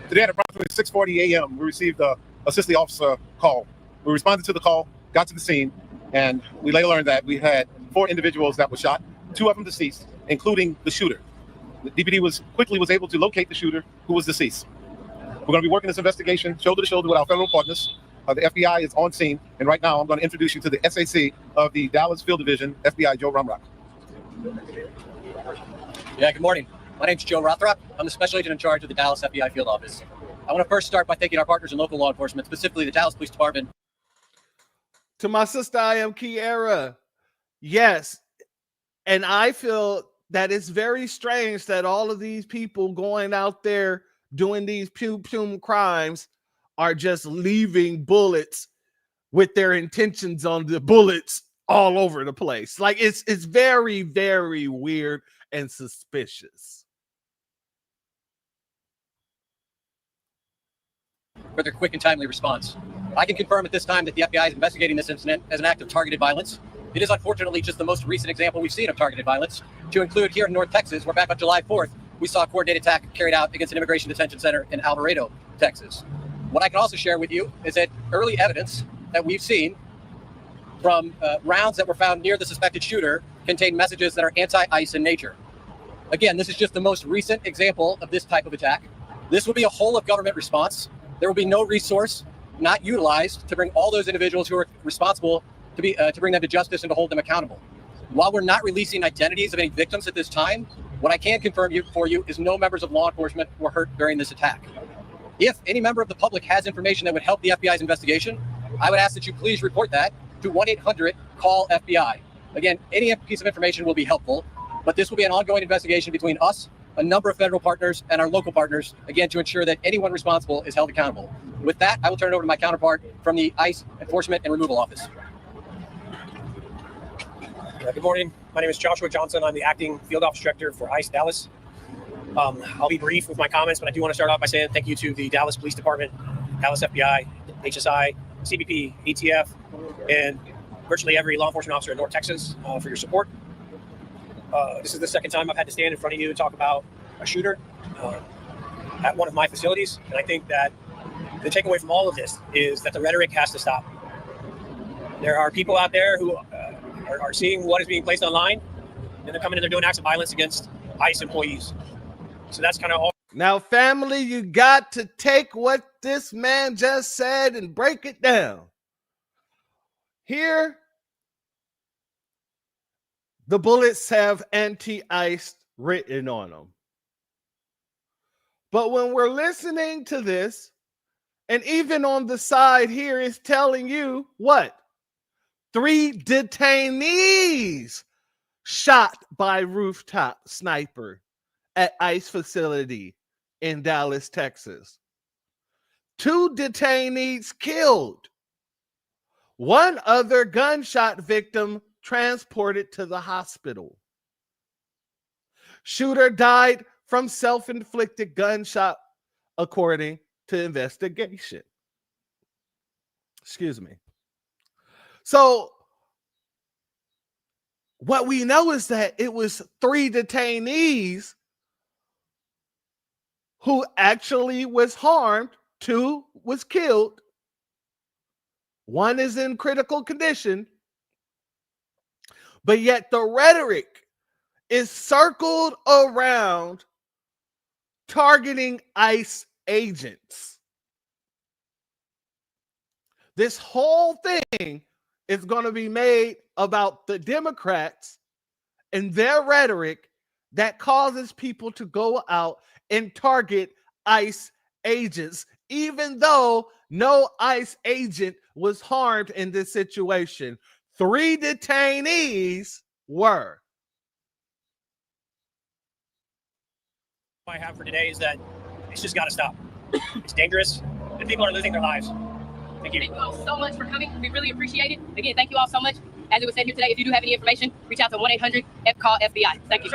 Today at approximately 6:40 a.m., we received a assistant officer call. We responded to the call, got to the scene, and we later learned that we had 4 individuals that were shot, 2 of them deceased, including the shooter. The DPD was able to locate the shooter, who was deceased. We're going to be working this investigation shoulder to shoulder with our federal partners. The FBI is on scene, and right now I'm going to introduce you to the SAC of the Dallas Field Division, FBI Joe Rumrock. Yeah, good morning. My name's Joe Rothrock. I'm the special agent in charge of the Dallas FBI Field Office. I want to first start by thanking our partners in local law enforcement, specifically the Dallas Police Department. To my sister, I am Kiera. Yes, and I feel that it's very strange that all of these people going out there doing these pum crimes are just leaving bullets with their intentions on the bullets all over the place. Like, it's very, very weird and suspicious. For their quick and timely response. I can confirm at this time that the FBI is investigating this incident as an act of targeted violence. It is unfortunately just the most recent example we've seen of targeted violence, to include here in North Texas, where back on July 4th, we saw a coordinated attack carried out against an immigration detention center in Alvarado, Texas. What I can also share with you is that early evidence that we've seen from rounds that were found near the suspected shooter contain messages that are anti-ICE in nature. Again, this is just the most recent example of this type of attack. This will be a whole of government response. There will be no resource not utilized to bring all those individuals who are responsible to bring them to justice and to hold them accountable. While we're not releasing identities of any victims at this time, what I can confirm for you is no members of law enforcement were hurt during this attack. If any member of the public has information that would help the FBI's investigation, I would ask that you please report that to 1-800-CALL-FBI. Again, any piece of information will be helpful, but this will be an ongoing investigation between us, a number of federal partners, and our local partners, again, to ensure that anyone responsible is held accountable. With that, I will turn it over to my counterpart from the ICE Enforcement and Removal Office. Good morning. My name is Joshua Johnson. I'm the acting field office director for ICE Dallas. I'll be brief with my comments, but I do want to start off by saying thank you to the Dallas Police Department, Dallas FBI, HSI, CBP, ATF, and virtually every law enforcement officer in North Texas for your support. This is the second time I've had to stand in front of you and talk about a shooter at one of my facilities. And I think that the takeaway from all of this is that the rhetoric has to stop. There are people out there who are seeing what is being placed online, and they're coming in, they're doing acts of violence against ICE employees. So that's kind of all. Now, family, you got to take what this man just said and break it down. Here, the bullets have anti-ICE written on them. But when we're listening to this, and even on the side here is telling you what? 3 detainees shot by rooftop sniper at ICE facility in Dallas, Texas. 2 detainees killed. 1 other gunshot victim transported to the hospital. Shooter died from self-inflicted gunshot, according to investigation. Excuse me. So what we know is that it was 3 detainees who actually was harmed. 2 was killed. 1 is in critical condition. But yet the rhetoric is circled around targeting ICE agents. This whole thing is going to be made about the Democrats and their rhetoric that causes people to go out and target ICE agents, even though no ICE agent was harmed in this situation. 3 detainees were. I have for today is that it's just got to stop. It's dangerous, and people are losing their lives. Thank you. Thank you all so much for coming. We really appreciate it. Again, thank you all so much. As it was said here today, if you do have any information, reach out to 1-800-CALL-FBI. Thank you.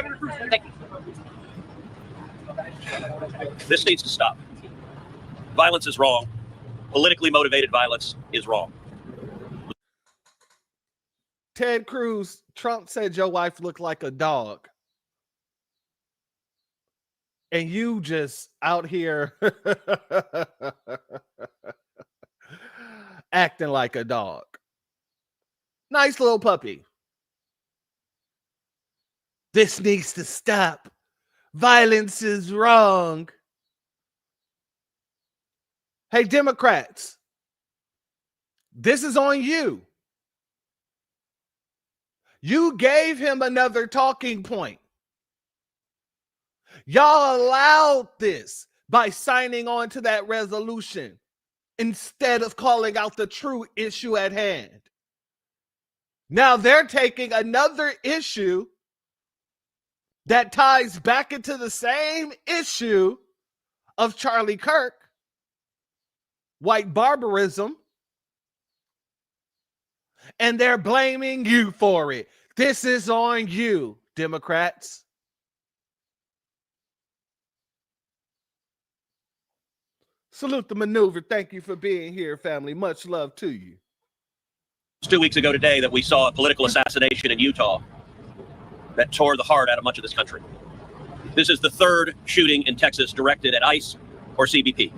Thank you. This needs to stop. Violence is wrong. Politically motivated violence is wrong. Ted Cruz, Trump said your wife looked like a dog. And you just out here acting like a dog. Nice little puppy. This needs to stop. Violence is wrong. Hey, Democrats, this is on you. You gave him another talking point. Y'all allowed this by signing on to that resolution instead of calling out the true issue at hand. Now they're taking another issue that ties back into the same issue of Charlie Kirk, white barbarism, and they're blaming you for it. This is on you, Democrats. Salute the maneuver. Thank you for being here, family. Much love to you. It's 2 weeks ago today that we saw a political assassination in Utah that tore the heart out of much of this country. This is the 3rd shooting in Texas directed at ICE or CBP.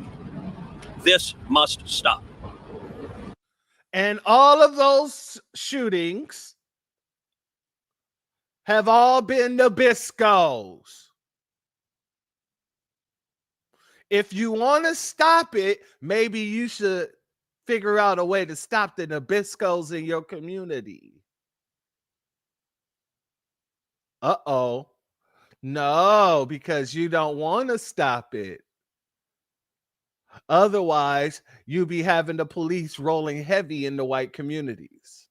This must stop. And all of those shootings have all been Nabiscos. If you want to stop it, maybe you should figure out a way to stop the Nabiscos in your community. Uh-oh. No, because you don't want to stop it. Otherwise, you'll be having the police rolling heavy in the white communities.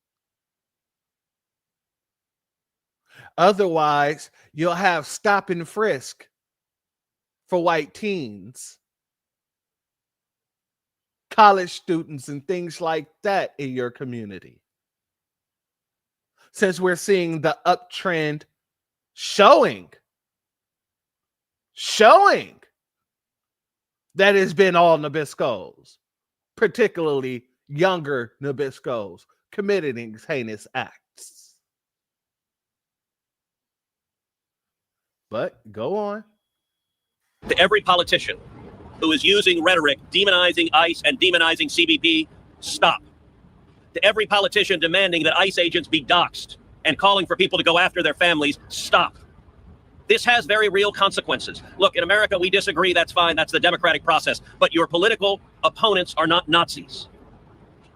Otherwise, you'll have stop and frisk for white teens, college students, and things like that in your community. Since we're seeing the uptrend showing that it's been all Nabiscos, particularly younger Nabiscos, committing heinous acts. But go on. To every politician who is using rhetoric demonizing ICE and demonizing CBP, stop. To every politician demanding that ICE agents be doxxed and calling for people to go after their families, stop. This has very real consequences. Look, in America, we disagree. That's fine. That's the democratic process. But your political opponents are not Nazis.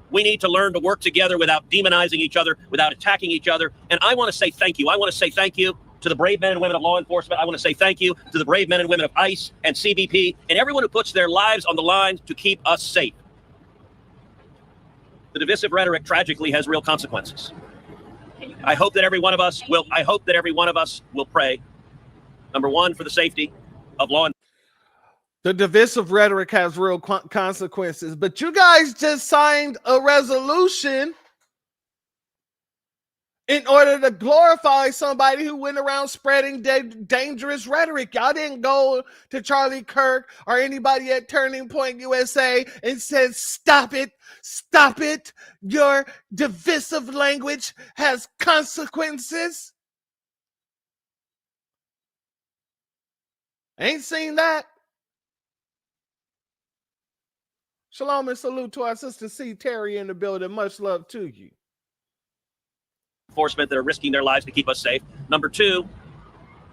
We need to learn to work together without demonizing each other, without attacking each other. And I want to say thank you. I want to say thank you to the brave men and women of law enforcement. I want to say thank you to the brave men and women of ICE and CBP and everyone who puts their lives on the line to keep us safe. The divisive rhetoric tragically has real consequences. I hope that every one of us will pray. Number one, for the safety of law enforcement. The divisive rhetoric has real consequences, but you guys just signed a resolution in order to glorify somebody who went around spreading dangerous rhetoric. Y'all didn't go to Charlie Kirk or anybody at Turning Point USA and said, stop it, your divisive language has consequences. Ain't seen that. Shalom and salute to our sister C. Terry in the building. Much love to you. Enforcement that are risking their lives to keep us safe. Number two,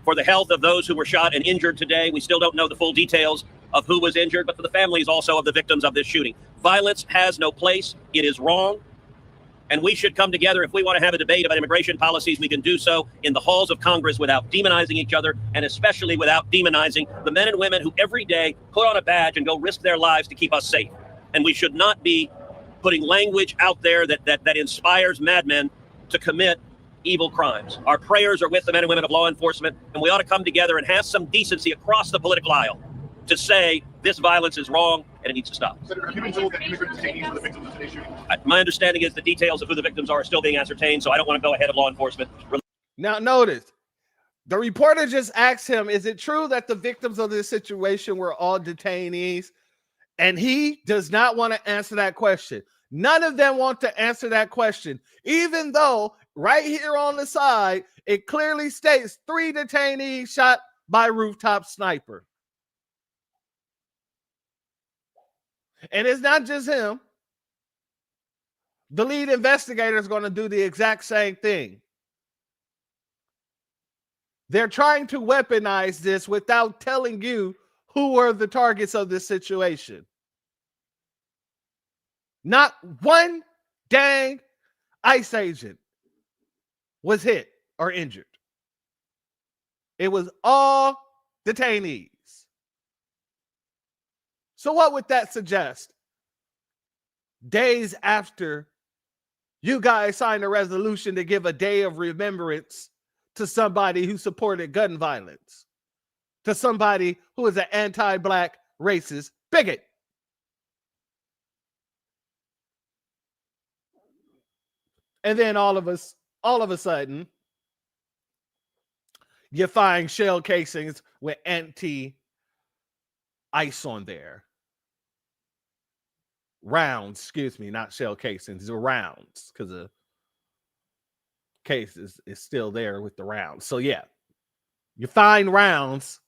for the health of those who were shot and injured today. We still don't know the full details of who was injured, but for the families also of the victims of this shooting. Violence has no place. It is wrong. And we should come together. If we want to have a debate about immigration policies, we can do so in the halls of Congress without demonizing each other, and especially without demonizing the men and women who every day put on a badge and go risk their lives to keep us safe. And we should not be putting language out there that inspires madmen to commit evil crimes. Our prayers are with the men and women of law enforcement, and we ought to come together and have some decency across the political aisle to say this violence is wrong and it needs to stop. Senator, have you been told that immigrant detainees are the victims of today's shooting? My understanding is the details of who the victims are still being ascertained, so I don't want to go ahead of law enforcement. Now, notice, the reporter just asked him, is it true that the victims of this situation were all detainees? And he does not want to answer that question. None of them want to answer that question, even though right here on the side, it clearly states 3 detainees shot by rooftop sniper. And it's not just him. The lead investigator is going to do the exact same thing. They're trying to weaponize this without telling you who were the targets of this situation. Not one dang ICE agent was hit or injured. It was all detainees. So what would that suggest? Days after you guys signed a resolution to give a day of remembrance to somebody who supported gun violence, to somebody who is an anti-black racist bigot. And then all of a sudden, you find shell casings with anti-ICE on there. Rounds, excuse me, not shell casings, they're rounds, because the case is still there with the rounds. So yeah, you find rounds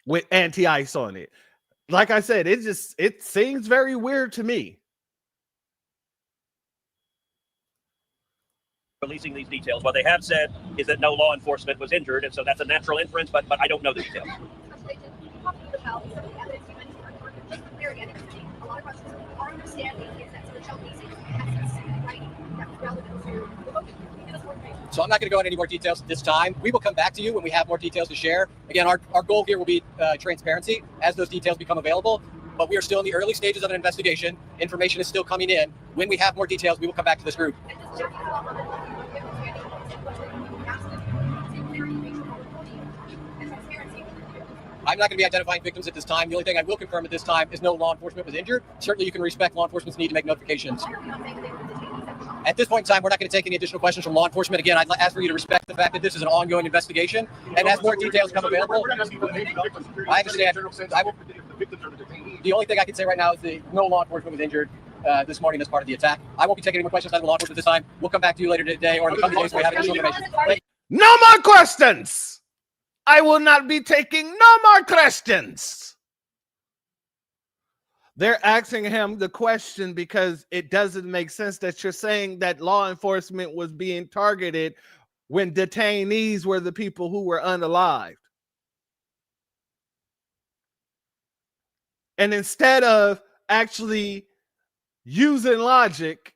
with anti-ICE on it. Like I said, it seems very weird to me. Releasing these details. What they have said is that no law enforcement was injured, and so that's a natural inference, but I don't know the details. understanding is that sort of showcasing access to writing that was relevant to the book. Give us more information. So I'm not going to go into any more details at this time. We will come back to you when we have more details to share. Again, our goal here will be transparency as those details become available. But we are still in the early stages of an investigation. Information is still coming in. When we have more details, we will come back to this group. I'm not going to be identifying victims at this time. The only thing I will confirm at this time is no law enforcement was injured. Certainly, you can respect law enforcement's need to make notifications. At this point in time, we're not going to take any additional questions from law enforcement. Again, I'd ask for you to respect the fact that this is an ongoing investigation. And as more details come available, I understand. The only thing I can say right now is that no law enforcement was injured this morning as part of the attack. I won't be taking any more questions out of law enforcement this time. We'll come back to you later today or in the coming days when we have additional information. No more questions. I will not be taking no more questions. They're asking him the question because it doesn't make sense that you're saying that law enforcement was being targeted when detainees were the people who were unalived. And instead of actually using logic,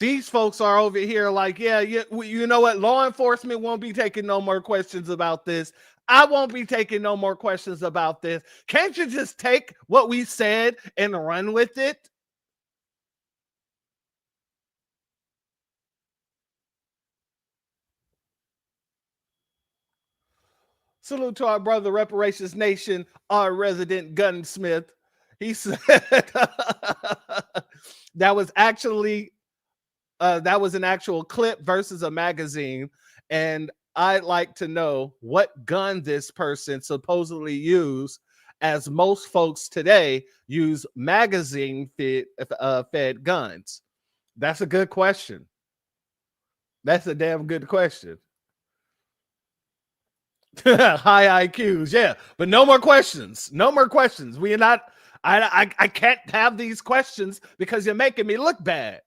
these folks are over here like, yeah, you know what? Law enforcement won't be taking no more questions about this. I won't be taking no more questions about this. Can't you just take what we said and run with it? Salute to our brother, Reparations Nation, our resident gunsmith. He said that was an actual clip versus a magazine. And I'd like to know what gun this person supposedly used, as most folks today use magazine fed guns. That's a good question. That's a damn good question. High IQs, yeah, but no more questions. No more questions. We are not. I can't have these questions because you're making me look bad.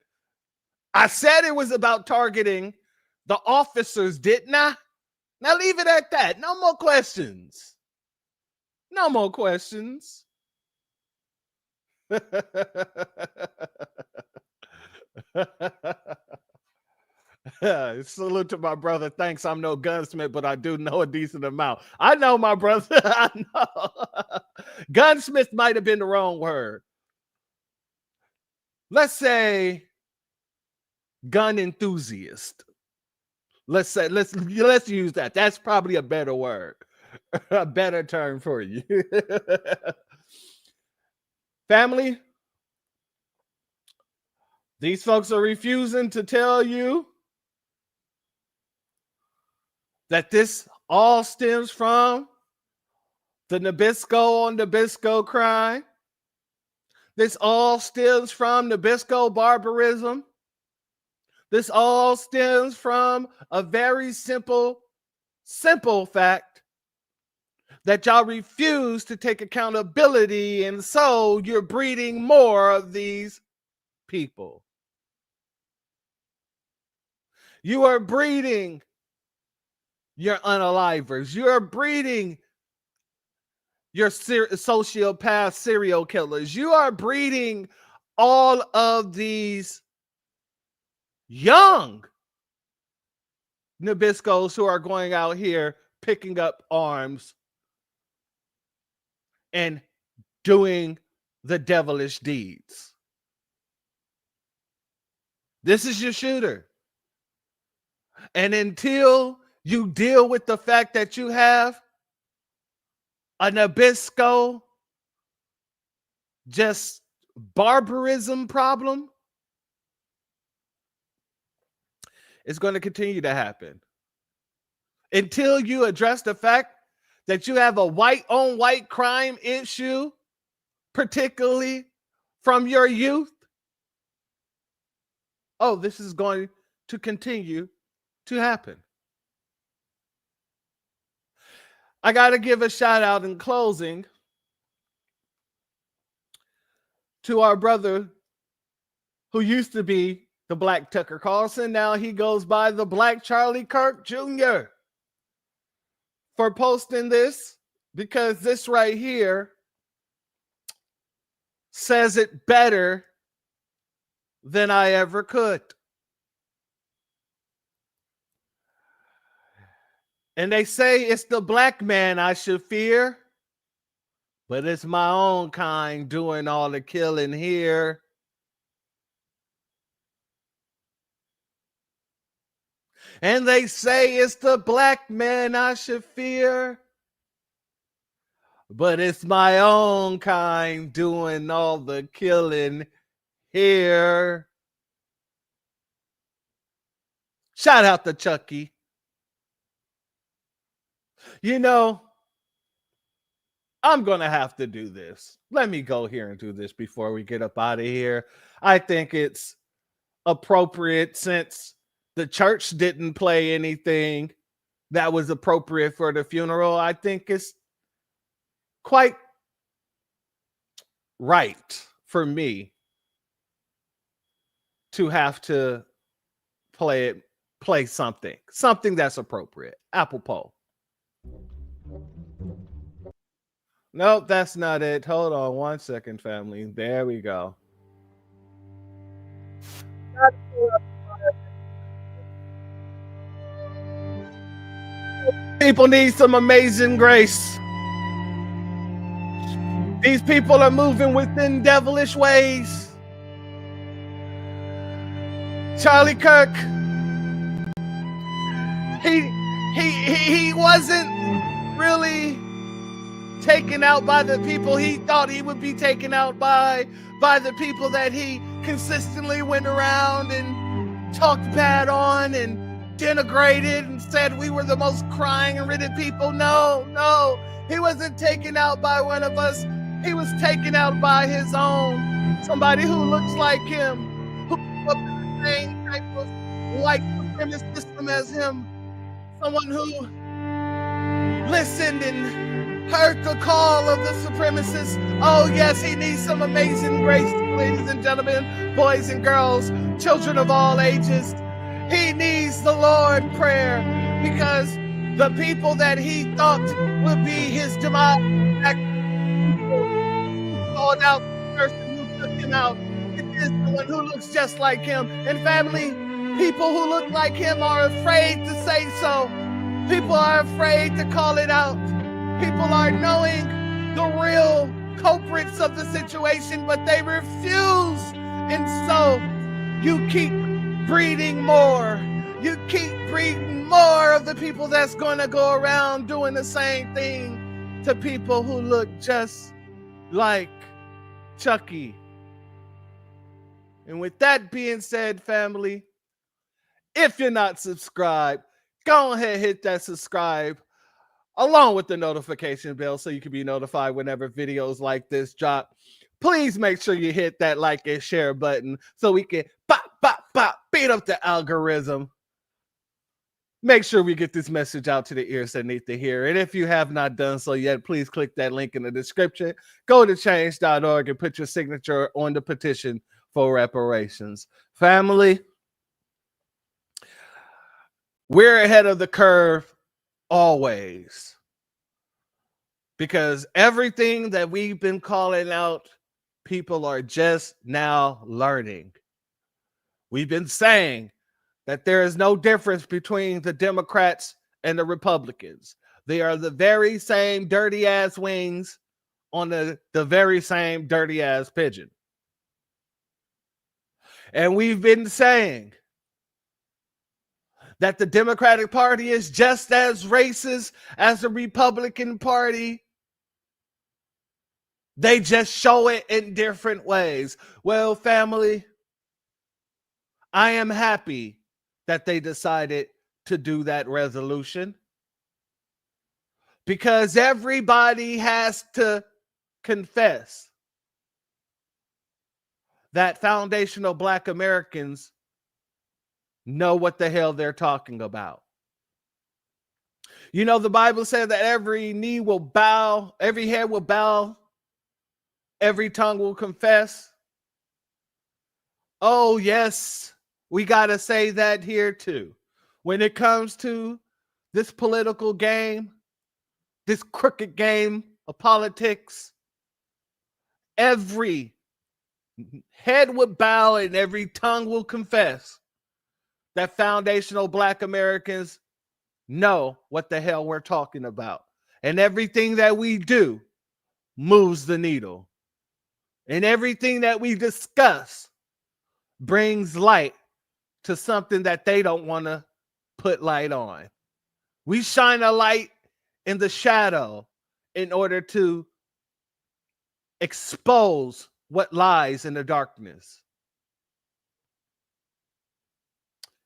I said it was about targeting the officers, didn't I? Now leave it at that. No more questions. No more questions. Salute to my brother. Thanks. I'm no gunsmith, but I do know a decent amount. I know, my brother. I know. Gunsmith might have been the wrong word. Let's say gun enthusiast. Let's use that. That's probably a better word, a better term for you. Family, these folks are refusing to tell you that this all stems from the Nabisco on Nabisco crime. This all stems from Nabisco barbarism. This all stems from a very simple fact that y'all refuse to take accountability, and so you're breeding more of these people. You are breeding your unalivers. You are breeding your sociopath serial killers. You are breeding all of these young Nabiscos who are going out here picking up arms and doing the devilish deeds. This is your shooter. And until you deal with the fact that you have a Nabisco just barbarism problem, it's going to continue to happen. Until you address the fact that you have a white on white crime issue, particularly from your youth, this is going to continue to happen. I got to give a shout out in closing to our brother who used to be the Black Tucker Carlson. Now he goes by the Black Charlie Kirk Jr. for posting this, because this right here says it better than I ever could. And they say it's the black man I should fear, but it's my own kind doing all the killing here. And they say it's the black man I should fear, but it's my own kind doing all the killing here. Shout out to Chucky. You know, I'm going to have to do this. Let me go here and do this before we get up out of here. I think it's appropriate since the church didn't play anything that was appropriate for the funeral. I think it's quite right for me to have to play something that's appropriate. Apple poll. Nope, that's not it. Hold on one second, family. There we go. People need some amazing grace. These people are moving within devilish ways. Charlie Kirk, he wasn't really taken out by the people he thought he would be taken out by the people that he consistently went around and talked bad on and denigrated and said we were the most crying and written people. No, he wasn't taken out by one of us. He was taken out by his own. Somebody who looks like him, who grew up in the same type of white supremacist system as him. Someone who listened and heard the call of the supremacists. Oh yes, he needs some amazing grace, ladies and gentlemen, boys and girls, children of all ages. He needs the Lord prayer because the people that he thought would be his demise called out the person who took him out. It is someone who looks just like him. And family, people who look like him are afraid to say so. People are afraid to call it out. People are knowing the real culprits of the situation, but they refuse. And so you keep breeding more. You keep breeding more of the people that's going to go around doing the same thing to people who look just like Chucky. And with that being said, family, if you're not subscribed, go ahead and hit that subscribe along with the notification bell so you can be notified whenever videos like this drop. Please make sure you hit that like and share button so we can beat up the algorithm. Make sure we get this message out to the ears that need to hear. And if you have not done so yet, please click that link in the description. Go to change.org and put your signature on the petition for reparations. Family, we're ahead of the curve always. Because everything that we've been calling out, people are just now learning. We've been saying that there is no difference between the Democrats and the Republicans. They are the very same dirty ass wings on the very same dirty ass pigeon. And we've been saying that the Democratic Party is just as racist as the Republican Party. They just show it in different ways. Well, family, I am happy that they decided to do that resolution because everybody has to confess that foundational Black Americans know what the hell they're talking about. You know, the Bible said that every knee will bow, every head will bow, every tongue will confess. Oh, yes, we got to say that here too. When it comes to this political game, this crooked game of politics, every head would bow and every tongue will confess that foundational Black Americans know what the hell we're talking about. And everything that we do moves the needle. And everything that we discuss brings light to something that they don't want to put light on. We shine a light in the shadow in order to expose what lies in the darkness.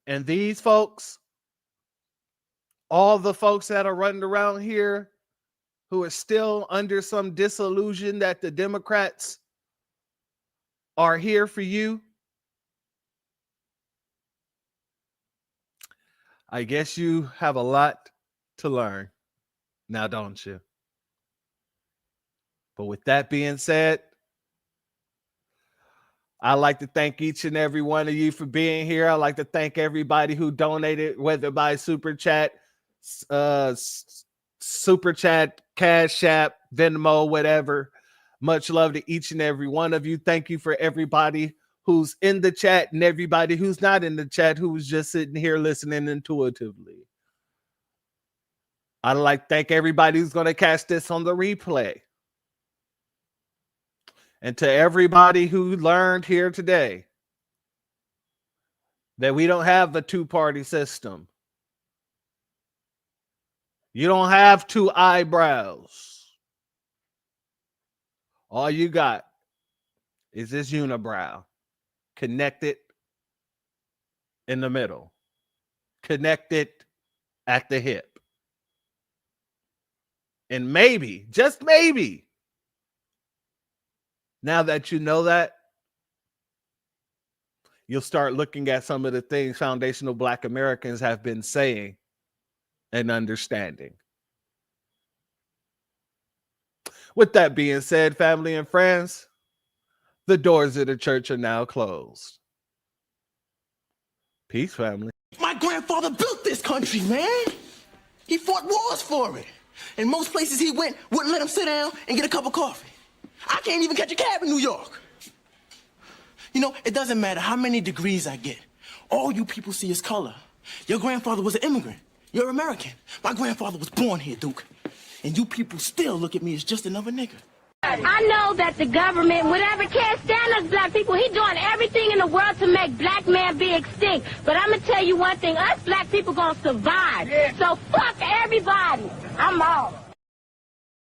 And these folks, all the folks that are running around here who are still under some disillusion that the Democrats are here for you, I guess you have a lot to learn now, don't you? But with that being said, I'd like to thank each and every one of you for being here. I'd like to thank everybody who donated, whether by Super Chat, Cashapp, Venmo, whatever. Much love to each and every one of you. Thank you for everybody who's in the chat and everybody who's not in the chat, who was just sitting here listening intuitively. I'd like to thank everybody who's going to catch this on the replay. And to everybody who learned here today that we don't have a two-party system. You don't have two eyebrows. All you got is this unibrow connected in the middle, connected at the hip. And maybe, just maybe, now that you know that, you'll start looking at some of the things foundational Black Americans have been saying and understanding. With that being said, family and friends, the doors of the church are now closed. Peace, family. My grandfather built this country, man. He fought wars for it. And most places he went wouldn't let him sit down and get a cup of coffee. I can't even catch a cab in New York. You know, it doesn't matter how many degrees I get. All you people see is color. Your grandfather was an immigrant. You're American. My grandfather was born here, Duke. And you people still look at me as just another nigga. I know that the government, whatever, can't stand us black people. He doing everything in the world to make black man be extinct. But I'm going to tell you one thing. Us black people going to survive. Yeah. So fuck everybody. I'm off.